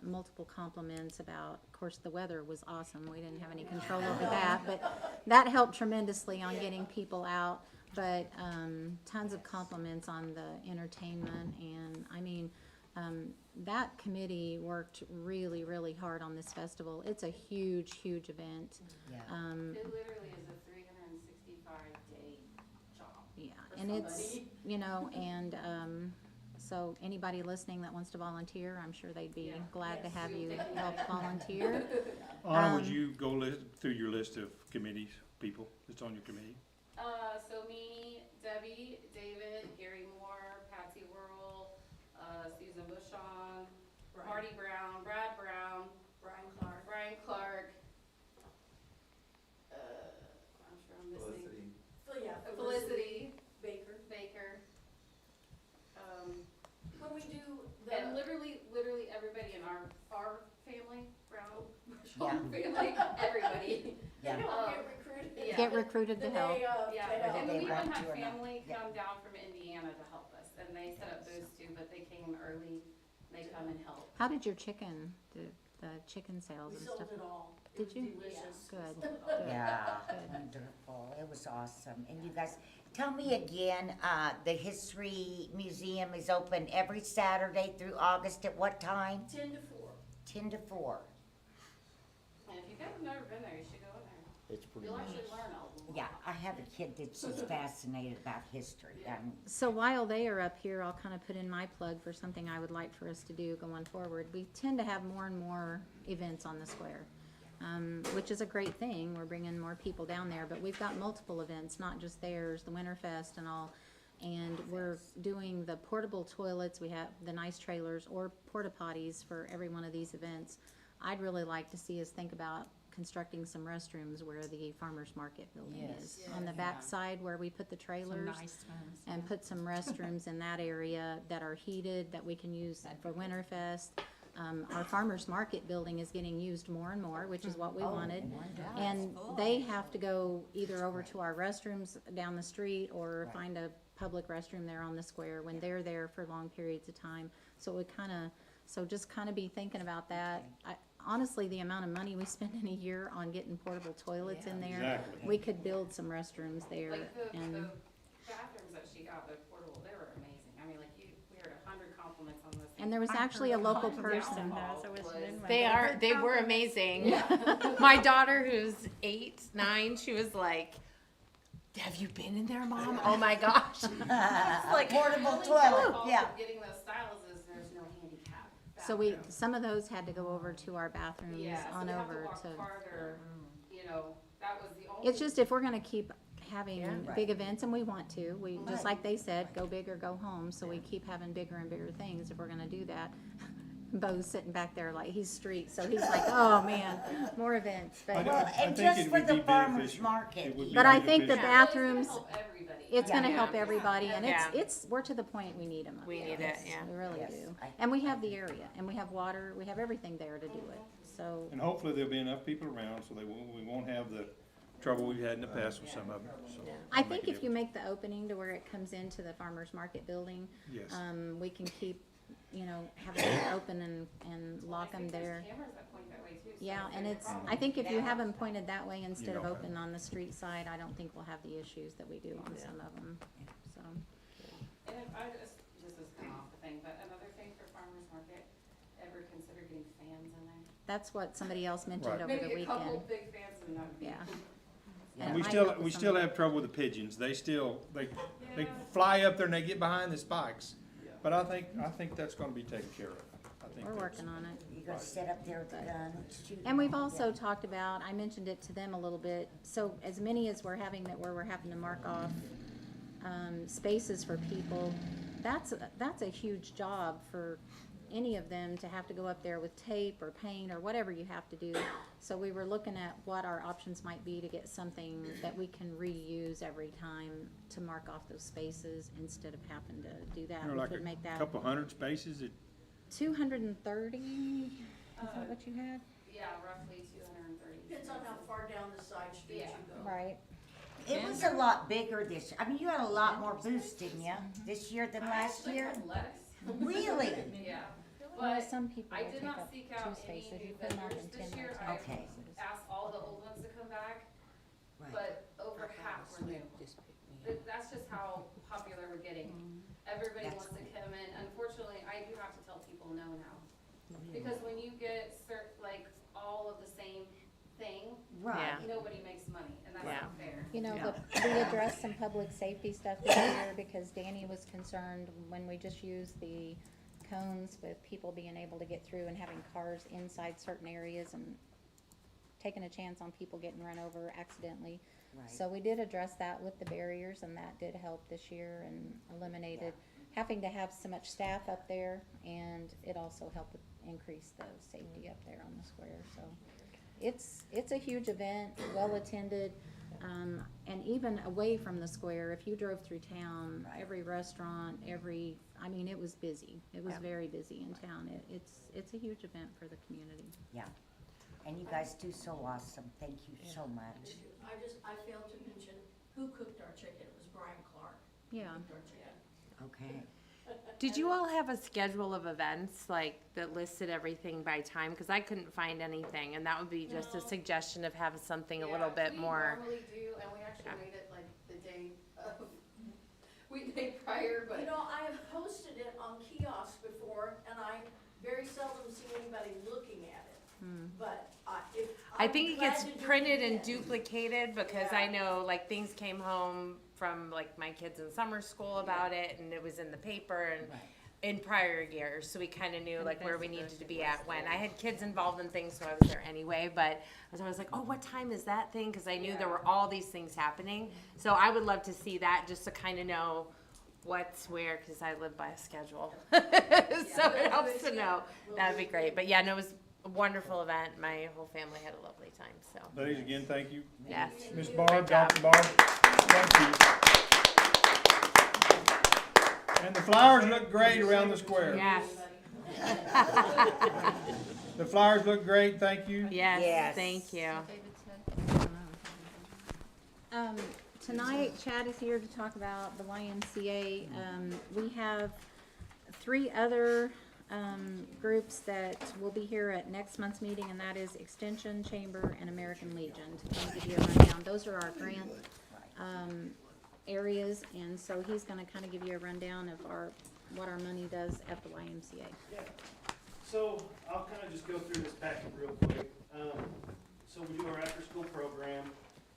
multiple compliments about, of course, the weather was awesome. We didn't have any control over that, but that helped tremendously on getting people out. But tons of compliments on the entertainment, and that committee worked really, really hard on this festival. It's a huge, huge event.
Yeah.
It literally is a 365-day job.
Yeah,
for
and it's,
somebody.
so anybody listening that wants to volunteer, I'm sure they'd be glad to
Yes,
have
we
you
will take
help
that.
volunteer.
Anna, would you go through your list of committees, people that's on your committee?
So me, Debbie, David, Gary Moore, Patsy Whirl, Susan Bushong, Marty Brown, Brad Brown, Brian Clark. I'm sure I'm missing.
Yeah,
Felicity. And literally everybody in our family, Brown,
Yeah.
family, everybody.
Yeah.
They don't get recruited.
Yeah.
Get recruited to
The
help.
day of,
Yeah,
to help.
and
they
we even
want
had
to or not.
family
Yeah.
come down from Indiana to help us, and they set up booths too, but they came early, they come and help.
How did your chicken, the chicken sales
We
and
sold
stuff?
it all. It
Did
was
you?
delicious.
Good, good.
Yeah,
Good.
wonderful. It was awesome. And you guys, tell me again, the History Museum is open every Saturday through August at what time?
10 to 4.
10 to 4.
And if you guys have never been there, you should go in there.
It's pretty
You'll
nice.
actually learn a lot.
Yeah, I have a kid that's just fascinated about history.
So while they are up here, I'll kind of put in my plug for something I would like for us to do going forward. We tend to have more and more events on the square, which is a great thing. We're bringing more people down there, but we've got multiple events, not just theirs, the Winterfest and all. And we're doing the portable toilets. We have the nice trailers or porta potties for every one of these events. I'd really like to see us think about constructing some restrooms where the farmer's market building is. On the back side where we put the trailers. And put some restrooms in that area that are heated, that we can use for Winterfest. Our farmer's market building is getting used more and more, which is what we wanted. And they have to go either over to our restrooms down the street or find a public restroom there on the square when they're there for long periods of time. So it just kind of be thinking about that. Honestly, the amount of money we spend in a year on getting portable toilets in there,
Exactly.
we could build some restrooms there.
Like the
And
bathrooms that she got, the portable, they were amazing. I mean, like we heard 100 compliments on this.
And there was actually a local person.
They were amazing. My daughter, who's 8, 9, she was like, "Have you been in there, Mom?" Oh my gosh.
Like portable toilet, yeah.
Getting those styles is there's no handicap.
So some of those had to go over to our bathrooms
Yeah, so
on
we have to
over
walk
to.
farther, you know, that was the only.
It's just if we're gonna keep having
Right.
big events, and we want to, just
Right.
like they said, go big or go home, so we keep having bigger and bigger things if we're gonna do that. Bo's sitting back there like he's street, so he's like, oh man, more events,
I
but.
don't-
Well,
I
and
think
just
it
for
would
the
be
farmer's
beneficial.
market.
It would be
But I think the
beneficial.
bathrooms,
Help everybody.
it's gonna
Yeah.
help everybody, and
Yeah.
we're to the point we need them up
We
there.
need it, yeah.
We really
Yes,
do.
I-
And we have the area, and we have water, we have everything there to do it, so.
And hopefully there'll be enough people around so we won't have the trouble we've had in the past with some of them, so.
I think if you make the opening to where it comes into the farmer's market building,
Yes.
we can keep, have it open and lock them there.
There's cameras that point that way too. so
Yeah,
it's
and
no
it's,
problem.
I think if you have them pointed that way instead of
don't
open on the street side, I don't think we'll have the issues that we do on some of them, so.
And if I just is kind of off the thing, but another thing for farmer's market, ever consider getting fans in there?
That's what somebody else mentioned
Right.
over the
Maybe a couple
weekend.
big fans and that would be.
Yeah.
And
That
we
might
still,
help with
we
some
still
of
have trouble with the pigeons. They fly up there and they get behind the spikes. But I think that's gonna be taken care of. I think
We're
that's-
working on it.
You gotta sit up there with the gun and shoot.
And we've also talked about, I mentioned it to them a little bit, so as many as we're having that where we're having to mark off, spaces for people, that's a huge job for any of them to have to go up there with tape or paint or whatever you have to do. So we were looking at what our options might be to get something that we can reuse every time to mark off those spaces instead of having to do that. We
Like
could make
a
that
couple hundred spaces.
230, is that what you had?
Yeah, roughly 230.
Depends on how far down the side street
Yeah.
you go.
Right.
It was a lot bigger this, I mean, you had a lot more booths, didn't you, this year than last
actually
year?
had lettuce.
Really?
Yeah.
Well,
But
some people
I
will
did
take
not
up
seek
2
out
spaces.
any
You
new
put them out
vendors
in
this
10
year.
by
I
10
Okay.
spaces.
asked all the old ones to come back,
Right.
but over half were new. That's just how popular we're getting. Everybody
That's
wants to come in. Unfortunately, I do have to tell people no now. Because when you get all of the same thing,
Right.
nobody makes money, and that's
Yeah.
not fair.
We addressed some public safety stuff this year because Danny was concerned when we just used the cones with people being able to get through and having cars inside certain areas and taking a chance on people getting run over accidentally.
Right.
So we did address that with the barriers, and that did help this year and eliminated having to have so much staff up there, and it also helped increase the safety up there on the square, so. It's a huge event, well attended. And even away from the square, if you drove through town, every restaurant, I mean, it was busy. It was
Yeah.
very busy in town. It's a huge event for the community.
Yeah, and you guys do so awesome, thank you so much.
I failed to mention who cooked our chicken. It was Brian Clark. who
Yeah.
cooked our chicken.
Okay.
Did you all have a schedule of events, like, that listed everything by time? Because I couldn't find anything, and that would be just a
No.
suggestion of having something a
Yeah,
little bit more.
We normally do, and we actually
Yeah.
made it like the day of, we made prior, but.
You know, I have posted it on kiosks before, and I very seldom see anybody looking at it. But
I think
I'm
it gets
glad to do it
printed and
again.
duplicated, because I know, like, things came home from, like, my kids in summer school about it, and it was in the paper, and in prior years, so we kind of knew, like, where we needed to be at when. I had kids involved in things, so I was there anyway, but I was always like, oh, what time is that thing? Because I knew there were all these things happening. So I would love to see that, just to kind of know what's where, because I live by a schedule. So it helps to know. That'd be great. But yeah, no, it was a wonderful event. My whole family had a lovely time, so.
Ladies, again, thank you.
Yes.
Ms.
Great
Barb,
job.
Dr. Barb, thank you. And the flowers look great around the square.
Yes.
The flowers look great, thank you.
Yes, thank you.
Tonight, Chad is here to talk about the YMCA. We have 3 other groups that will be here at next month's meeting, and that is Extension, Chamber, and American Legion, to kind of give you a rundown. Those are our grant areas, and so he's gonna kind of give you a rundown of what our money does at the YMCA.
Yeah. So I'll kind of just go through this packet real quick. So we do our after-school program.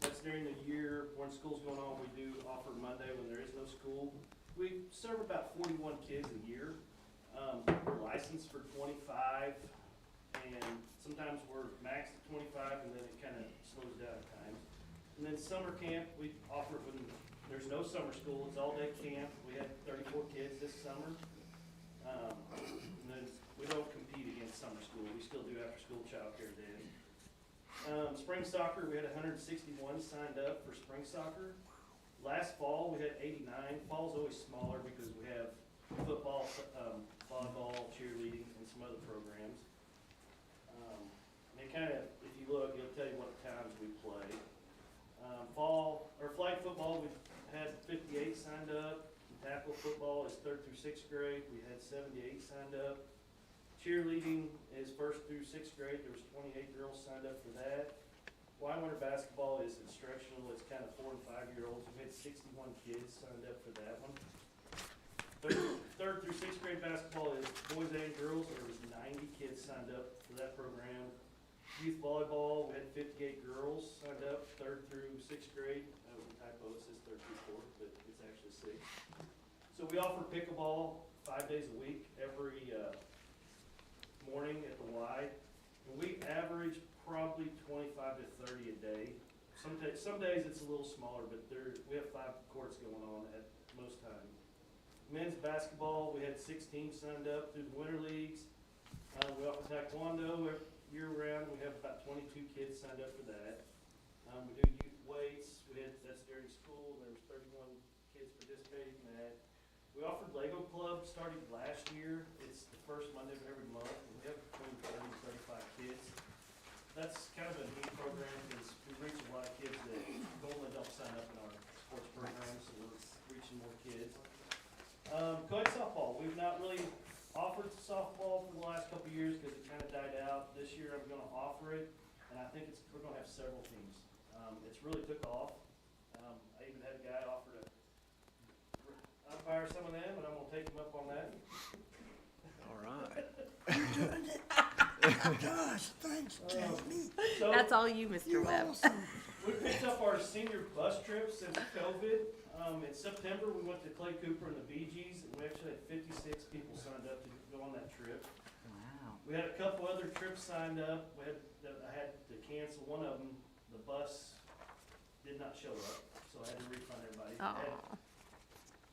That's during the year when school's going on. We do offer Monday when there is no school. We serve about 41 kids a year. We're licensed for 25, and sometimes we're maxed at 25, and then it kind of slows down at times. And then summer camp, we offer it when there's no summer school. It's all-day camp. We had 34 kids this summer. And then we don't compete against summer school. We still do after-school childcare then. Spring soccer, we had 161 signed up for spring soccer. Last fall, we had 89. Fall's always smaller because we have football, volleyball, cheerleading, and some other programs. And it kind of, if you look, it'll tell you what times we play. Flag football, we had 58 signed up. Tackle football is 3rd through 6th grade. We had 78 signed up. Cheerleading is 1st through 6th grade. There was 28 girls signed up for that. Winter basketball is instructional. It's kind of 4 and 5-year-olds. We had 61 kids signed up for that one. 3rd through 6th grade basketball is boys and girls. There was 90 kids signed up for that program. Youth volleyball, we had 58 girls signed up, 3rd through 6th grade. That was a typo. It says 3rd through 4th, but it's actually 6th. So we offer pickleball 5 days a week, every morning at the Y. And we average probably 25 to 30 a day. Some days it's a little smaller, but we have 5 courts going on at most times. Men's basketball, we had 16 signed up through the winter leagues. We offer taekwondo year round. We have about 22 kids signed up for that. We do youth weights. That's during school. There was 31 kids participating in that. We offered Lego Club starting last year. It's the first Monday of every month. We have between 30 and 35 kids. That's kind of a neat program because we reach a lot of kids that normally don't sign up in our sports program, so we're reaching more kids. Co-ed softball. We've not really offered softball for the last couple of years because it kind of died out. This year I'm going to offer it, and I think we're going to have several teams. It's really took off. I even had a guy offer to umpire some of them, and I'm going to take him up on that.
All right.
Gosh, thanks, Jamie.
That's all you, Mr. Webb.
We picked up our senior bus trip since COVID. In September, we went to Clay Cooper and the Bee Gees, and we actually had 56 people signed up to go on that trip.
Wow.
We had a couple other trips signed up. I had to cancel one of them. The bus did not show up, so I had to refund everybody.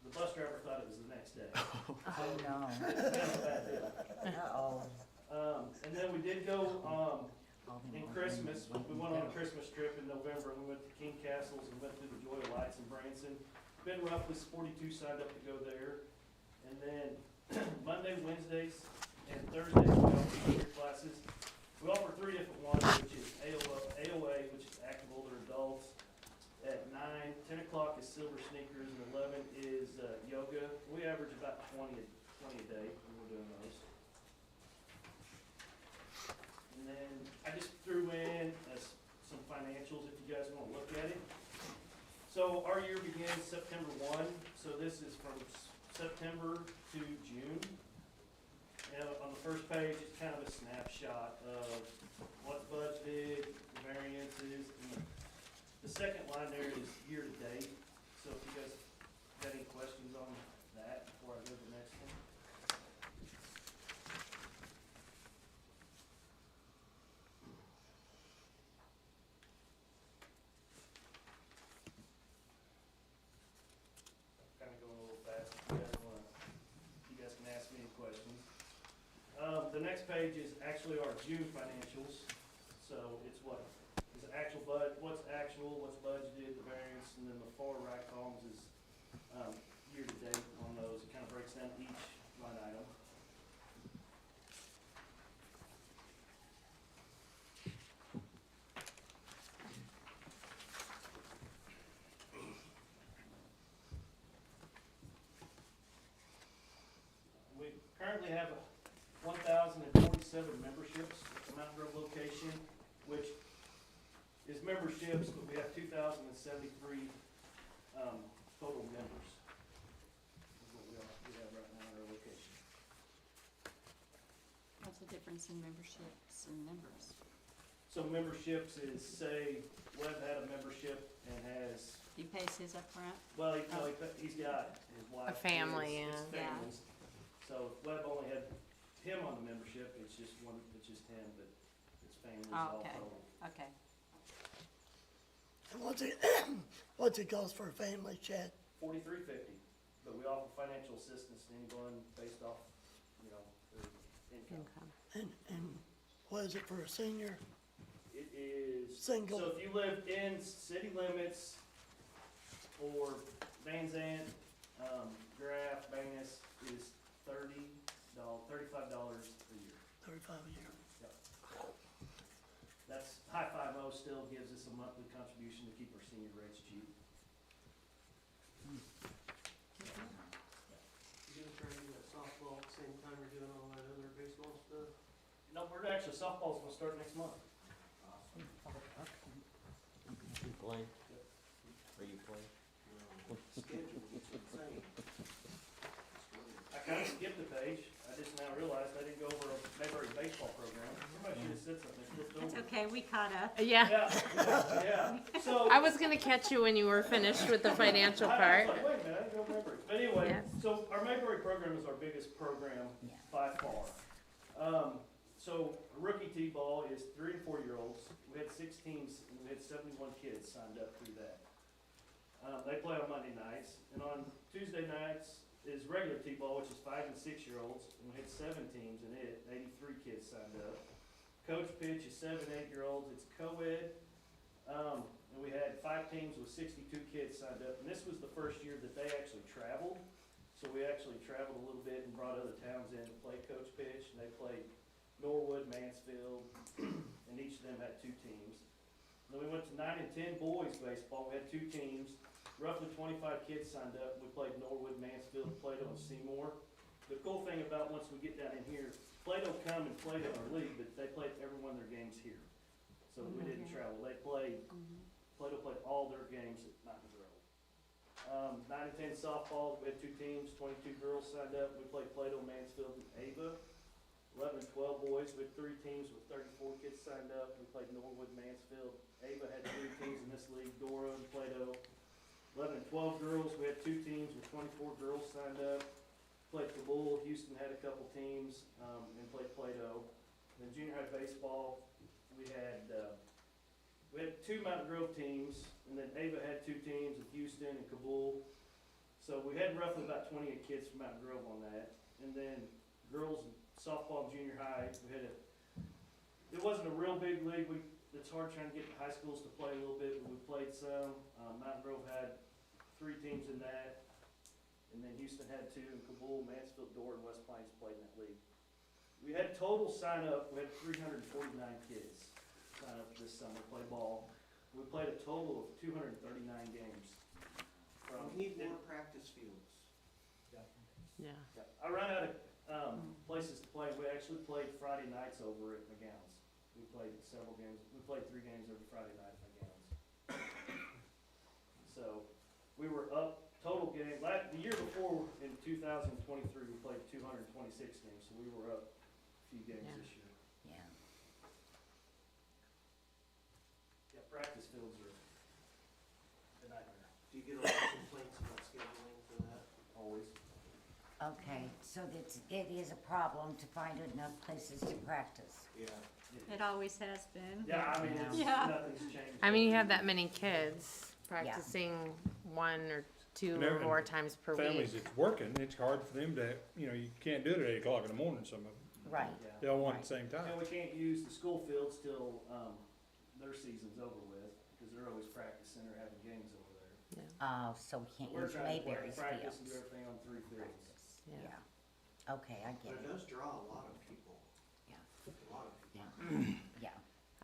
The bus driver thought it was the next day.
Oh, no.
It's kind of a bad deal.
Uh-oh.
And then we did go,
in Christmas, we went on a Christmas trip in November, we went to King Castles and went through the Joy of Lights in Branson. Been roughly 42 signed up to go there. And then Monday, Wednesdays, and Thursdays, we offer senior classes. We offer 3 different ones, which is AOA, which is active older adults. At 9, 10 o'clock is silver sneakers, and 11 is yoga. We average about 20 a day when we're doing those. And then I just threw in some financials if you guys want to look at it. So our year begins September 1, so this is from September to June. And on the first page, it's kind of a snapshot of what's budgeted, the variances, and the second line there is year to date. So if you guys got any questions on that before I go to the next one? Kind of going a little fast. If you guys can ask me any questions. The next page is actually our June financials. So it's what is actual what's actual, what's budgeted, the variance, and then the far right columns is year to date on those. It kind of breaks down each line item. We currently have 1,047 memberships at the Mountain Grove location, which is memberships, but we have 2,073 total members. Is what we have right now in our location.
What's the difference in memberships and members?
So memberships is, say, Webb had a membership and has,
He pays his up front?
well, he's got his wife.
family,
his
yeah.
families. So Webb only had him on the membership, it's just him, but his family's all
Okay,
total.
okay.
And what's it cost for a family, Chad?
$43.50, but we offer financial assistance to anyone based off, their income.
And what is it for a senior?
It is.
Single.
So if you live in city limits or Van Zant, Graff, Banus, it is $35 a year.
35 a year.
Yep. That's, High Five O still gives us a monthly contribution to keep our senior rates cheap.
You gonna try to do that softball at the same time you're doing all that other baseball stuff?
No, softball's gonna start next month.
You playing? Are you playing?
Schedule is insane.
I kinda skipped a page. I just now realized I didn't go over a Mayberry baseball program. Somebody should have said something. I flipped
It's
over.
okay, we caught up.
Yeah.
Yeah. So.
I was gonna catch you when you were finished with the financial
I
part.
was like, wait a minute, I didn't go Mayberry. But anyway,
Yes.
so our Mayberry program is our biggest program by far. So rookie T-ball is 3 and 4 year olds. We had 6 teams and we had 71 kids signed up through that. They play on Monday nights, and on Tuesday nights is regular T-ball, which is 5 and 6 year olds, and we had 7 teams in it, 83 kids signed up. Coach pitch is 7 and 8 year olds, it's co-ed, and we had 5 teams with 62 kids signed up, and this was the first year that they actually traveled. So we actually traveled a little bit and brought other towns in to play coach pitch, and they played Norwood, Mansfield, and each of them had 2 teams. Then we went to 9 and 10 boys baseball, we had 2 teams, roughly 25 kids signed up. We played Norwood, Mansfield, Plato, and Seymour. The cool thing about once we get down in here, Plato come and played in our league, but they played every one of their games here. So we didn't travel. They played, Plato played all their games at Mountain Grove. 9 and 10 softball, we had 2 teams, 22 girls signed up. We played Plato, Mansfield, and Ava. 11 and 12 boys, we had 3 teams with 34 kids signed up. We played Norwood, Mansfield. Ava had 3 teams in this league, Dora and Plato. 11 and 12 girls, we had 2 teams with 24 girls signed up. Played Kabul, Houston had a couple teams, and played Plato. Then junior high baseball, we had 2 Mountain Grove teams, and then Ava had 2 teams with Houston and Kabul. So we had roughly about 28 kids from Mountain Grove on that. And then girls softball and junior high, we had it wasn't a real big league. It's hard trying to get the high schools to play a little bit, but we played some. Mountain Grove had 3 teams in that, and then Houston had 2, and Kabul, Mansfield, Door, and West Plains played in that league. We had total sign up, we had 349 kids sign up this summer, play ball. We played a total of 239 games.
We need more practice fields.
Yeah.
I ran out of places to play. We actually played Friday nights over at McGowan's. We played several games. We played 3 games every Friday night at McGowan's. So we were up total game. The year before, in 2023, we played 226 games. So we were up a few games
Yeah.
this year.
Yeah.
Yeah, practice fields are a nightmare.
Do you get a lot of complaints about scheduling for that?
Always.
Okay, so it is a problem to find enough places to practice.
Yeah.
It always has been.
Yeah, I mean, it's,
Yeah.
nothing's changed.
I mean, you have that many kids practicing 1 or 2
And
or
every-
more times per
Families
week.
that's working, it's hard for them to, you can't do it at 8 o'clock in the morning, some of them.
Right.
Yeah.
They all want at the same time.
And we can't use the school fields till their season's over with, because they're always practicing or having games over there.
Oh, so we can't
We're
use
trying to play
Mayberry's
practice and do
fields.
everything on 3 fields.
Yeah. Okay, I get
But it
it.
does draw a lot of people.
Yeah.
A lot of people.
Yeah.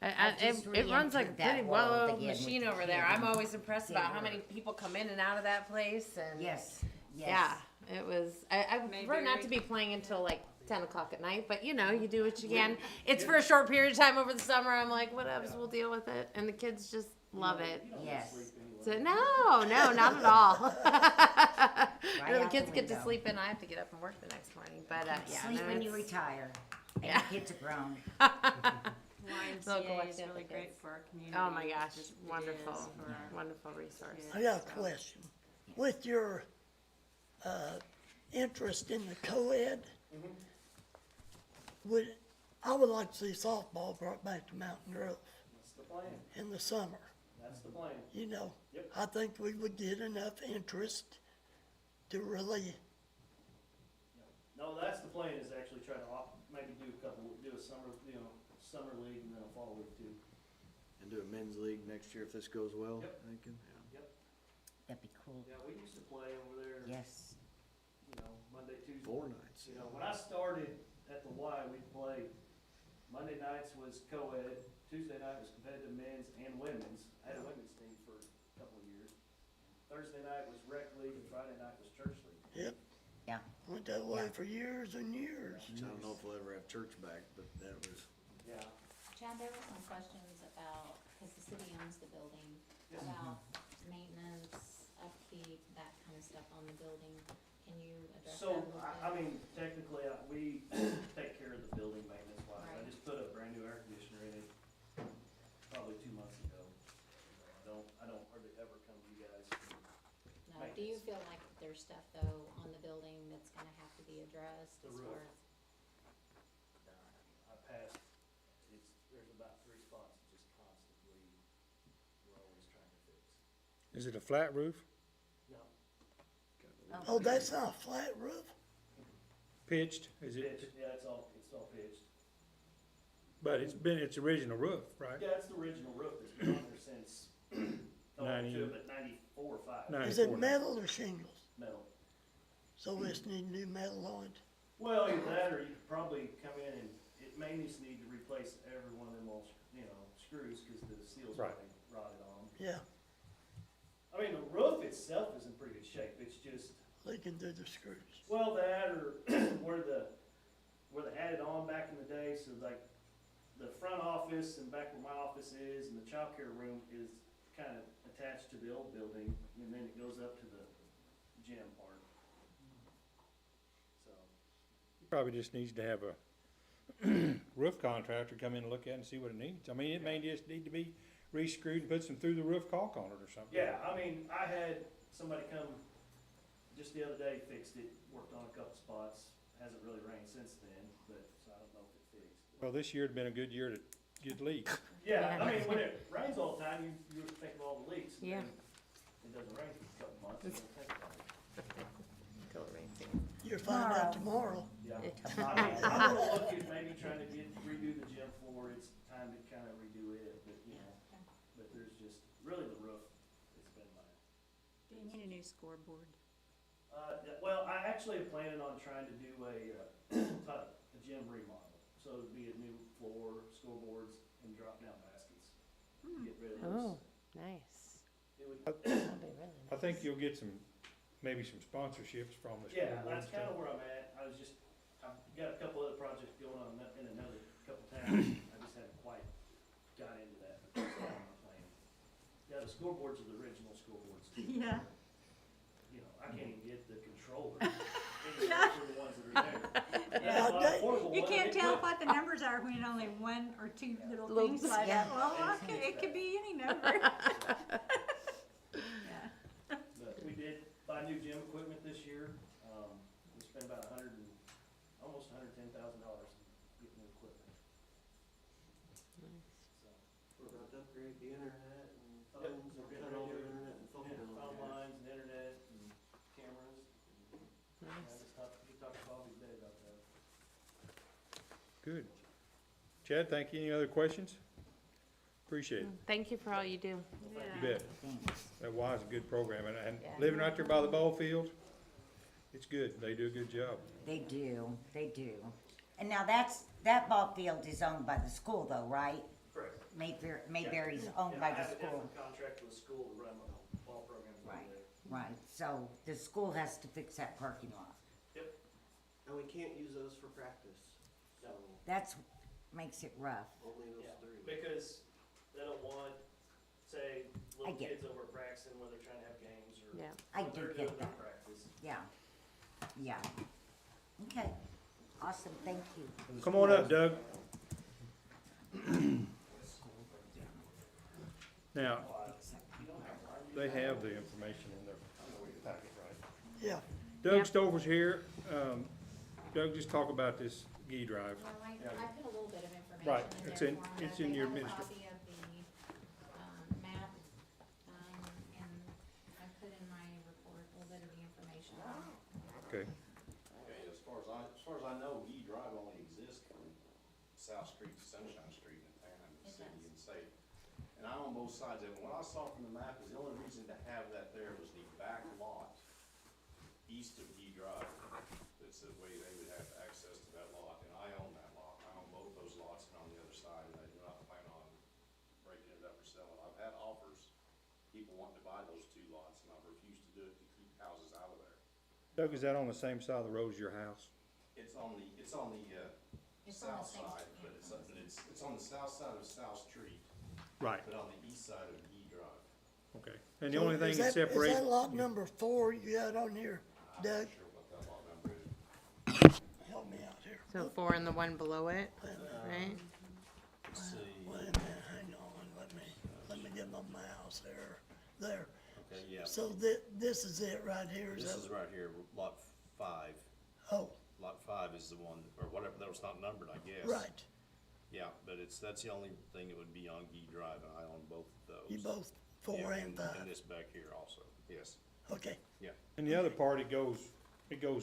It
just
runs like a
re-entered that
pretty
world
well-oiled
again with
machine
the
over there.
kid
I'm
and
always impressed about how
kid
many people come in and out of that place and.
Yes, yes.
Yeah, it was, I prefer not to be playing until like 10 o'clock at night, but you know, you do what you can. It's for a short period of time over the summer. I'm like, whatever, we'll deal with it. And the kids just love it.
You don't
Yes.
sleep anyway.
So, no, not at all. You know, the
out
kids
the
get to
window.
sleep in. I have to get up and work the next morning. But yeah,
Sleep
no,
when you
it's-
retire, and
Yeah.
your kids are grown.
They'll go
YMCA
watch
is
the
really
other
great
kids.
for our community.
Oh my gosh,
It is
wonderful,
for our
wonderful resource.
kids.
I got a question. With your, interest in the co-ed, I would like to see softball brought back to Mountain Grove
That's the plan.
in the summer.
That's the plan.
You know,
Yep.
I think we would get enough interest to really,
No, that's the plan, is actually try to maybe do a summer, summer league and then a fall league too.
And do a men's league next year if this goes well,
Yep.
thinking.
That'd be cool.
Yeah, we used to play over there,
Yes.
Monday, Tuesday.
4 nights.
When I started at the Y, we'd play, Monday nights was co-ed, Tuesday night was competitive men's and women's. I had a women's team for a couple of years. Thursday night was rec league and Friday night was church league.
yep,
Yeah.
went that way for years and years.
I don't know if we'll ever have church back, but that was,
Yeah.
Chad, there were some questions about, because the city owns the building, about maintenance, upkeep, that kind of stuff on the building. Can you address that a
So,
little bit?
I mean, technically, we take care of the building maintenance wise. I
Right.
just put a brand new air conditioner in it probably 2 months ago. I don't hardly ever come to you guys for
No, do you
maintenance.
feel like there's stuff though on the building that's gonna have to be addressed
The
as
roof.
far as?
I passed, there's about 3 spots that just constantly, we're always trying to fix.
Is it a flat roof?
No,
Oh, that's not a flat roof?
Pitched? Is
pitch,
it?
yeah, it's all pitched.
But it's original roof, right?
Yeah, it's the original roof that's been on there since, oh, 94 or 5.
Is it metal or shingles?
Metal.
So it's need new metal on it?
Well, either that, or you could probably come in and, it may just need to replace every one of them little, screws, cause the seal's
Right.
probably rotted on.
Yeah,
I mean, the roof itself is in pretty good shape, it's just,
leaking through the screws.
well, that, or where they added on back in the day, so like, the front office and back where my office is, and the childcare room is kind of attached to the old building, and then it goes up to the gym part. So,
Probably just needs to have a roof contractor come in and look at it and see what it needs. I mean, it may just need to be re-screwed and put some through the roof caulk on it or something.
yeah, I mean, I had somebody come just the other day, fixed it, worked on a couple spots, hasn't really rained since then, but, so I don't know if it fixed.
Well, this year had been a good year to get leaks.
Yeah, I mean, when it rains all the time, you would think of all the leaks. and
Yeah.
then It doesn't rain for a couple months, you don't think about it.
Till it rains again.
You'll find out tomorrow.
Yeah.
Tomorrow.
I mean, I'm gonna look at maybe trying to redo the gym floor, it's time to kind of redo it, but, you know, but there's just, really the roof has been my.
Do you need a new scoreboard?
Well, I actually am planning on trying to do a gym remodel. So it'd be a new floor, scoreboards, and drop-down baskets. Get rid of those.
Oh, nice.
It would,
That'd be really nice.
I think you'll get maybe some sponsorships from the school
yeah,
board
that's
and
kind
stuff.
of where I'm at. I've got a couple other projects going on in another couple towns. I just haven't quite got into that, but that's kind of my plan. Yeah, the scoreboards are the original scoreboards.
Yeah.
You know, I can't even get the controller. Yeah. For the ones that are there.
Yeah.
Portable
You
one,
can't
they
tell
put-
what the numbers are when only one or two little
Little-
things like
yeah.
that. Well, okay, it could be any number. Yeah.
But we did buy new gym equipment this year. We spent about almost $110,000 getting new equipment. So,
We're about to upgrade the internet and
Yep,
phones,
we're
and
getting
cut all
ready
the
to-
internet and phone
yeah,
bills.
phone lines and internet and cameras. Yeah, we talked to Bobby today about that.
Good. Chad, thank you. Any other questions? Appreciate it.
Thank you for all you do.
You bet.
Thanks.
That was a good program, and
Yeah.
living right there by the ball field, it's good. They do a good job.
They do, they do. And now that ball field is owned by the school though, right?
Correct.
Mayberry's owned
Yeah,
by
I
the
have a
school.
different contract with the school to run my ball programs over
Right.
there.
Right, so the school has to fix that parking lot.
Yep.
And we can't use those for practice, so
That's, makes it rough.
only those
Yeah,
three.
because they don't want, say, little
get
kids over practicing when they're trying to have games or
I
when
do
they're
get
doing their
that.
practice.
Yeah, yeah. Okay, awesome, thank you.
Come on up, Doug. Now, they have the information in their packet, right?
Yeah.
Doug Stover's here. Doug, just talk about this Gee Drive.
Well, I put a little bit of information
Right,
in
it's
there
in-
for 'em,
it's
but
in
they
your
have a
administrative-
copy of the, map, and I put in my report a little bit of the information.
Okay.
Okay, as far as I know, E Drive only exists from South Street to Sunshine Street in Panama
It
City
does.
and Safe. And I'm on both sides of it. What I saw from the map is the only reason to have that there was the back lot east of E Drive. That's the way they would have access to that lot, and I own that lot. I own both those lots and on the other side, and I do not plan on breaking it up or selling. I've had offers, people wanting to buy those two lots, and I've refused to do it to keep houses out of there.
Doug, is that on the same side of the road as your house?
It's on the
It's on the
south
same
side,
street,
but
yeah.
it's on the south side of South Street,
Right,
but on the east side of E Drive.
okay. And the only thing
Is
that
that-
separates.
Is that lot number 4 you got on here,
I'm
Doug?
not sure what that lot number is.
Help me out here.
So 4 and the one below it, right?
Let's see.
Wait a minute, hang on, let me get my mouse there.
Okay, yeah.
So this is it right here, is
This
that?
is right here, lot 5.
Oh,
Lot 5 is the one, or whatever, that was not numbered, I guess.
right,
Yeah, but that's the only thing that would be on Gee Drive, and I own both of those.
you both, 4
Yeah,
and
And
5,
this back here also, yes,
okay.
yeah.
And the other part, it goes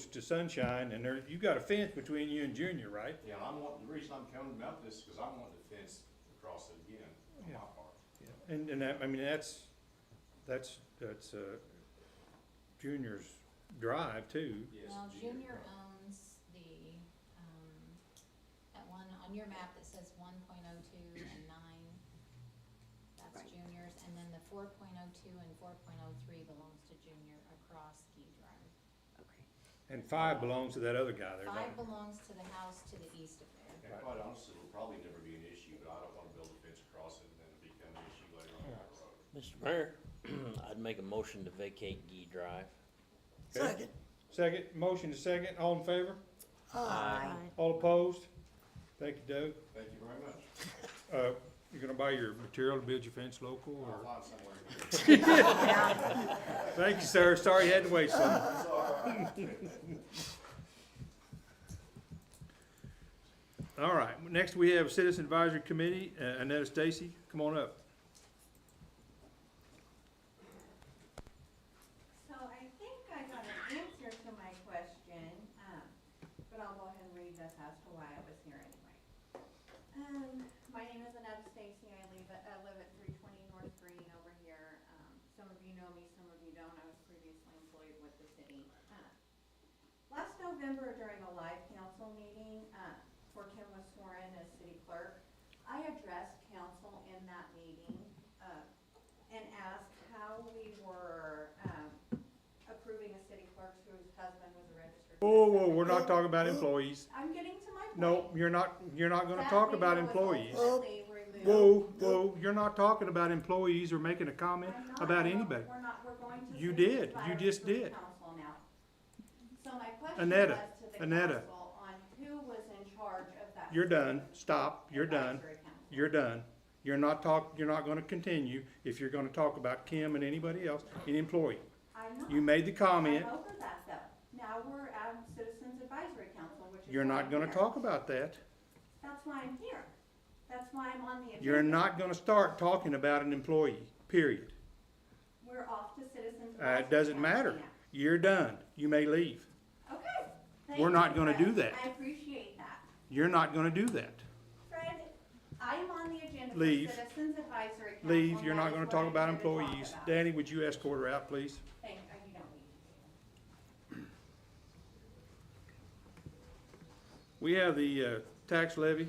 to Sunshine, and there, you got a fence between you and Junior, right?
Yeah, the reason I'm coming about this is because I'm wanting to fence across it again on
Yeah.
my part.
And that, I mean, that's Junior's drive too.
Yes,
Well,
Junior
Junior
Drive.
owns that one, on your map that says 1.02 and 9, that's
Right.
Junior's, and then the 4.02 and 4.03 belongs to Junior across Gee Drive.
Okay.
And 5 belongs to that other guy there, don't
5
it?
belongs to the house to the east of there.
And quite honestly, it'll probably never be an issue, but I don't want to build a fence across it and then it become an issue later on down the road.
Mr. Mayor, I'd make a motion to vacate Gee Drive.
Okay.
Second,
Second, motion to second, all in favor?
Aye.
All opposed? Thank you, Doug.
Thank you very much.
You're gonna buy your material to build your fence local,
I'll
or?
find somewhere.
Thank you, sir. Sorry you had to wait so long. All right, next we have Citizen Advisory Committee, Annetta Stacy, come on up.
So I think I got an answer to my question, but I'll go ahead and read this as to why I was here anyway. My my name is Annette Stacy. I live at 320 North Green over here. Some of you know me, some of you don't. I was previously employed with the city. Last November during a live council meeting, where Kim was sworn as city clerk, I addressed council in that meeting and asked how we were approving a city clerk whose husband was a registered.
Whoa, we're not talking about employees.
I'm getting to my point.
No, you're not gonna
That
talk about
meeting was
employees.
ultimately removed.
Whoa, you're not talking about employees or making a comment
I'm not.
about anybody.
We're going to.
You
citizens
did, you
advisory
just did.
council now. So my question
Annetta,
was to the
Annetta.
council on who was in charge of that.
You're done, stop, you're done,
advisory council.
you're done. You're not gonna continue if you're gonna talk about Kim and anybody else, any employee.
I'm not.
You made the comment,
I'm over that though. Now we're at Citizens Advisory Council, which is.
you're
why
not
I'm
gonna
here.
talk about that.
That's why I'm here. That's why I'm on the agenda.
You're not gonna start talking about an employee, period.
We're off to Citizens Advisory.
It doesn't
Council
matter.
now.
You're done. You may leave.
Okay. Thank
We're not
you,
gonna
Fred.
do that.
I appreciate that.
You're not gonna do that.
Fred, I am on the agenda for
Leave.
Citizens Advisory Council.
Leave.
and
You're
that
not
is
gonna
what
talk
I'm
about
here to talk
employees.
about.
Danny, would you escort her out, please?
Thank you don't need to.
We have the tax levy.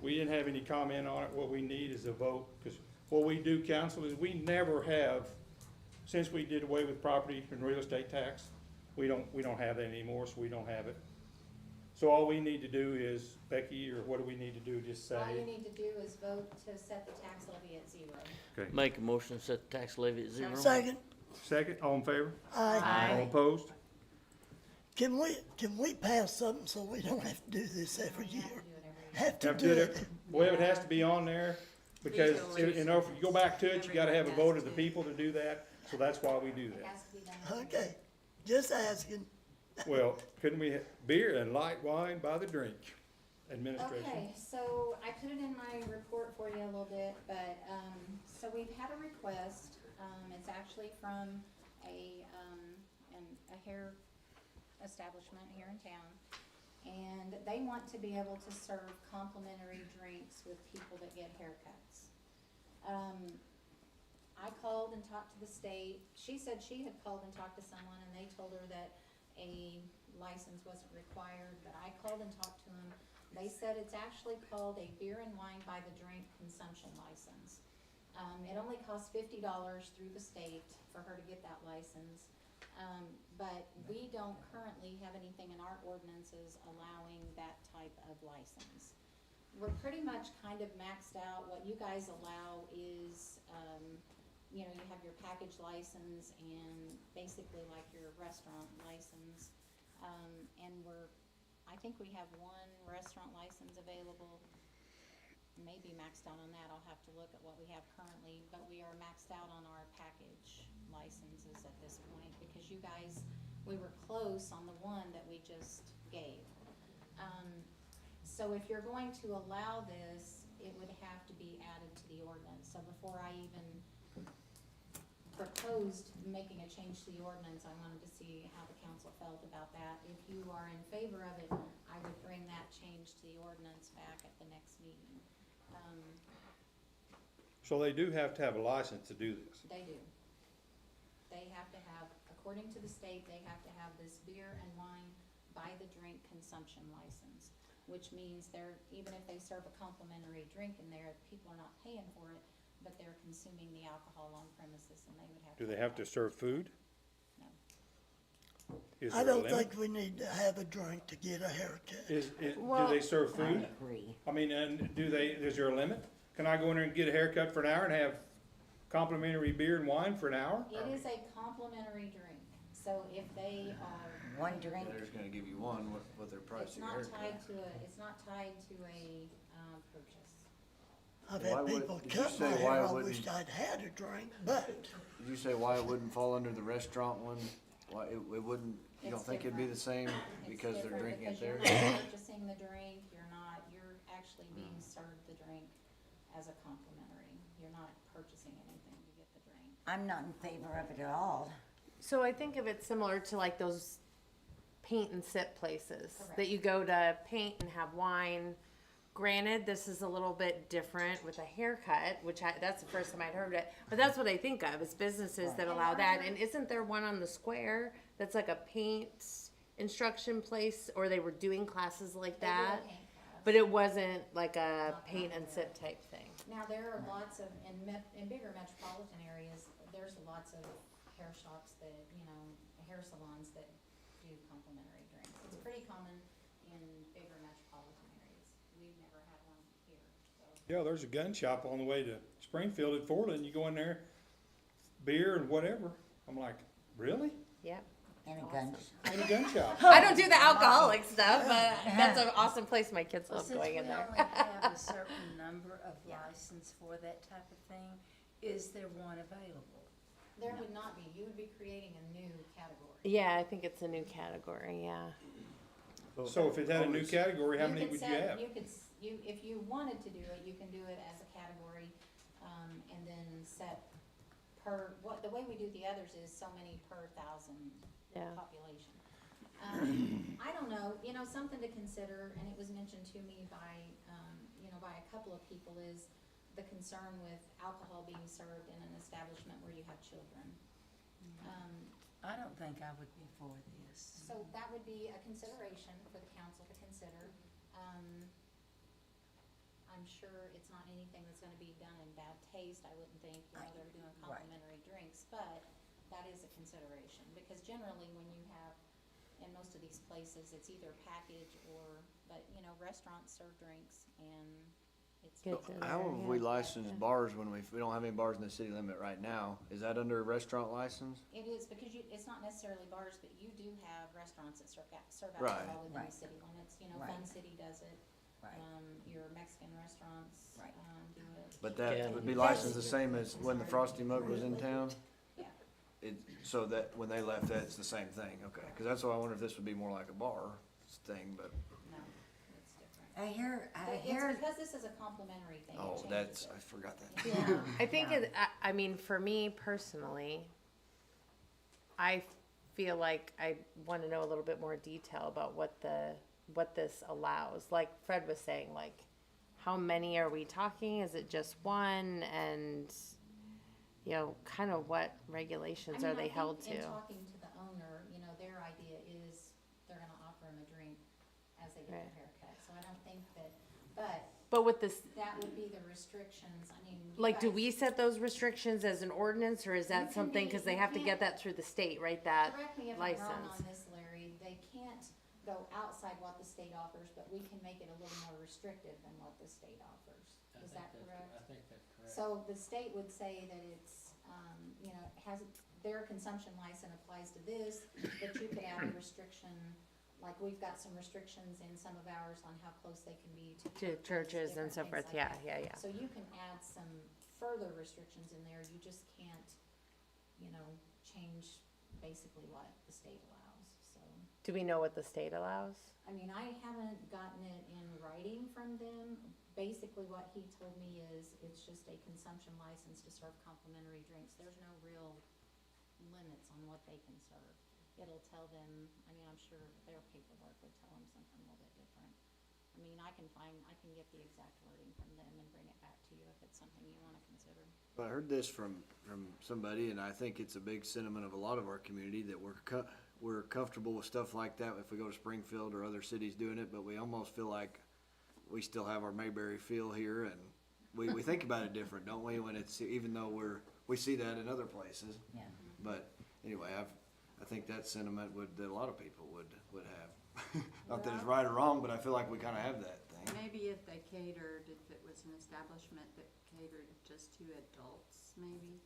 We didn't have any comment on it. What we need is a vote, because what we do, council, is we never have, since we did away with property and real estate tax, we don't have that anymore, so we don't have it. So all we need to do is, Becky, or what do we need to do, just say?
All you need to do is vote to set the tax levy at 0.
Okay.
Make a motion, to set the tax levy at 0.
Second,
Second, all in favor?
aye.
All opposed?
Can we pass something so we don't have to do this every year? Have to
Have
do
to do
it.
it. Well, it has to be on there, because in order, if you go back to it, you gotta have a vote of the people to do that, so that's why we do
It
that.
has to be done.
Okay, just asking.
Well, couldn't we, beer and light wine by the drink, administration?
Okay, so I put it in my report for you a little bit, but, so we've had a request, it's actually from a hair establishment here in town. And they want to be able to serve complimentary drinks with people that get haircuts. I called and talked to the state. She said she had called and talked to someone and they told her that a license wasn't required, but I called and talked to them. They said it's actually called a beer and wine by the drink consumption license. It only costs $50 through the state for her to get that license. But we don't currently have anything in our ordinances allowing that type of license. We're pretty much kind of maxed out. What you guys allow is, you have your package license and basically like your restaurant license. And I think we have one restaurant license available, maybe maxed out on that. I'll have to look at what we have currently, but we are maxed out on our package licenses at this point because you guys, we were close on the one that we just gave. So if you're going to allow this, it would have to be added to the ordinance. So before I even proposed making a change to the ordinance, I wanted to see how the council felt about that. If you are in favor of it, I would bring that change to the ordinance back at the next meeting.
So they do have to have a license to do this?
They do. They have to have, according to the state, they have to have this beer and wine by the drink consumption license, which means even if they serve a complimentary drink in there, people are not paying for it, but they're consuming the alcohol on premises and they would have to.
Do they have to serve food?
No.
Is
I
there a
don't
limit?
think we need to have a drink to get a haircut.
Do
Well-
they serve
I
food?
agree.
I mean, and is there a limit? Can I go in there and get a haircut for an hour and have complimentary beer and wine for an hour?
It is a complimentary drink, so if they are.
One drink.
They're just gonna give you one with their price
It's
of your
not
haircut.
it's not tied to a, purchase.
I've
Why
had
would-
people
did you
cut
say
my
why
hair,
it
I
wouldn't-
wished I'd had a drink, but
Did you say why it wouldn't fall under the restaurant one? Why it wouldn't, you don't
It's
think it'd be the
different.
same
It's
because they're
different
drinking it there?
because you're not purchasing the drink, you're actually being served the drink as a complimentary. You're not purchasing anything to get the drink.
I'm not in favor of it at all.
So I think of it similar to like those paint and sip places
Correct.
that you go to paint and have wine granted, this is a little bit different with a haircut, that's the first time I'd heard it. But that's what I think of, is businesses that allow that. And isn't there one on the square that's like a paint instruction place, or they were doing classes like that? But it wasn't like a paint and sip type thing.
Now, there are lots of, in bigger metropolitan areas, there's lots of hair shops that, hair salons that do complimentary drinks. It's pretty common in bigger metropolitan areas. We've never had one here, so.
Yeah, there's a gun shop on the way to Springfield at Fordland. You go in there, beer and whatever. I'm like, really?
Yep.
And a gun shop.
In a gun shop.
I don't do the alcoholic stuff, but that's an awesome place. My kids love going in there.
Since we only have a certain number of license for that type of thing, is there one available?
There would not be. You would be creating a new category.
Yeah, I think it's a new category, yeah.
So if it had a new category, how many would you have?
If you wanted to do it, you can do it as a category, and then set the way we do the others is so many per thousand population. I don't know, something to consider, and it was mentioned to me by a couple of people, is the concern with alcohol being served in an establishment where you have children.
I don't think I would be for this.
So that would be a consideration for the council to consider. I'm sure it's not anything that's gonna be done in bad taste, I wouldn't think, they're doing complimentary drinks, but that is a consideration, because generally when you have, in most of these places, it's either package but restaurants serve drinks, and it's.
How have we licensed bars when we don't have any bars in the city limit right now? Is that under a restaurant license?
It is, because it's not necessarily bars, but you do have restaurants that serve
Right.
alcohol within
Right.
the city limits,
Right.
Fun City does it.
Right.
Your Mexican restaurants,
Right.
Do it.
But that
Yeah.
would be licensed the same as when the Frosty Mug was in town?
Yeah.
So that when they left, that's the same thing, okay? Cause that's why I wonder if this would be more like a bar thing, but,
No, it's different.
I hear,
It's because this is a complimentary thing. it
oh,
changes
that's,
it.
I forgot that.
Yeah, I think
Yeah.
I mean, for me personally, I feel like I want to know a little bit more detail about what this allows. Like Fred was saying, like, how many are we talking? Is it just one? And, kind of what regulations are they held to?
In talking to the owner, their idea is they're gonna offer them a drink as they get their
Right.
haircut, so I don't think that,
But with this,
that would be the restrictions, I mean. you
like, do
guys-
we set those restrictions as an ordinance, or is
You
that
can
something,
be-
because they
you
have to
can't-
get that through the state, right, that
Correct me if I'm wrong
license?
on this, Larry, they can't go outside what the state offers, but we can make it a little more restrictive than what the state offers. Is that correct?
I think that's correct.
So the state would say that it's, their consumption license applies to this, but you could add a restriction, like we've got some restrictions in some of ours on how close they can be
To churches and so
different
forth,
things
yeah,
like
yeah,
that.
yeah.
So you can add some further restrictions in there, you just can't, change basically what the state allows, so.
Do we know what the state allows?
I mean, I haven't gotten it in writing from them. Basically, what he told me is it's just a consumption license to serve complimentary drinks. There's no real limits on what they can serve. It'll tell them, I'm sure their paperwork would tell them something a little bit different. I can get the exact wording from them and bring it back to you if it's something you wanna consider.
I heard this from somebody, and I think it's a big sentiment of a lot of our community, that we're comfortable with stuff like that if we go to Springfield or other cities doing it, but we almost feel like we still have our Mayberry feel here, and we think about it different, don't we, when it's, even though we see that in other places.
Yeah.
But anyway, I think that sentiment that a lot of people would have. Not that it's right or wrong, but I feel like we kinda have that thing.
Maybe if they catered, if it was an establishment that catered just to adults, maybe.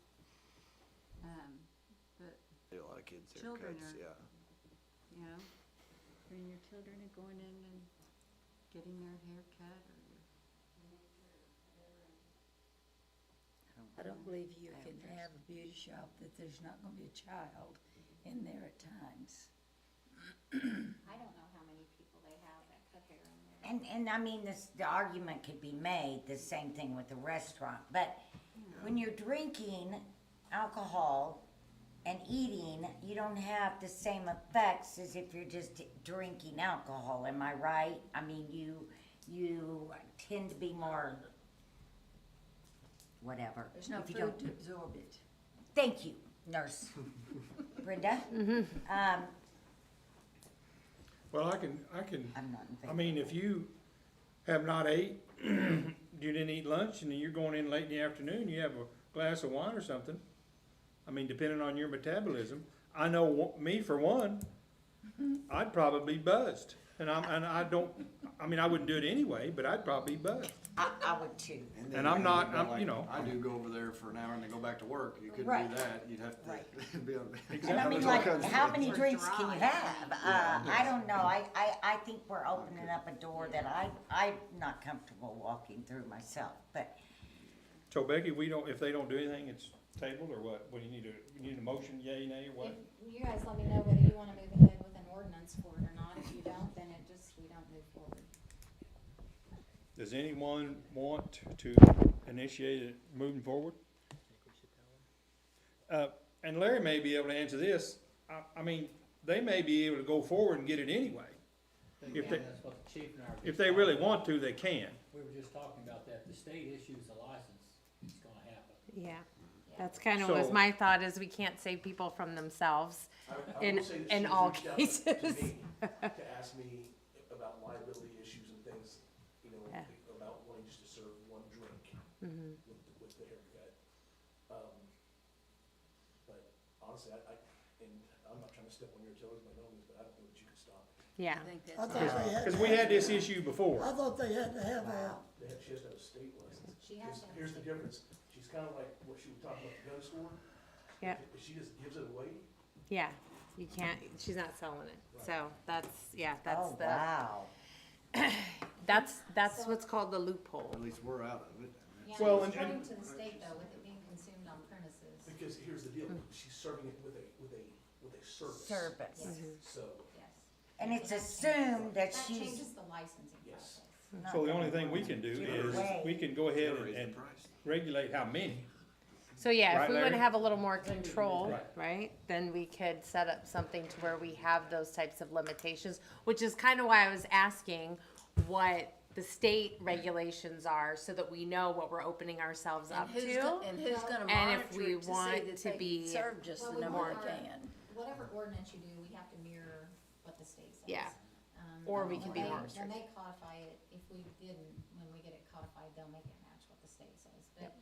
But,
A lot of kids
Children
haircuts,
are-
yeah.
when your children are going in and getting their hair cut or
I don't believe you can have a beauty shop that there's not gonna be a child in there at times.
I don't know how many people they have that cut hair in there.
And the argument could be made, the same thing with the restaurant, but when you're drinking alcohol and eating, you don't have the same effects as if you're just drinking alcohol, am I right? you tend to be more, whatever.
There's no
if you
food
don't-
to absorb it.
Thank you, nurse. Brenda?
Well, I can,
I'm not in favor.
I mean, if you have not ate, you didn't eat lunch, and then you're going in late in the afternoon, you have a glass of wine or something. I mean, depending on your metabolism, I know me for one, I'd probably be buzzed. And I don't, I mean, I wouldn't do it anyway, but I'd probably be buzzed.
I would too.
And I'm not, you know.
I do go over there for an hour and then go back to work. You couldn't
Right.
do that. You'd have to
Right.
be on.
And I mean, like, how many drinks can you have? I don't know, I think we're opening up a door that I'm not comfortable walking through myself, but
So Becky, if they don't do anything, it's tabled or what? What do you need a motion, yay, nay, or what?
If you guys let me know whether you wanna move ahead with an ordinance for it or not. If you don't, then we don't move forward.
Does anyone want to initiate it moving forward? And Larry may be able to answer this. I mean, they may be able to go forward and get it anyway. If they,
That's what the chief and I were
if
just
they
talking
really
about.
want to, they can.
We were just talking about that. The state issues the license, it's gonna happen.
Yeah, that's kind of
So-
was my thought, is we can't save people from themselves
I
in,
will say that
in
she's
all
reached out
cases.
to me to ask me about liability issues and things, you know,
Yeah.
about wanting just to serve one drink
Mhm.
with the haircut. But honestly, and I'm not trying to step on your toes by no means, but I don't know that you can stop it.
Yeah.
I think
I
that's.
thought they had.
Because
to
we
have-
had this issue before.
I thought they had to have a,
She has to have a state license.
She has to have a
Here's the
state
difference. She's kind of like what she was talking about the gun store.
Yeah.
If she just gives it away,
Yeah, you can't, she's not selling it, so that's, yeah, that's
oh, wow.
that's what's called the loophole.
At least we're out of it.
Yeah,
Well,
it's
and-
according to the state though, with it being consumed on premises.
because here's the deal,
Hmm.
she's serving it with a service.
Service.
Yes,
So,
yes.
And it's
So that changes-
assumed that
That
she's,
changes the licensing
Yes.
process.
not
So the
gonna
only thing we
want
can do
to
is,
away.
we can go ahead
Raise the
and
price.
regulate how many.
So yeah,
Right,
if we would
Larry?
have a little more control,
Right.
right, then we could set up something to where we have those types of limitations, which is kind of why I was asking what the state regulations are, so that we know what we're opening ourselves up
And who's,
to.
and who's gonna
And if
monitor
we
it to
want
see that
to
they
be-
serve just
Well,
the
we
number
want
they
our-
can?
Whatever ordinance you do, we have to mirror what the state says.
Yeah. Or we can
when
be
they-
more
When
restrictive.
they codify it, if we didn't, when we get it codified, they'll make it match what the state says, but,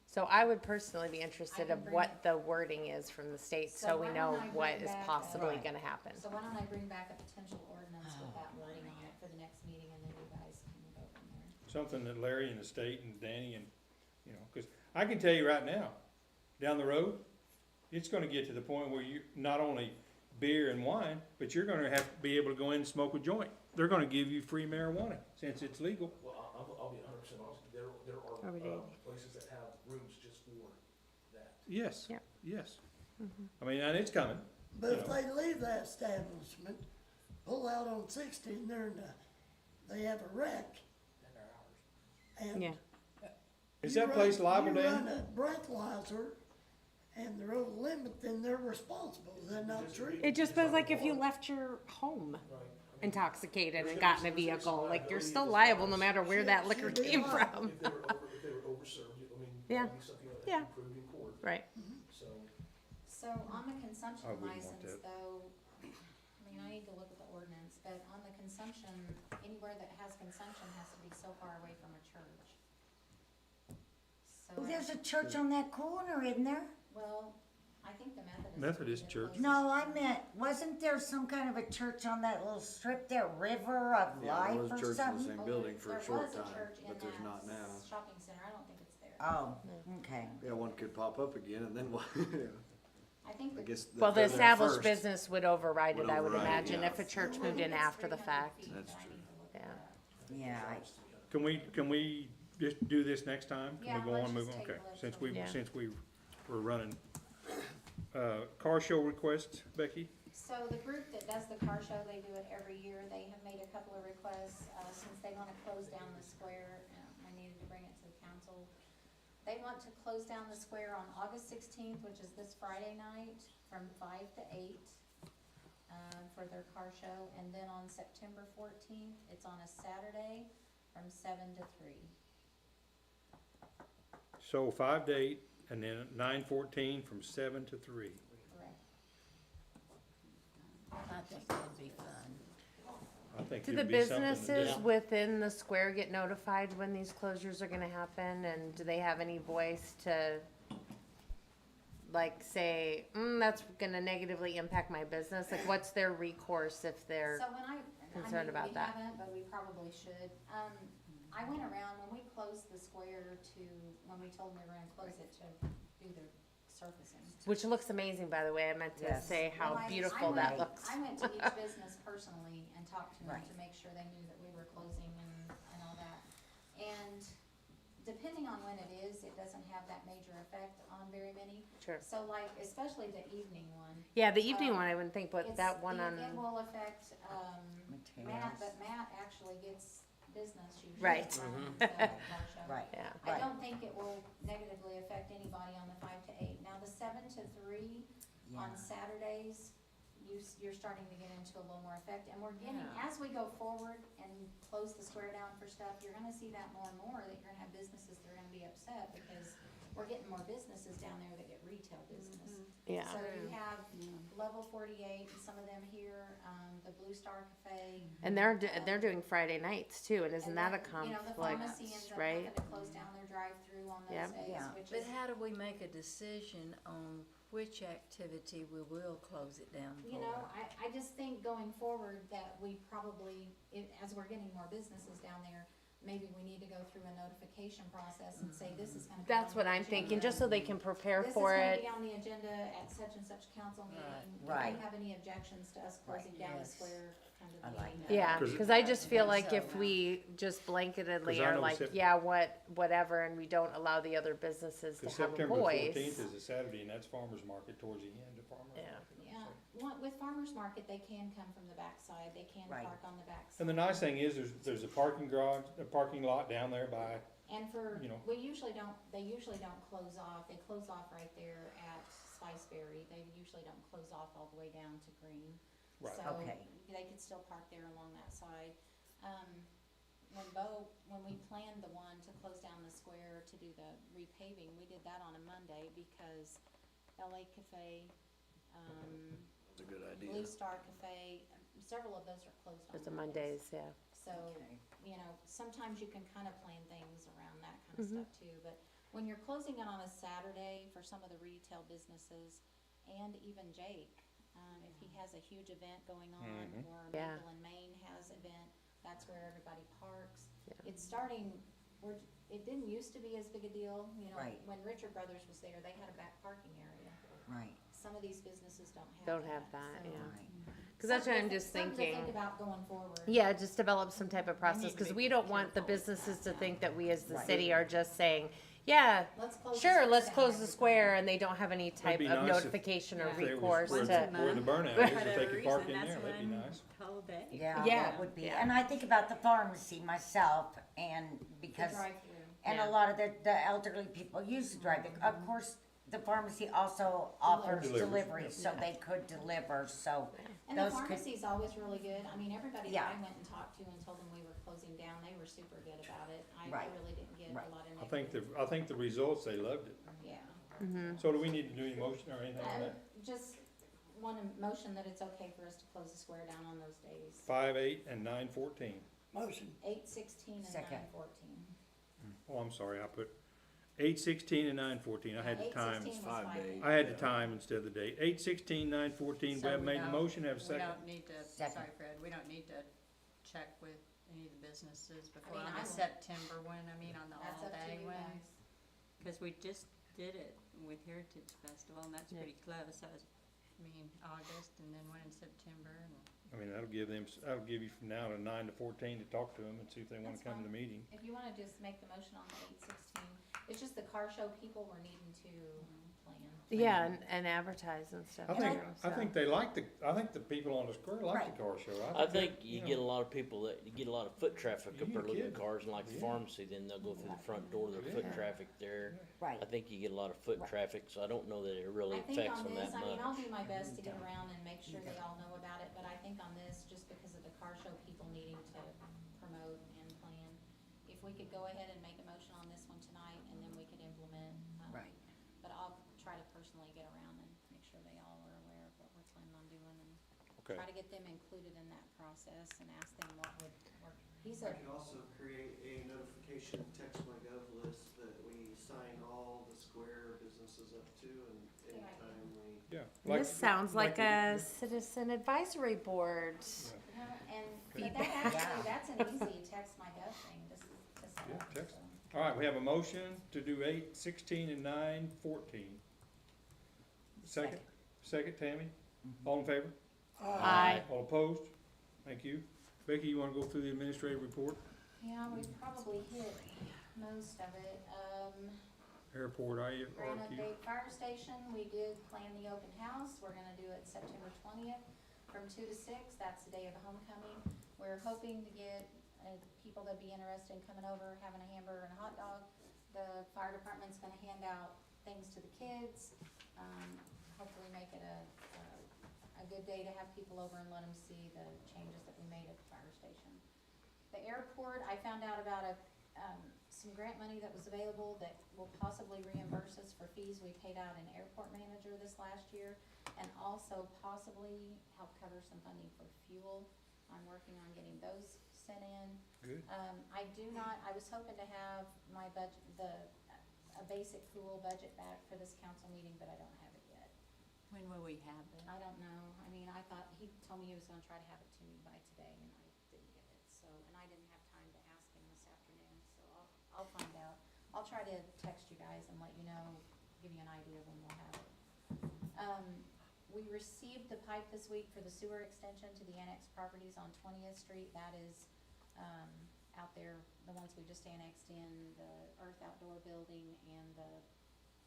So I would personally be interested
I
of
can bring
what
it-
the wording is from the state,
So
so we
why
know
don't I
what
bring
is
back a-
possibly
Right.
gonna happen.
so why don't I bring back a potential ordinance with that wording on it for the next meeting, and then you guys can go from there.
Something that Larry and the state and Danny and, you know, because I can tell you right now, down the road, it's gonna get to the point where you, not only beer and wine, but you're gonna have to be able to go in and smoke a joint. They're gonna give you free marijuana, since it's legal.
Well, I'll be 100% honest, there
Are we
are
doing-
places that have rooms just for that.
Yes,
Yep.
yes. I mean, and it's coming.
but if
You know.
they leave that establishment, pull out on 60 and they have a wreck. And
Yeah.
Is
you
that place
run-
liable,
You
Dan?
run a breathalyzer and they're over the limit, then they're responsible, is that not true?
It just was like if you left your home intoxicated and got in a vehicle, like you're still liable no matter where that liquor
Should be
came
liable.
from.
If they were overserved, I mean,
Yeah.
that'd be something that
Yeah.
would be proved in court,
Right.
so.
So on the consumption
I wouldn't want
license
that.
though, I mean, I need to look at the ordinance, but on the consumption, anywhere that has consumption has to be so far away from a church. So,
Well, there's a church on that corner, isn't there?
well, I think the Methodist.
Methodist
would be the
church.
closest.
No, I meant, wasn't there some kind of a church on that little strip there, River of
Yeah, there
Life
was a
or
church in the
something?
same building for a short
There was
time,
a church in
but there's
that
not now.
shopping center, I don't think it's there.
Oh, okay.
Yeah, one could pop up again and then what?
I think
I
the
guess.
Well,
if
the
they're there
established
first.
business would override
Would
it, I would
override it,
imagine,
yeah.
if a church
I
moved
think
in
it's
after the
300
fact.
feet,
That's
but I
true.
need to look at
Yeah,
that.
Can we just do this next time? Can
Yeah,
we go
let's
on, move
just
on? Okay,
table it
since
till-
we,
Yeah.
since we were running. Car show requests, Becky?
So the group that does the car show, they do it every year. They have made a couple of requests, since they wanna close down the square. I needed to bring it to the council. They want to close down the square on August 16th, which is this Friday night, from 5 to 8. for their car show. And then on September 14th, it's on a Saturday from 7 to 3.
So 5 to 8, and then 9/14 from 7 to 3.
Correct.
I think that'd be fun.
I think
Do
it'd
the
be something to
businesses
do.
within the square get notified when these closures are gonna happen, and do they have any voice to, like, say, that's gonna negatively impact my business? Like, what's their recourse if they're,
So when
concerned about that.
We haven't, but we probably should. I went around, when we closed the square when we told them we were gonna close it to do the surfacing.
which looks amazing, by the way, I meant to
Yes.
say how
Well,
beautiful that
I
looks.
went to each business personally and talked to them
Right.
to make sure they knew that we were closing and all that. And depending on when it is, it doesn't have that major effect on very many.
Sure.
So like, especially the evening one.
Yeah, the evening one I wouldn't think, but
It's-
that one on,
It will affect, Matt,
Materials.
but Matt actually gets business usually.
Right.
from the car show.
Right.
yeah.
I
Right.
don't think it will negatively affect anybody on the 5 to 8. Now, the 7 to 3 on
Yeah.
Saturdays, you're starting to get into a little more effect. And we're getting, as we go forward and close the square down for stuff, you're gonna see that more and more, that you're gonna have businesses that are gonna be upset because we're getting more businesses down there that get retail business.
Yeah.
So you have Level 48, and some of them here, the Blue Star Cafe.
And they're doing Friday nights too, and isn't
And
that a
then, you know, the
conflict,
pharmacy ends up
right?
having to close down their drive-through on those
Yep.
days,
Yeah.
which
But
is,
how do we make a decision on which activity we will close it down for?
you know, I just think going forward that we probably, as we're getting more businesses down there, maybe we need to go through a notification process and say, this is gonna be
That's
on
what
the
I'm thinking,
agenda.
just so they can prepare
This is
for
gonna
it.
be on the agenda at such and such council meeting.
Right.
If you have any objections to us closing down the
Yes.
square, come to
I
the
like
meeting.
Yeah,
'Cause-
cause I just feel like
So-
if we just blanketedly
'Cause I
are
know
like,
Sep-
yeah, whatever, and we don't allow the other businesses to
Cause
have a
September
voice.
14th is a Saturday, and that's farmer's market towards the end of farmer's
Yeah.
market.
Yeah, with farmer's market, they can come from the backside, they can
Right.
park on the backside.
And the nice thing is, there's a parking garage, a parking lot down there by,
And for,
you know.
they usually don't close off, they close off right there at Spiceberry, they usually don't close off all the way down to Green.
Right.
So,
Okay.
they could still park there along that side. When we planned the one to close down the square to do the repaving, we did that on a Monday because LA Cafe,
That's a good idea.
Blue Star Cafe, several of those are closed on
It's a
Mondays.
Mondays, yeah.
So, you know, sometimes you can kind of plan things around that kind of stuff too, but when you're closing it on a Saturday for some of the retail businesses, and even Jake, if he has a huge event going on, or
Yeah.
Maple and Maine has event, that's where everybody parks.
Yeah.
It's starting, it didn't used to be as big a deal, you know,
Right.
when Richard Brothers was there, they had a back parking area.
Right.
Some of these businesses don't have that.
Don't have that,
so-
yeah.
Right.
Cause that's what I'm
Something to-
just
something to
thinking.
think about going forward.
Yeah, just develop some type of process,
need to
cause
be
we don't want the
careful with
businesses to
that.
think that we as the
Right.
city are just saying, yeah,
Let's close the
sure,
square
let's
down
close the
every
square,
time.
and they don't have any type
be
of
nice if-
notification or
if there was
recourse
where
to.
Where the burnout is, if they could park in there,
That's
that'd be
one
nice.
whole day.
Yeah,
Yeah.
that would be,
Yeah.
and I think about the pharmacy myself, and
The
because,
drive-through.
and
Yeah.
a lot of the elderly people use the drive, of course, the pharmacy also offers
Delivers,
deliveries, so they could deliver, so
And the
those could,
pharmacy's always really good. I mean, everybody that
Yeah.
I went and talked to and told them we were closing down, they were super good about it. I
Right.
really didn't get
Right.
a lot of
I think
negative.
I think the results, they loved it.
Yeah.
So do we need to do any motion or anything on that?
Just want a motion that it's okay for us to close the square down on those days.
5, 8, and 9/14.
Motion.
8/16 and
Second.
9/14.
Oh, I'm sorry, I put 8/16 and 9/14, I had the time.
8/16 was
5
my
days.
favorite.
I had the time instead of the date. 8/16, 9/14,
So
Webb
we
made the
don't-
motion, have a
We
second.
don't need to,
Second.
sorry Fred, we don't need to check with any of the businesses before
mean,
on
I
the
will.
September one, on the
That's up to
all-day
you
one.
guys.
Cause we just did it with Heritage Festival, and that's
Yeah.
pretty close, that was, August, and then one in September, and
I mean, that'll give you from now to 9 to 14 to talk to them and see if they wanna
That's
come to the
fine.
meeting.
If you wanna just make the motion on the 8/16, it's just the car show people were needing to plan.
Yeah, and advertise and stuff.
I think,
too,
I
so.
think I think the people on the square like the car show.
I think
that,
you
know,
get a lot of people that, you get a lot of foot traffic
You
up there looking at
kidding.
cars, and like the
Yeah.
pharmacy, then they'll go through the front door, there's foot
Yeah.
traffic there.
Right.
I think you get a lot of foot
Right.
traffic, so I don't know that it really
I think
affects
on
them
this,
that
I mean, I'll
much.
do my best to get around and make sure they all know about it, but I think on this, just because of the car show people needing to promote and plan, if we could go ahead and make a motion on this one tonight, and then we could implement,
Right.
but I'll try to personally get around and make sure they all are aware of what we're planning on doing, and
Okay.
try to get them included in that process and ask them what would work. He's
I
a,
could also create a notification text my gov list that we sign all the square businesses up to, and anytime we.
Yeah.
This sounds like
we-
a citizen advisory board.
no, and,
Okay.
but that actually, that's an easy text my gov thing, just to set
Yeah,
up,
text.
so.
All right, we have a motion to do 8, 16, and 9, 14. Second? Second, Tammy? All in favor?
Aye.
All opposed? Thank you. Becky, you wanna go through the administrative report?
Yeah, we probably hit most of it.
Airport,
Grant
IRQ?
update, fire station, we did plan the open house, we're gonna do it September 20th from 2 to 6, that's the day of homecoming. We're hoping to get, people that'd be interested in coming over, having a hamburger and a hot dog. The fire department's gonna hand out things to the kids, hopefully make it a good day to have people over and let them see the changes that we made at the fire station. The airport, I found out about some grant money that was available that will possibly reimburse us for fees we paid out in airport manager this last year, and also possibly help cover some funding for fuel. I'm working on getting those sent in.
Good.
I was hoping to have my budget, a basic pool budget back for this council meeting, but I don't have it yet.
When will we have that?
I don't know, I mean, I thought, he told me he was gonna try to have it to me by today, and I didn't get it, so, and I didn't have time to ask him this afternoon, so I'll find out. I'll try to text you guys and let you know, give you an idea when we'll have it. We received the pipe this week for the sewer extension to the annex properties on 20th Street, that is, out there, the ones we just annexed in, the Earth Outdoor Building and the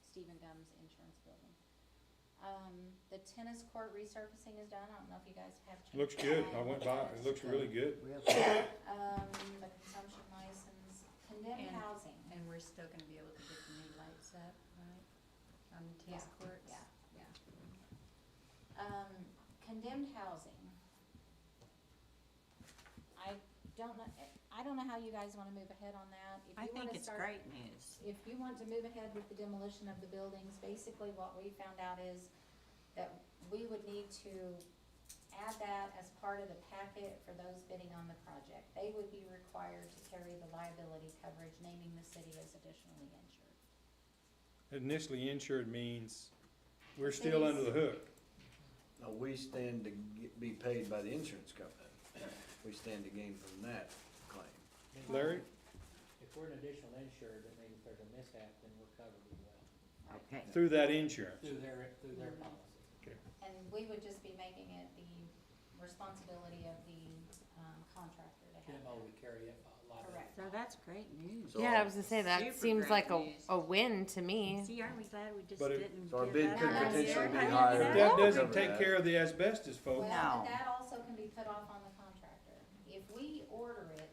Stephen Gums Insurance Building. The tennis court resurfacing is done, I don't know if you guys have.
Looks good. I went by, it looks really good.
Real good.
The consumption license, condemned
And-
housing.
And we're still gonna be able to get the new lights up, right, on the tennis
Yeah,
courts?
Yeah. Condemned housing. I don't know how you guys wanna move ahead on that. If
I
you
think
wanna
it's
start-
great news.
If you want to move ahead with the demolition of the buildings, basically what we found out is that we would need to add that as part of the packet for those bidding on the project. They would be required to carry the liability coverage, naming the city as additionally insured.
Initially insured means we're still under the hook.
No, we stand to be paid by the insurance company. We stand to gain from that claim.
Larry?
If we're an additional insured, that means if there's a mishap, then we're covered as well,
Okay.
Through that insurance.
through their policy.
Okay.
And we would just be making it the responsibility of the contractor to have
Demo
that.
would carry a liability.
Correct.
So that's great news.
So
Yeah, I was gonna say, that
Super
seems
great
like
news.
a win to me.
See, aren't we glad we just
But it-
didn't
So our
give
bid
that
could
last
potentially
year?
be
I mean,
higher.
that-
That
Cover
doesn't take
that.
care of the asbestos, folks.
Well,
No.
but that also can be put off on the contractor. If we order it,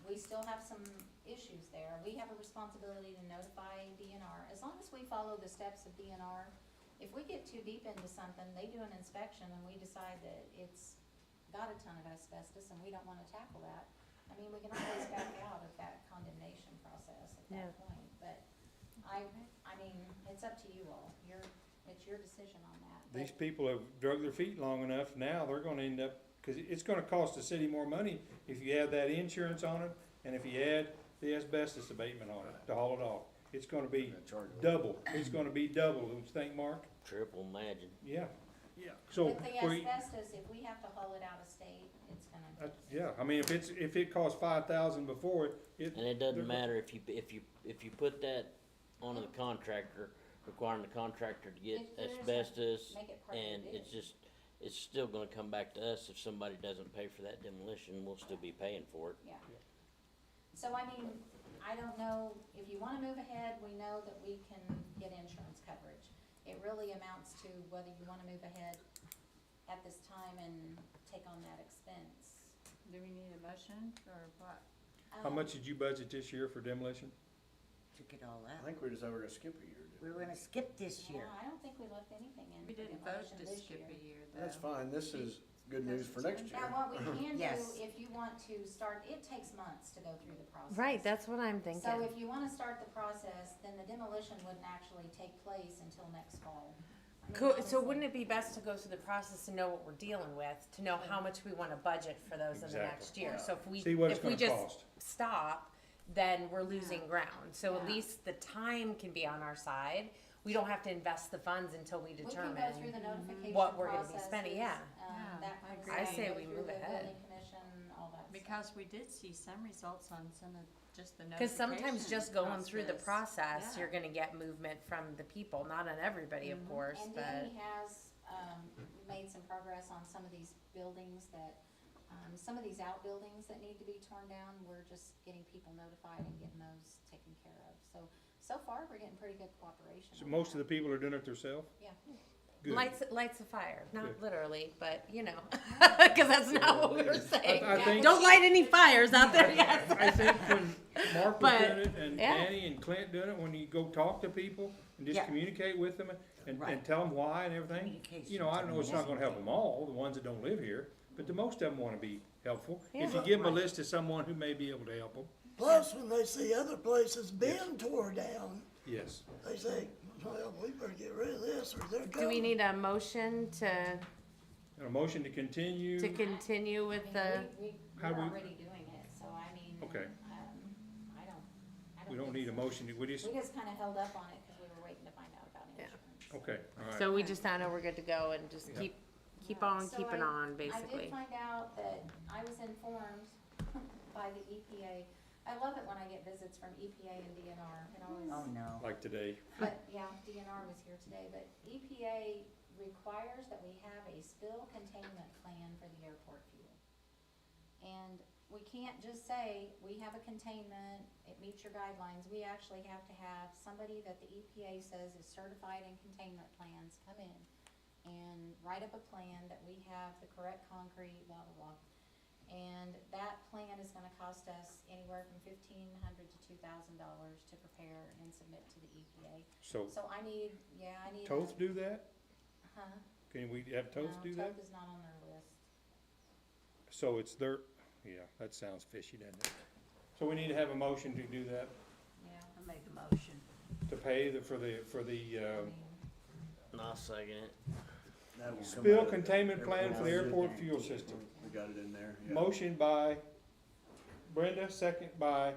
we still have some issues there. We have a responsibility to notify DNR, as long as we follow the steps of DNR. If we get too deep into something, they do an inspection and we decide that it's got a ton of asbestos and we don't wanna tackle that. I mean, we can always back out of that condemnation process at
Yeah.
that point, but I mean, it's up to you all. It's your decision on that.
These people have drug their feet long enough, now they're gonna end up, cause it's gonna cost the city more money if you add that insurance on it, and if you add the asbestos abatement on it, to haul it off. It's gonna be double, it's gonna be double, don't you think, Mark?
Triple, imagine.
Yeah, yeah. So,
With the
we,
asbestos, if we have to haul it out of state, it's gonna.
yeah, I mean, if it cost 5,000 before, it.
And it doesn't matter if you put that onto the contractor, requiring the contractor to get
If there's a-
asbestos,
make it part of the
and
bid.
it's still gonna come back to us if somebody doesn't pay for that demolition, we'll still be paying for it.
Yeah. So I mean, I don't know, if you wanna move ahead, we know that we can get insurance coverage. It really amounts to whether you wanna move ahead at this time and take on that expense.
Do we need a motion or what?
How much did you budget this year for demolition?
Took it all
I
out.
think we just, we're gonna skip a year.
We were gonna skip this
Yeah,
year.
I don't think we left anything in
We
for
didn't vote
demolition
to
this
skip
year.
a year, though.
That's fine, this is good news for next year.
Now, what we can do,
Yes.
if you want to start, it takes months to go through the process.
Right, that's what I'm thinking.
So if you wanna start the process, then the demolition wouldn't actually take place until next fall. I mean,
So
honestly.
wouldn't it be best to go through the process to know what we're dealing with, to know how much we wanna budget for those in the
Exactly.
next year? So
See what it's
if we
gonna
just
cost.
stop, then we're losing ground. So at
Yeah.
least the time can be on our side. We don't have to invest the funds until we
We can
determine.
go through the notification
what we're gonna be spending,
processes,
Yeah,
that
I
kind of
agree.
I
stuff,
say
go
we
through
move
the
ahead.
building commission, all that stuff.
Because we did see some results on some of just the
Cause sometimes just going through the process,
Yeah.
you're gonna get movement from the people, not on everybody, of course,
And
but.
Danny has, made some progress on some of these buildings that, some of these outbuildings that need to be torn down, we're just getting people notified and getting those taken care of. So far, we're getting pretty good cooperation.
So
on
most
that.
of the people are doing it themselves?
Yeah.
Good.
Lights a fire, not
Good.
literally, but you know, because that's not what we were saying.
I think-
Don't light any fires out there yet.
I think when Mark was
But,
doing it, and
yeah.
Danny and Clint doing it, when you go talk to people and just
Yeah.
communicate with them and
Right.
tell them why and everything,
Communication
you know, I know it's not gonna help
is
them all, the ones that don't live here, but the most of them wanna be helpful. If you
Yeah.
give them a list of someone who may be able to help them,
Plus, when they see other places being tore down,
yes.
they say, well, we better get rid of this or they're coming.
Do we need a motion to
And a motion to continue,
continue with the?
How
We're
do we-
already doing it, so I mean,
Okay.
I don't.
we don't need a motion, we just,
We just kinda held up on it because we were waiting to find out about
Yeah.
insurance.
okay, all right.
So we just now know we're good to go and just
Yeah.
keep on
So
keeping on, basically.
I did find out that I was informed by the EPA. I love it when I get visits from EPA and DNR. It always,
Oh, no.
Like today.
but yeah, DNR was here today, but EPA requires that we have a spill containment plan for the airport fuel. And we can't just say, we have a containment, it meets your guidelines. We actually have to have somebody that the EPA says is certified in containment plans come in and write up a plan that we have the correct concrete, blah, blah, blah. And that plan is gonna cost us anywhere from $1,500 to $2,000 to prepare and submit to the EPA.
So,
So I need, I need.
Toth do that?
Huh?
Can we have Toth
No,
do that?
Toth is not on their list.
So it's their, yeah, that sounds fishy, doesn't it? So we need to have a motion to do that,
Yeah.
I make a motion.
to pay for the,
I'll second it.
That will come
spill
out of
containment plan for the airport fuel system.
We got it in there, yeah.
Motion by Brenda, second by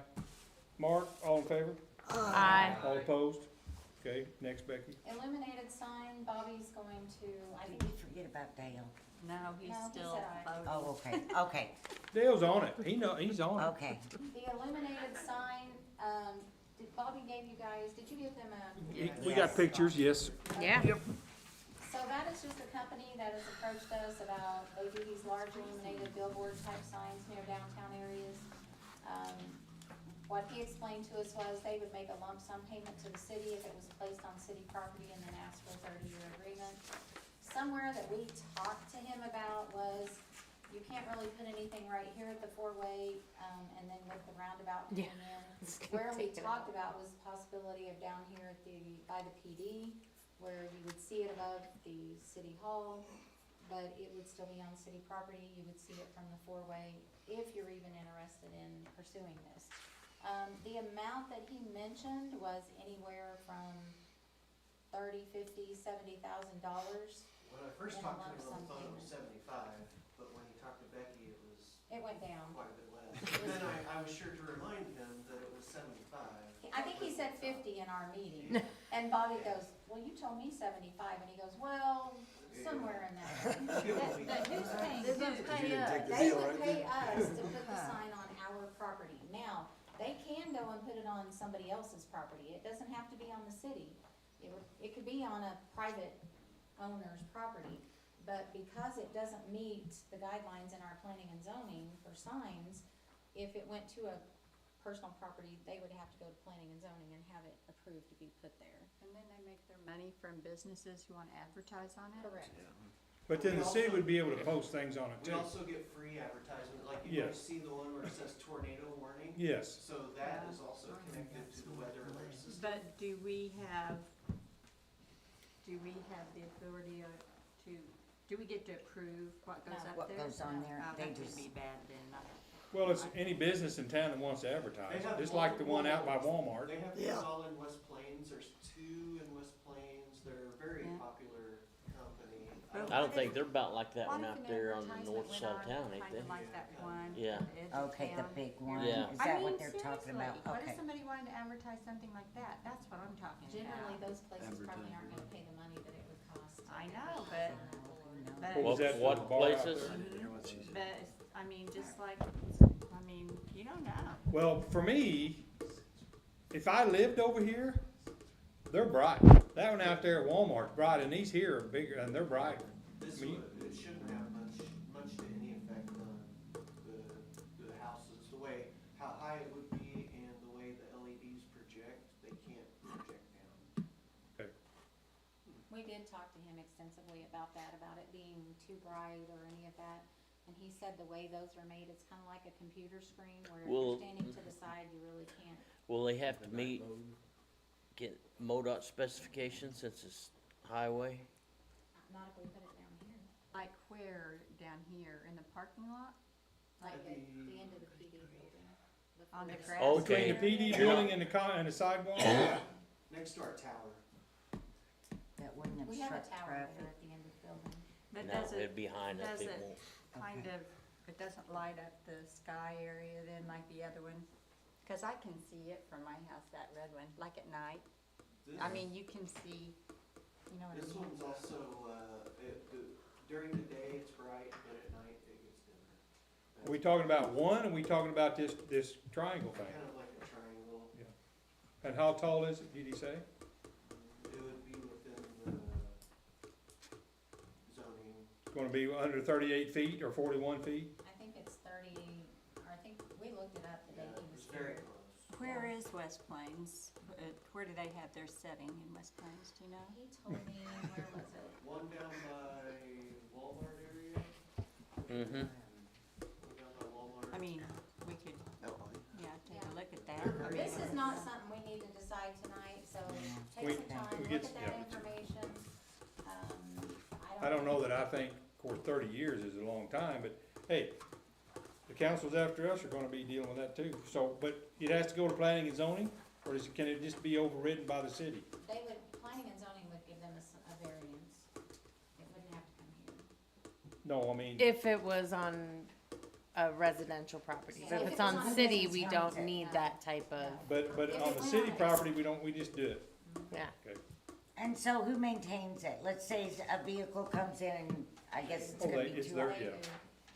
Mark, all in favor?
Aye.
All opposed? Okay, next Becky.
Illuminated sign, Bobby's going to, I
Did
think,
we forget about Dale?
No, he's
No, he
still
said aye.
voting.
Oh, okay, okay,
Dale's on it, he's on it.
okay.
the illuminated sign, did Bobby gave you guys, did you give them a?
We got pictures, yes.
Yeah.
So that is just a company that has approached us about, they do these large illuminated billboard type signs near downtown areas. What he explained to us was they would make a lump sum payment to the city if it was placed on city property and then ask for a 30-year agreement. Somewhere that we talked to him about was, you can't really put anything right here at the four-way, and then with the roundabout coming in.
It's gonna
Where we
take it
talked about was the possibility of down here at by the PD, where you would see it above the city hall, but it would still be on city property. You would see it from the four-way if you're even interested in pursuing this. The amount that he mentioned was anywhere from $30,000, $50,000, $70,000.
When I first
In a
talked to
lump
him, I
sum
thought it was
payment.
75, but when he talked to Becky,
It went down.
quite a bit less. And then I was sure to remind him that it was 75.
I think he said 50 in our meeting, and Bobby goes, well, you told me 75, and he goes, well, somewhere in that range. Who's paying?
They're gonna pay us.
They would pay us to put the sign on our property. Now, they can go and put it on somebody else's property. It doesn't have to be on the city. It could be on a private owner's property. But because it doesn't meet the guidelines in our planning and zoning for signs, if it went to a personal property, they would have to go to planning and zoning and have it approved to be put there.
And then they make their money from businesses who wanna advertise on it?
Correct.
But then the city would be able to post things on it
We
too.
also get free advertisement, like you might
Yes.
see the one where it says tornado warning.
Yes.
So that is also connected to the weather alert system.
But do we have the authority do we get to approve what goes
No.
up
What
there?
goes on there,
Oh,
they
that would
just-
be bad then.
Well, it's any business in town that wants to advertise, just like the one out by Walmart.
They have these
Yeah.
all in West Plains, there's 2 in West Plains, they're a very
Yeah.
popular company.
I don't think they're about like that one
What if
out
an
there on the
advertisement
north
went
side of
on
town, ain't
kinda
they?
like that one
Yeah.
at the edge of
Okay, the
town?
big one,
Yeah.
is
I
that
mean,
what they're talking about?
seriously, what if
Okay.
somebody wanted to advertise something like that? That's what I'm talking
Generally,
about.
those places probably aren't gonna pay the money that it would cost. to
I
get
know,
it
but-
on or-
But,
What was that for
What
the bar out
places?
there?
I mean, just like, I mean, you don't know.
Well, for me, if I lived over here, they're bright. That one out there at Walmart's bright, and these here are bigger, and they're brighter.
This
I mean-
would, it shouldn't have much to any effect on the houses, the way, how high it would be and the way the LEDs project, they can't project down.
We did talk to him extensively about that, about it being too bright or any of that. And he said the way those are made, it's kinda like a computer screen where if
Well-
you're standing to the side, you really can't.
Will they have to get MoDOT specifications since it's highway?
Not if we put it down here,
Like where, down here, in the parking lot?
like
At
at the end of the PD building.
On the
furthest-
grass?
Between the PD building and the sidewalk,
Next to our tower.
That wouldn't
We have a
obstruct
tower there
traffic.
at the end of the building.
But
No,
does
it'd
it,
be high enough,
does
it
it
won't.
kind of, it doesn't light up the sky area then like the other one? Cause I can see it from my house, that red one, like at night. I mean, you can see, you know what I mean?
This one's also, during the day it's bright, but at night it gets dimmer.
are we talking about one, or are we talking about this triangle thing?
Kind of like a triangle.
And how tall is it, did he say?
It would be within the zoning.
Gonna be under 38 feet or 41 feet?
I think it's 30, or I think, we looked it up the day
Yeah,
he was
it's very
here.
close.
Where is West Plains? Where do they have their setting in West Plains, do you know?
He told me, where was it?
One down by Walmart area.
Mm-hmm.
One down by Walmart.
I mean, we could, yeah, take a look at that. I mean,
This is not something we need to decide tonight, so
We-
take some time,
we
look
get-
at that
yeah.
information.
I don't know that I think, of course, 30 years is a long time, but hey, the councils after us are gonna be dealing with that too. So, but it has to go to planning and zoning, or can it just be overridden by the city?
They would, planning and zoning would give them a variance. It wouldn't have to come here.
No, I mean,
If it was on a residential property, but if it's on city, we don't need that type of,
but
If
on
it's
the city
nice.
property, we just do it.
yeah.
Okay.
And so who maintains it? Let's say a vehicle comes in and I guess it's
Oh,
gonna
they-
be
it's
too
their-
high.
yeah.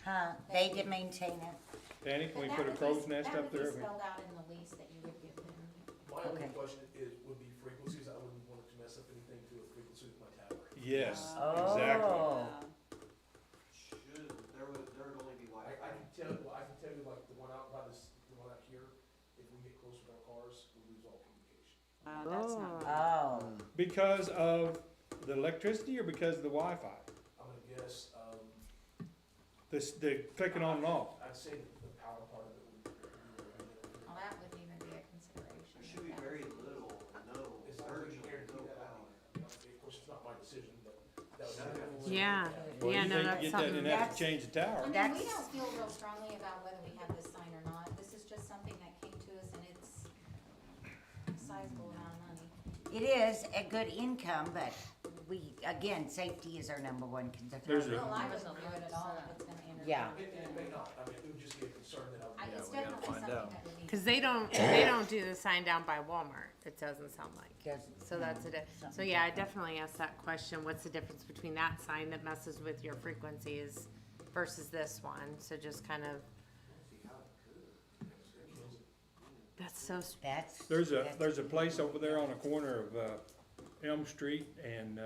Huh? They can maintain it?
Danny, can we
But
put a
that would
crow's
be-
nest up there?
That would be spelled out in the lease that you would give them.
My only
Okay.
question would be frequencies. I wouldn't want it to mess up anything to a frequency with my tower.
Yes,
Oh.
exactly.
There would only be
I
Wi-Fi.
can tell you like the one out by the one out here, if we get close with our cars, we lose all communication.
that's not good.
Oh,
Because of the electricity or because of the Wi-Fi?
I'm gonna guess,
The clicking on and off?
I'd say the power part of it would be.
Well, that wouldn't even be a consideration.
There should be very little, no,
It's not like
urgent,
you guarantee
no
that,
power.
of course, it's not my decision, but that would be.
Yeah,
Well,
yeah,
you
no,
think
that's
you get that and
something.
have to change the
I
tower?
mean, we
That's-
don't feel real strongly about whether we have this sign or not. This is just something that came to us and it's a sizable amount of money.
it is a good income, but again, safety is our number one concern.
There's a-
Well, I wouldn't do it at all if it's gonna interfere.
Yeah.
It may not, I mean, it would just be a concern that I would.
It's definitely something that would need.
Cause they don't do the sign down by Walmart, it doesn't sound like.
Doesn't-
So that's it. So yeah, I definitely asked that question, what's the difference between that sign that messes with your frequencies versus this one? So just kind of, that's so,
That's.
There's a place over there on the corner of Elm Street and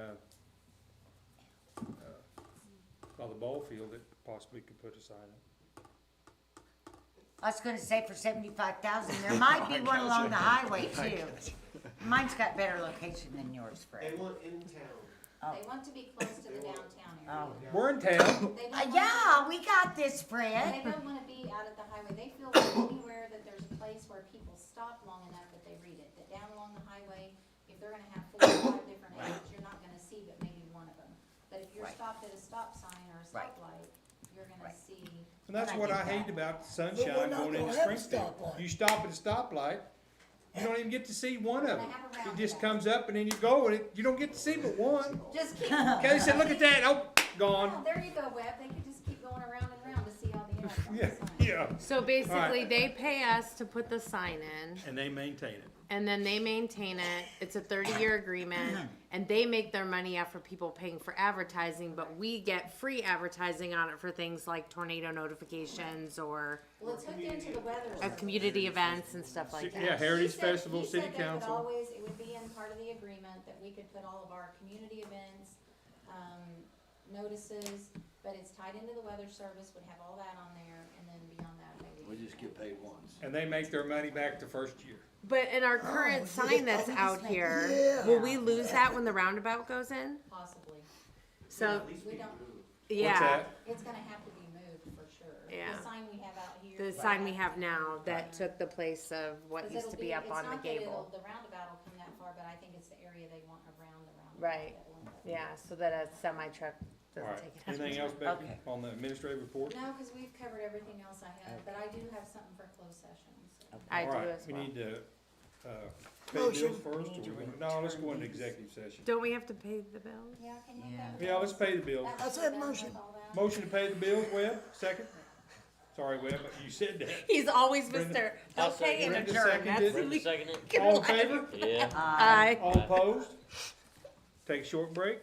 by the ball field that possibly could put a sign up.
I was gonna say for 75,000, there might be one along the highway too. Mine's got better location than yours,
They
Fred.
want in town.
They want to be close to the downtown
Oh.
area.
We're in town.
They don't
Yeah, we got this,
And
Fred.
they don't wanna be out at the highway, they feel like anywhere that there's a place where people stop long enough that they read it, that down along the highway, if they're gonna have 4 or 5 different exits, you're not gonna see but maybe one of them. But if you're
Right.
stopped at a stop sign or a
Right.
stoplight, you're gonna
Right.
see.
And that's
And I
what
get
I hate
that.
about the
But
sunshine
we're not
going into
gonna have a
Springfield.
stoplight.
You stop at a stoplight, you don't even get to see one of
They
them.
have a
It just
roundabout.
comes up and then you go and you don't get to see but one.
Just keep.
Kelly said, look at that, oh,
Oh,
gone.
there you go, Webb, they could just keep going around and around to see all the ads on the
Yeah,
sign.
yeah.
So basically, they pay us to put the sign in,
And they maintain it.
and then they maintain it. It's a 30-year agreement, and they make their money after people paying for advertising, but we get free advertising on it for things like tornado notifications or
Well, it's hooked into the weather.
community events and stuff like that.
Yeah, Heritage
He said-
Festival,
he
City
said that it would
Council.
always, it would be in part of the agreement that we could put all of our community events, notices, but it's tied into the weather service, would have all that on there, and then beyond that, maybe.
We just get paid once.
And they make their money back the first year.
But in our current sign that's out here, will we lose that when the roundabout goes in?
Possibly.
So,
At least
We
be
don't,
moved.
yeah,
What's that?
it's gonna have to be moved for sure.
Yeah.
The sign we have out here.
the sign we have now that took the place of what
'Cause
used
it'll
to be up on the
it's not that
gable.
the roundabout will come that far, but I think it's the area they want around the roundabout.
Right.
that will end up.
Yeah, so that a semi truck
All
doesn't
right.
take it out.
Anything else, Becky,
Okay.
on the administrative report?
No, cause we've covered everything else I have, but I do have something for closed sessions.
I
All
do
right,
as
we
well.
need to, pay
Motion.
bills first,
We need
or,
to
no, let's go
return
into
these.
executive session.
Don't we have to pay the bills?
Yeah, can you
Yeah.
pay the
Yeah, let's
bills?
pay the bills.
That
I
was
said
done with
motion.
all that?
Motion to pay the bills, Webb, second? Sorry, Webb, but you said that.
He's always
Brenda-
Mr.
I'll
Okay and
second.
adjourn.
Brenda
That's
seconded.
Brenda seconded?
All in favor?
Yeah.
Aye.
All opposed? Take a short break?